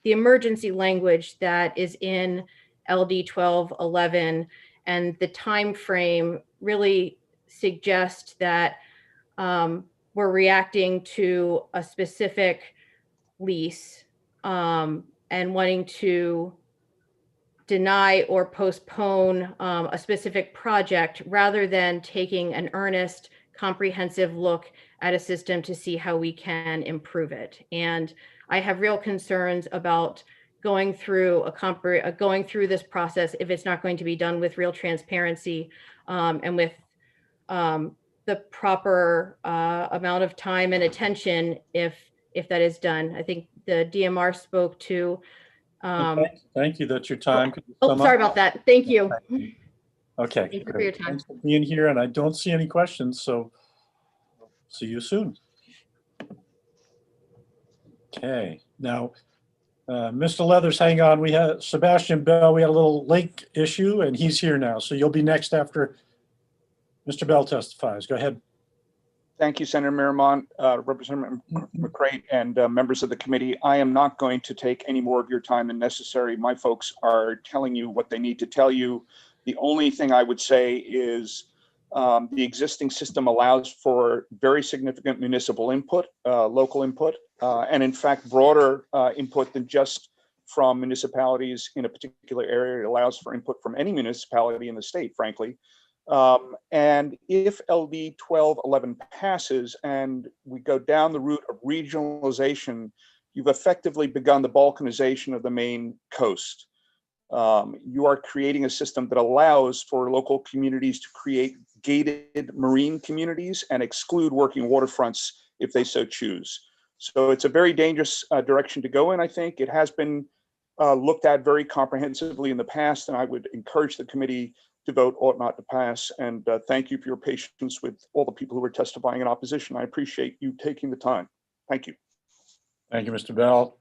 Speaker 9: emergency language that is in LD 1211, and the time frame really suggests that we're reacting to a specific lease and wanting to deny or postpone a specific project rather than taking an earnest, comprehensive look at a system to see how we can improve it. And I have real concerns about going through going through this process if it's not going to be done with real transparency and with the proper amount of time and attention if that is done. I think the DMR spoke to.
Speaker 2: Thank you. That's your time. Could you
Speaker 9: Oh,
Speaker 2: sum
Speaker 9: sorry
Speaker 2: up?
Speaker 9: about that. Thank you.
Speaker 2: Okay.
Speaker 9: Thank you for
Speaker 2: great.
Speaker 9: your time.
Speaker 2: Thanks for being here, and I don't see any questions, so see you soon. Okay, now, Mr. Leathers, hang on. We had Sebastian Bell. We had a little link issue, and he's here now. So you'll be next after Mr. Bell testifies. Go ahead.
Speaker 5: Thank you, Senator Miramont, Representative McCrate, and members of the committee. I am not going to take any more of your time than necessary. My folks are telling you what they need to tell you. The only thing I would say is the existing system allows for very significant municipal input, local input, and in fact, broader input than just from municipalities in a particular area. It allows for input from any municipality in the state, frankly. And if LD 1211 passes and we go down the route of regionalization, you've effectively begun the balkanization of the Maine coast. You are creating a system that allows for local communities to create gated marine communities and exclude working waterfronts if they so choose. So it's a very dangerous direction to go in, I think. It has been looked at very comprehensively in the past, and I would encourage the committee to vote ought not to pass. And thank you for your patience with all the people who are testifying in opposition. I appreciate you taking the time. Thank you.
Speaker 2: Thank you, Mr. Bell.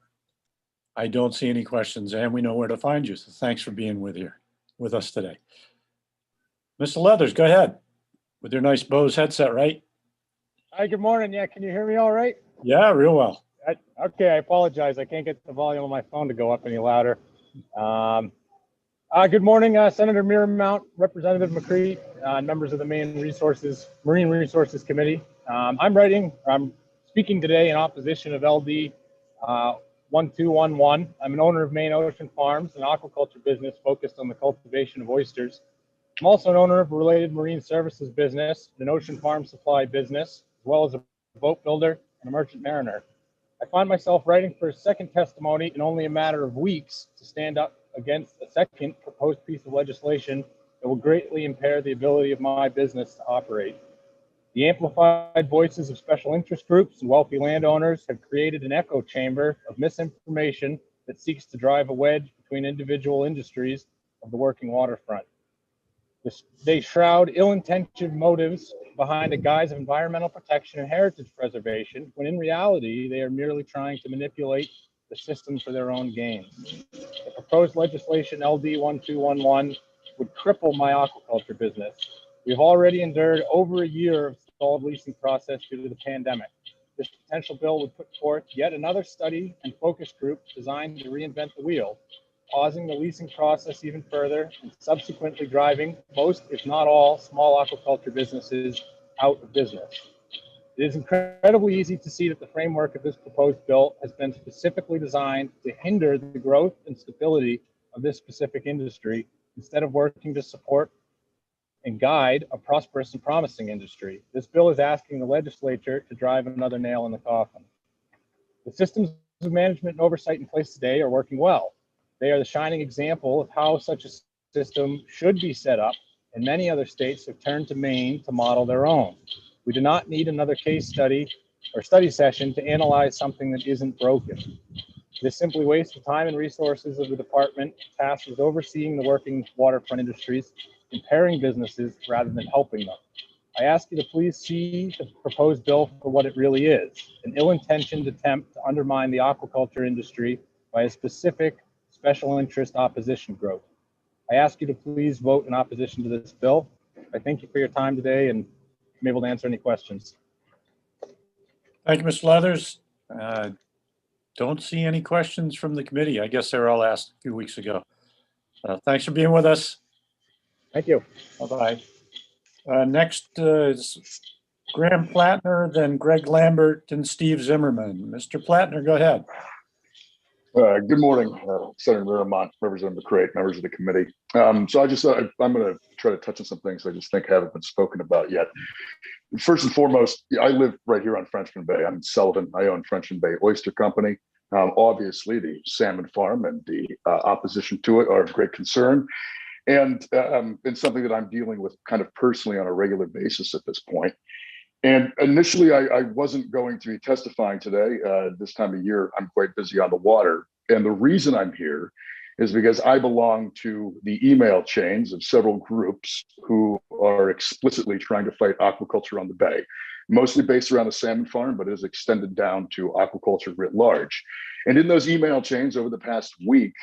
Speaker 2: I don't see any questions, and we know where to find you. So thanks for being with us today. Mr. Leathers, go ahead with your nice Bose headset, right?
Speaker 21: Hi, good morning. Yeah, can you hear me all right?
Speaker 2: Yeah, real well.
Speaker 21: Okay, I apologize. I can't get the volume on my phone to go up any louder. Good morning, Senator Miramont, Representative McCrate, members of the Marine Resources Committee. I'm speaking today in opposition of LD 1211. I'm an owner of Maine Ocean Farms, an aquaculture business focused on the cultivation of oysters. I'm also an owner of a related marine services business, an ocean farm supply business, as well as a boat builder and a merchant mariner. I find myself writing for a second testimony in only a matter of weeks to stand up against a second proposed piece of legislation that will greatly impair the ability of my business to operate. The amplified voices of special interest groups and wealthy landowners have created an echo chamber of misinformation that seeks to drive a wedge between individual industries of the working waterfront. They shroud ill-intentioned motives behind a guise of environmental protection and heritage preservation, when in reality, they are merely trying to manipulate the system for their own gain. The proposed legislation LD 1211 would cripple my aquaculture business. We've already endured over a year of stalled leasing process due to the pandemic. This potential bill would put forth yet another study and focus group designed to reinvent the wheel, pausing the leasing process even further and subsequently driving most, if not all, small aquaculture businesses out of business. It is incredibly easy to see that the framework of this proposed bill has been specifically designed to hinder the growth and stability of this specific industry instead of working to support and guide a prosperous and promising industry. This bill is asking the legislature to drive another nail in the coffin. The systems of management and oversight in place today are working well. They are the shining example of how such a system should be set up, and many other states have turned to Maine to model their own. We do not need another case study or study session to analyze something that isn't broken. This simply wastes the time and resources of the department tasked with overseeing the working waterfront industries, impairing businesses rather than helping them. I ask you to please see the proposed bill for what it really is, an ill-intentioned attempt to undermine the aquaculture industry by a specific special interest opposition group. I ask you to please vote in opposition to this bill. I thank you for your time today, and I'm able to answer any questions.
Speaker 2: Thank you, Mr. Leathers. Don't see any questions from the committee. I guess they were all asked a few weeks ago. Thanks for being with us.
Speaker 21: Thank you.
Speaker 2: Bye-bye. Next is Graham Plattner, then Greg Lambert, and Steve Zimmerman. Mr. Plattner, go ahead.
Speaker 10: Good morning, Senator Miramont, Representative McCray, members of the committee. So I just I'm going to try to touch on some things I just think haven't been spoken about yet. First and foremost, I live right here on Frenchman Bay. I'm in Sullivan. I own Frenchman Bay Oyster Company. Obviously, the salmon farm and the opposition to it are of great concern, and something that I'm dealing with kind of personally on a regular basis at this point. And initially, I wasn't going to be testifying today. This time of year, I'm quite busy on the water. And the reason I'm here is because I belong to the email chains of several groups who are explicitly trying to fight aquaculture on the bay, mostly based around the salmon farm, but it is extended down to aquaculture writ large. And in those email chains over the past week,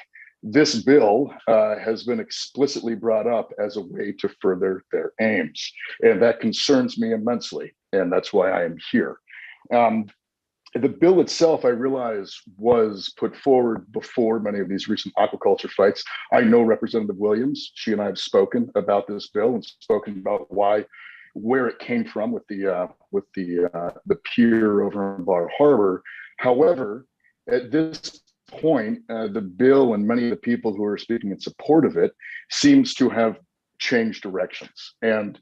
Speaker 10: this bill has been explicitly brought up as a way to further their aims. And that concerns me immensely. And that's why I am here. The bill itself, I realize, was put forward before many of these recent aquaculture fights. I know Representative Williams. She and I have spoken about this bill and spoken about where it came from with the pier over in Bar Harbor. However, at this point, the bill and many of the people who are speaking in support of it seems to have changed directions. And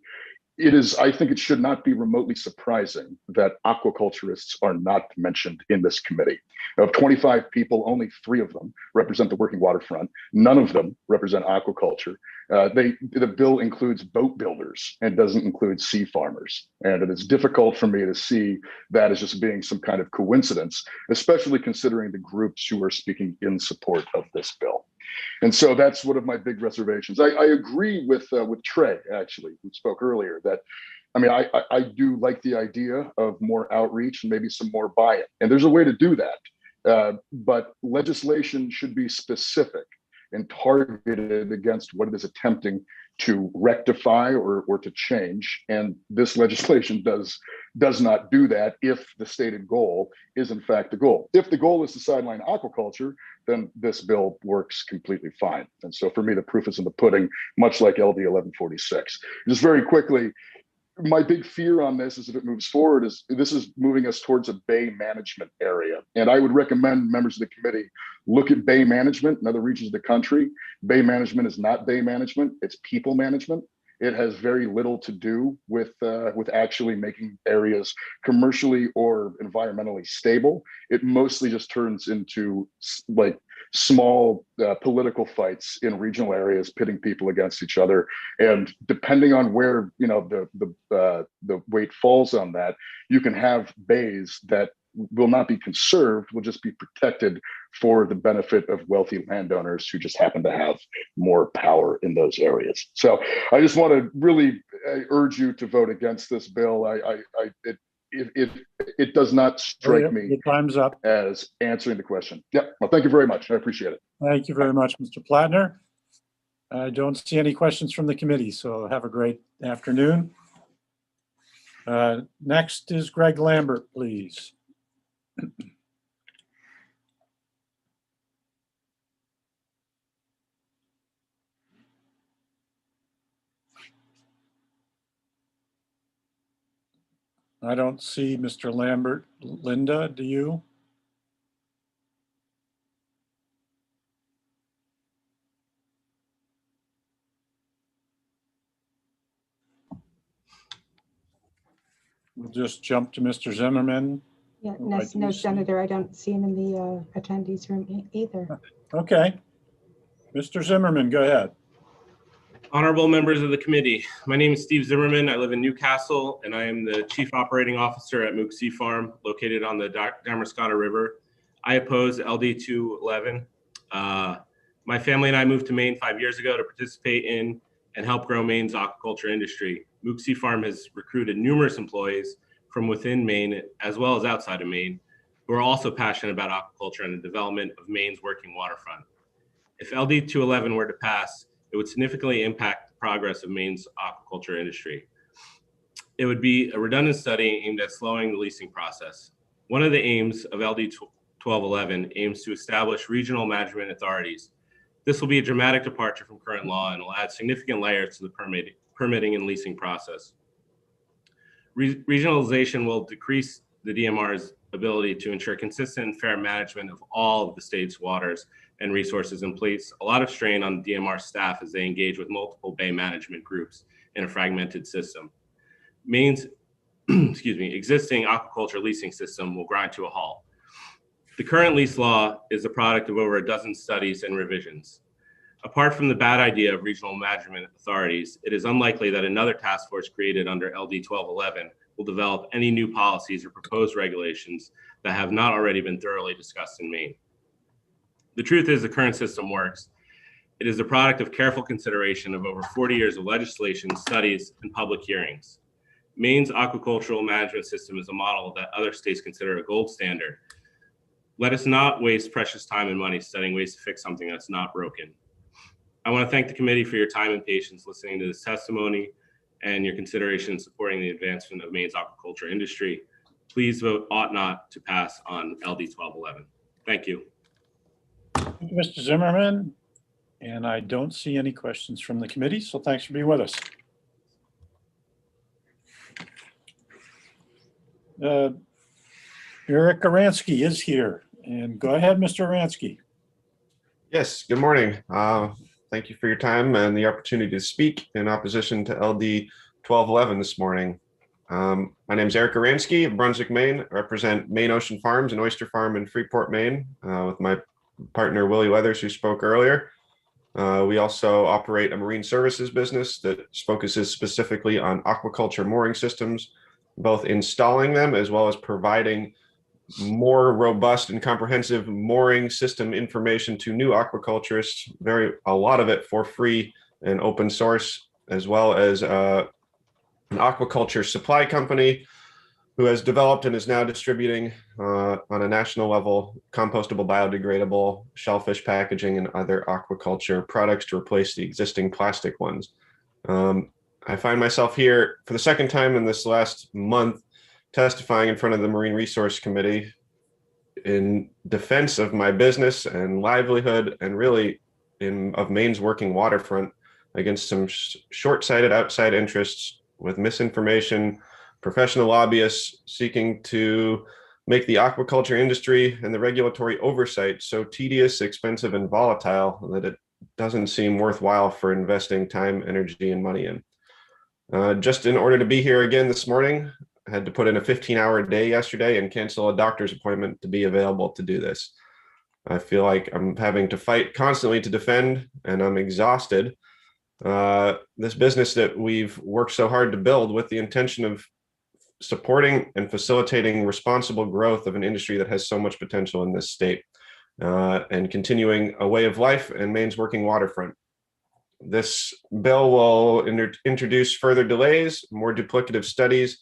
Speaker 10: I think it should not be remotely surprising that aquaculturists are not mentioned in this committee. Of 25 people, only 3 of them represent the working waterfront. None of them represent aquaculture. The bill includes boat builders and doesn't include sea farmers. And it is difficult for me to see that as just being some kind of coincidence, especially considering the groups who are speaking in support of this bill. And so that's one of my big reservations. I agree with Trey, actually, who spoke earlier, that I do like the idea of more outreach and maybe some more buy-in. And there's a way to do that. But legislation should be specific and targeted against what it is attempting to rectify or to change. And this legislation does not do that if the stated goal is in fact the goal. If the goal is to sideline aquaculture, then this bill works completely fine. And so for me, the proof is in the pudding, much like LD 1146. Just very quickly, my big fear on this is if it moves forward is this is moving us towards a bay management area. And I would recommend members of the committee look at bay management in other regions of the country. Bay management is not bay management, it's people management. It has very little to do with actually making areas commercially or environmentally stable. It mostly just turns into like small political fights in regional areas, pitting people against each other. And depending on where the weight falls on that, you can have bays that will not be conserved, will just be protected for the benefit of wealthy landowners who just happen to have more power in those areas. So I just want to really urge you to vote against this bill. It does not strike me
Speaker 2: your time's up
Speaker 10: as answering the question. Yeah, well, thank you very much. I appreciate it.
Speaker 2: Thank you very much, Mr. Plattner. I don't see any questions from the committee, so have a great afternoon. Next is Greg Lambert, please. I don't see Mr. Lambert. Linda, do you? We'll just jump to Mr. Zimmerman.
Speaker 15: Yeah, no, Senator, I don't see him in the attendees room either.
Speaker 2: Okay. Mr. Zimmerman, go ahead.
Speaker 22: Honorable members of the committee, my name is Steve Zimmerman. I live in Newcastle, and I am the Chief Operating Officer at Mook Sea Farm, located on the Damariscotta River. I oppose LD 211. My family and I moved to Maine 5 years ago to participate in and help grow Maine's aquaculture industry. Mook Sea Farm has recruited numerous employees from within Maine, as well as outside of Maine, who are also passionate about aquaculture and the development of Maine's working waterfront. If LD 211 were to pass, it would significantly impact the progress of Maine's aquaculture industry. It would be a redundant study aimed at slowing the leasing process. One of the aims of LD 1211 aims to establish regional management authorities. This will be a dramatic departure from current law and will add significant layers to the permitting and leasing process. Regionalization will decrease the DMR's ability to ensure consistent and fair management of all of the state's waters and resources and place a lot of strain on DMR staff as they engage with multiple bay management groups in a fragmented system. Maine's existing aquaculture leasing system will grind to a halt. The current lease law is the product of over a dozen studies and revisions. Apart from the bad idea of regional management authorities, it is unlikely that another task force created under LD 1211 will develop any new policies or proposed regulations that have not already been thoroughly discussed in Maine. The truth is the current system works. It is the product of careful consideration of over 40 years of legislation, studies, and public hearings. Maine's aquacultural management system is a model that other states consider a gold standard. Let us not waste precious time and money studying ways to fix something that's not broken. I want to thank the committee for your time and patience listening to this testimony and your consideration in supporting the advancement of Maine's aquaculture industry. Please vote ought not to pass on LD 1211. Thank you.
Speaker 2: Thank you, Mr. Zimmerman. And I don't see any questions from the committee, so thanks for being with us. Eric Aransky is here. And go ahead, Mr. Aransky.
Speaker 1: Yes, good morning. Thank you for your time and the opportunity to speak in opposition to LD 1211 this morning. My name is Eric Aransky of Brunswick, Maine. I represent Maine Ocean Farms and Oyster Farm in Freeport, Maine, with my partner Willie Weathers, who spoke earlier. We also operate a marine services business that focuses specifically on aquaculture mooring systems, both installing them as well as providing more robust and comprehensive mooring system information to new aquaculturists, a lot of it for free and open source, as well as an aquaculture supply company who has developed and is now distributing on a national level compostable, biodegradable shellfish packaging and other aquaculture products to replace the existing plastic ones. I find myself here for the second time in this last month testifying in front of the Marine Resource Committee in defense of my business and livelihood and really of Maine's working waterfront against some short-sighted outside interests with misinformation, professional lobbyists seeking to make the aquaculture industry and the regulatory oversight so tedious, expensive, and volatile that it doesn't seem worthwhile for investing time, energy, and money in. Just in order to be here again this morning, I had to put in a 15-hour day yesterday and cancel a doctor's appointment to be available to do this. I feel like I'm having to fight constantly to defend, and I'm exhausted. This business that we've worked so hard to build with the intention of supporting and facilitating responsible growth of an industry that has so much potential in this state, and continuing a way of life in Maine's working waterfront. This bill will introduce further delays, more duplicative studies,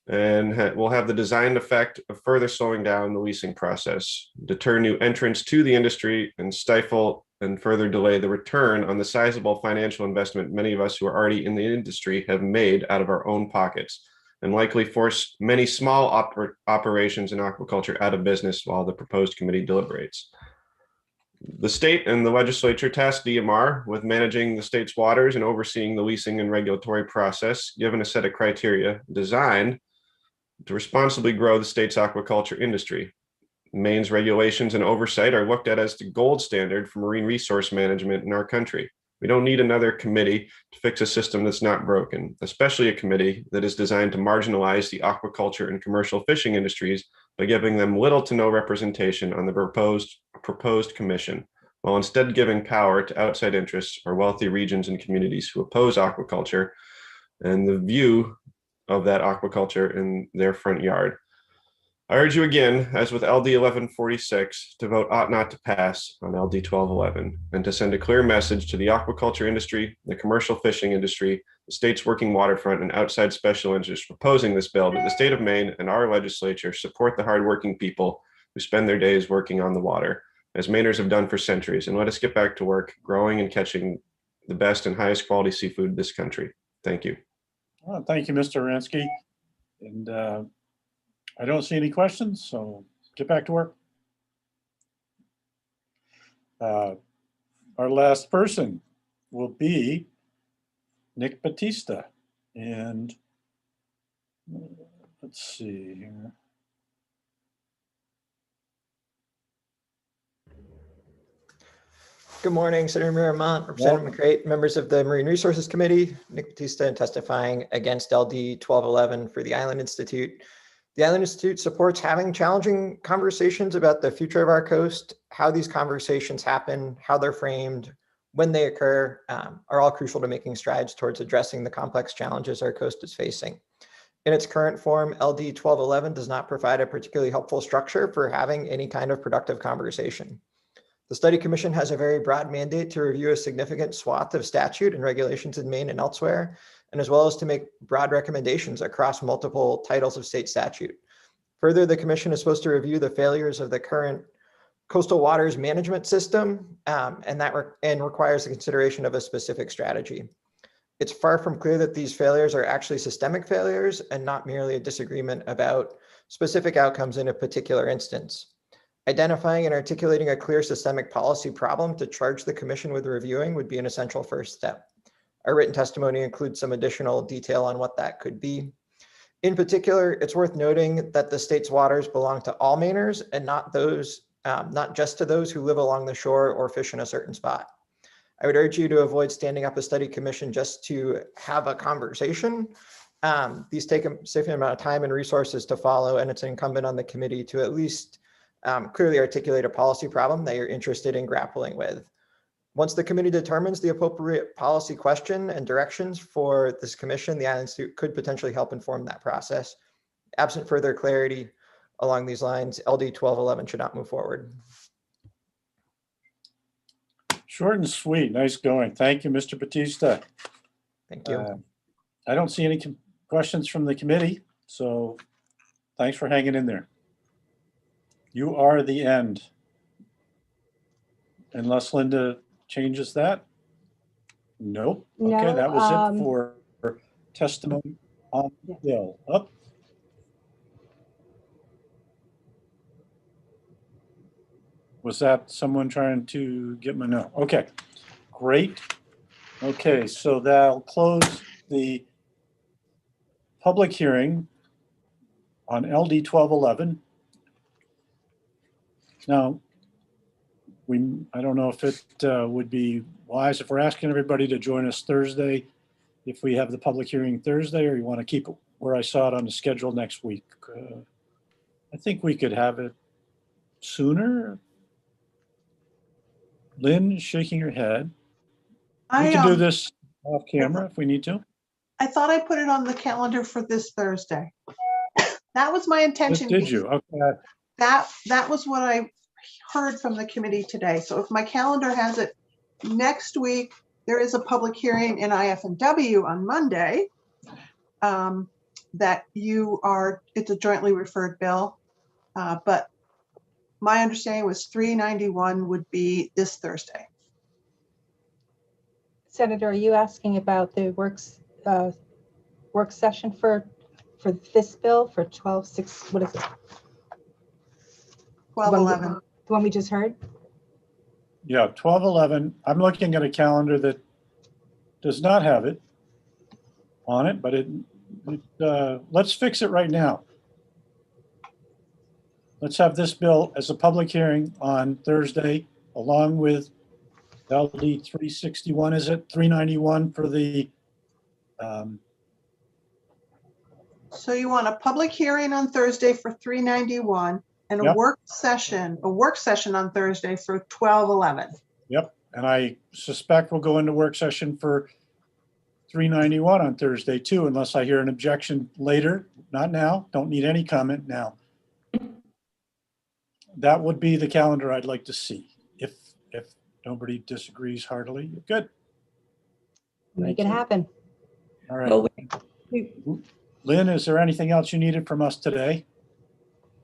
Speaker 1: and will have the designed effect of further slowing down the leasing process, deter new entrants to the industry, and stifle and further delay the return on the sizable financial investment many of us who are already in the industry have made out of our own pockets, and likely force many small operations in aquaculture out of business while the proposed committee deliberates. The state and the legislature tasked DMR with managing the state's waters and overseeing the leasing and regulatory process, given a set of criteria designed to responsibly grow the state's aquaculture industry. Maine's regulations and oversight are looked at as the gold standard for marine resource management in our country. We don't need another committee to fix a system that's not broken, especially a committee that is designed to marginalize the aquaculture and commercial fishing industries by giving them little to no representation on the proposed commission, while instead giving power to outside interests or wealthy regions and communities who oppose aquaculture and the view of that aquaculture in their front yard. I urge you again, as with LD 1146, to vote ought not to pass on LD 1211 and to send a clear message to the aquaculture industry, the commercial fishing industry, the state's working waterfront, and outside special interests opposing this bill that the state of Maine and our legislature support the hardworking people who spend their days working on the water, as Mainers have done for centuries, and let us get back to work growing and catching the best and highest quality seafood in this country. Thank you.
Speaker 2: Well, thank you, Mr. Aransky. And I don't see any questions, so get back to work. Our last person will be Nick Batista. And let's see here.
Speaker 3: Good morning, Senator Miramont, Representative McCreight, members of the Marine Resources Committee. Nick Batista testifying against LD 1211 for the Island Institute. The Island Institute supports having challenging conversations about the future of our coast. How these conversations happen, how they're framed, when they occur, are all crucial to making strides towards addressing the complex challenges our coast is facing. In its current form, LD 1211 does not provide a particularly helpful structure for having any kind of productive conversation. The Study Commission has a very broad mandate to review a significant swath of statute and regulations in Maine and elsewhere, and as well as to make broad recommendations across multiple titles of state statute. Further, the Commission is supposed to review the failures of the current coastal waters management system, and requires the consideration of a specific strategy. It's far from clear that these failures are actually systemic failures and not merely a disagreement about specific outcomes in a particular instance. Identifying and articulating a clear systemic policy problem to charge the Commission with reviewing would be an essential first step. Our written testimony includes some additional detail on what that could be. In particular, it's worth noting that the state's waters belong to all Mainers and not just to those who live along the shore or fish in a certain spot. I would urge you to avoid standing up a study commission just to have a conversation. These take a significant amount of time and resources to follow, and it's incumbent on the committee to at least clearly articulate a policy problem that you're interested in grappling with. Once the committee determines the appropriate policy question and directions for this commission, the Island Institute could potentially help inform that process. Absent further clarity along these lines, LD 1211 should not move forward.
Speaker 2: Short and sweet, nice going. Thank you, Mr. Batista.
Speaker 3: Thank you.
Speaker 2: I don't see any questions from the committee, so thanks for hanging in there. You are the end. Unless Linda changes that? Nope. Okay,
Speaker 15: No,
Speaker 2: that was it for testimony on the bill. Up. Was that someone trying to get my no? Okay, great. Okay, so that'll close the public hearing on LD 1211. Now, I don't know if it would be wise if we're asking everybody to join us Thursday, if we have the public hearing Thursday, or you want to keep it where I saw it on the schedule next week. I think we could have it sooner. Lynn is shaking her head. We can do this off camera if we need to.
Speaker 13: I thought I put it on the calendar for this Thursday. That was my intention.
Speaker 2: Did you? Okay.
Speaker 13: That was what I heard from the committee today. So if my calendar has it next week, there is a public hearing in IF&W on Monday that it's a jointly referred bill. But my understanding was 391 would be this Thursday.
Speaker 15: Senator, are you asking about the work session for this bill for 12-6? What is it?
Speaker 13: 1211.
Speaker 15: The one we just heard?
Speaker 2: Yeah, 1211. I'm looking at a calendar that does not have it on it, but let's fix it right now. Let's have this bill as a public hearing on Thursday, along with LD 361. Is it 391 for the?
Speaker 13: So you want a public hearing on Thursday for 391 and a work session on Thursday for 1211.
Speaker 2: Yep, and I suspect we'll go into work session for 391 on Thursday too, unless I hear an objection later. Not now. Don't need any comment now. That would be the calendar I'd like to see, if nobody disagrees heartily. Good.
Speaker 15: Make it happen.
Speaker 2: All right. Lynn, is there anything else you needed from us today?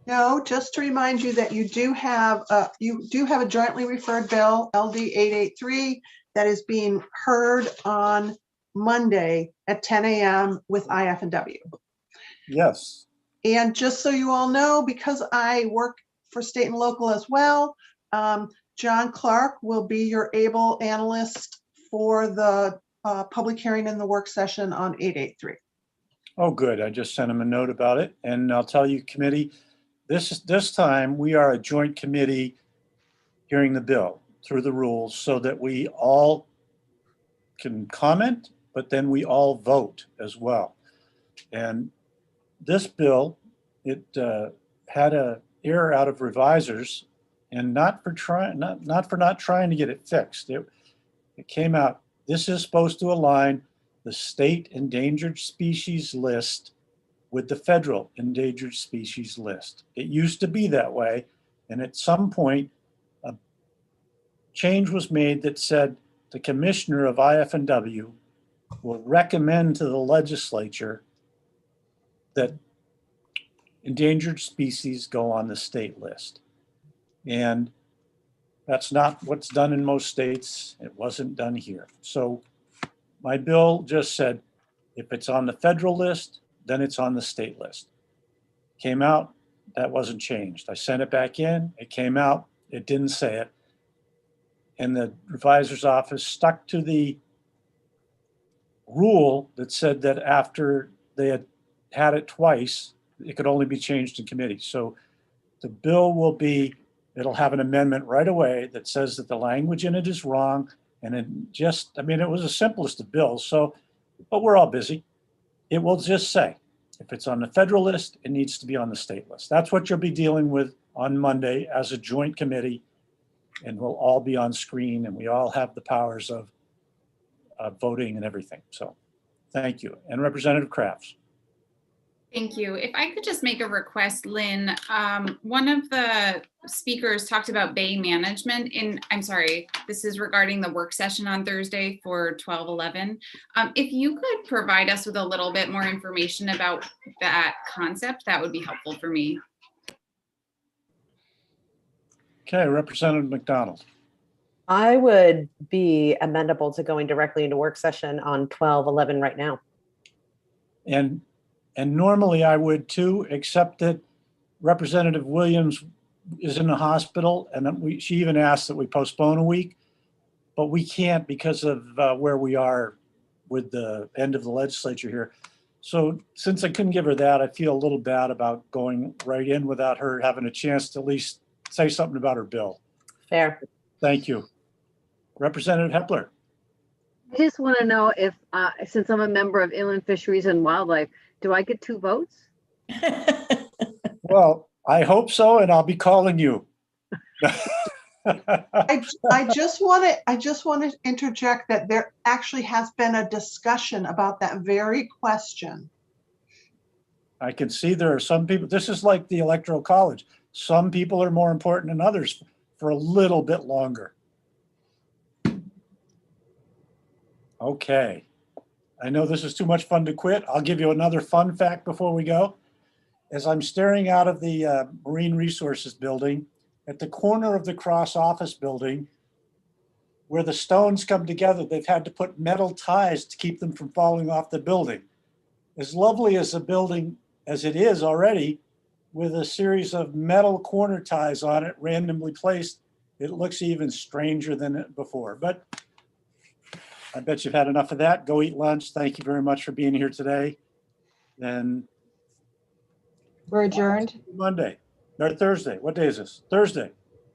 Speaker 13: No, just to remind you that you do have a jointly referred bill, LD 883, that is being heard on Monday at 10 a.m. with IF&W.
Speaker 2: Yes.
Speaker 13: And just so you all know, because I work for state and local as well, John Clark will be your able analyst for the public hearing in the work session on 883.
Speaker 2: Oh, good. I just sent him a note about it. And I'll tell you, committee, this time we are a joint committee hearing the bill. through the rules so that we all can comment, but then we all vote as well. And this bill, it had a error out of revisers, and not for not trying to get it fixed. It came out, this is supposed to align the state endangered species list with the federal endangered species list. It used to be that way, and at some point, a change was made that said the commissioner of IF&W will recommend to the legislature that endangered species go on the state list. And that's not what's done in most states. It wasn't done here. So my bill just said, if it's on the federal list, then it's on the state list. Came out, that wasn't changed. I sent it back in, it came out, it didn't say it. And the revisor's office stuck to the rule that said that after they had it twice, it could only be changed in committee. So the bill will be, it'll have an amendment right away that says that the language in it is wrong. And it just, I mean, it was the simplest of bills. So, but we're all busy. It will just say, if it's on the federal list, it needs to be on the state list. That's what you'll be dealing with on Monday as a joint committee. And we'll all be on screen and we all have the powers of voting and everything. So thank you. And Representative Crafts.
Speaker 4: Thank you. If I could just make a request, Lynn, one of the speakers talked about bay management I'm sorry, this is regarding the work session on Thursday for 12/11. If you could provide us with a little bit more information about that concept, that would be helpful for me.
Speaker 2: Okay, Representative McDonald.
Speaker 8: I would be amenable to going directly into work session on 12/11 right now.
Speaker 2: And normally I would too, except that Representative Williams is in the hospital and she even asked that we postpone a week, but we can't because of where we are with the end of the legislature here. So since I couldn't give her that, I feel a little bad about going right in without her having a chance to at least say something about her bill.
Speaker 8: Fair.
Speaker 2: Thank you. Representative Hepler.
Speaker 23: I just want to know if, since I'm a member of Inland Fisheries and Wildlife, do I get 2 votes?
Speaker 2: Well, I hope so, and I'll be calling you.
Speaker 13: I just want to interject that there actually has been a discussion about that very question.
Speaker 2: I can see there are some people, this is like the Electoral College. Some people are more important than others for a little bit longer. Okay. I know this is too much fun to quit. I'll give you another fun fact before we go. As I'm staring out of the Marine Resources building, at the corner of the Cross Office building, where the stones come together, they've had to put metal ties to keep them from falling off the building. As lovely as the building as it is already, with a series of metal corner ties on it randomly placed, it looks even stranger than before. But I bet you've had enough of that. Go eat lunch. Thank you very much for being here today. And
Speaker 15: we're adjourned.
Speaker 2: Monday or Thursday. What day is this? Thursday.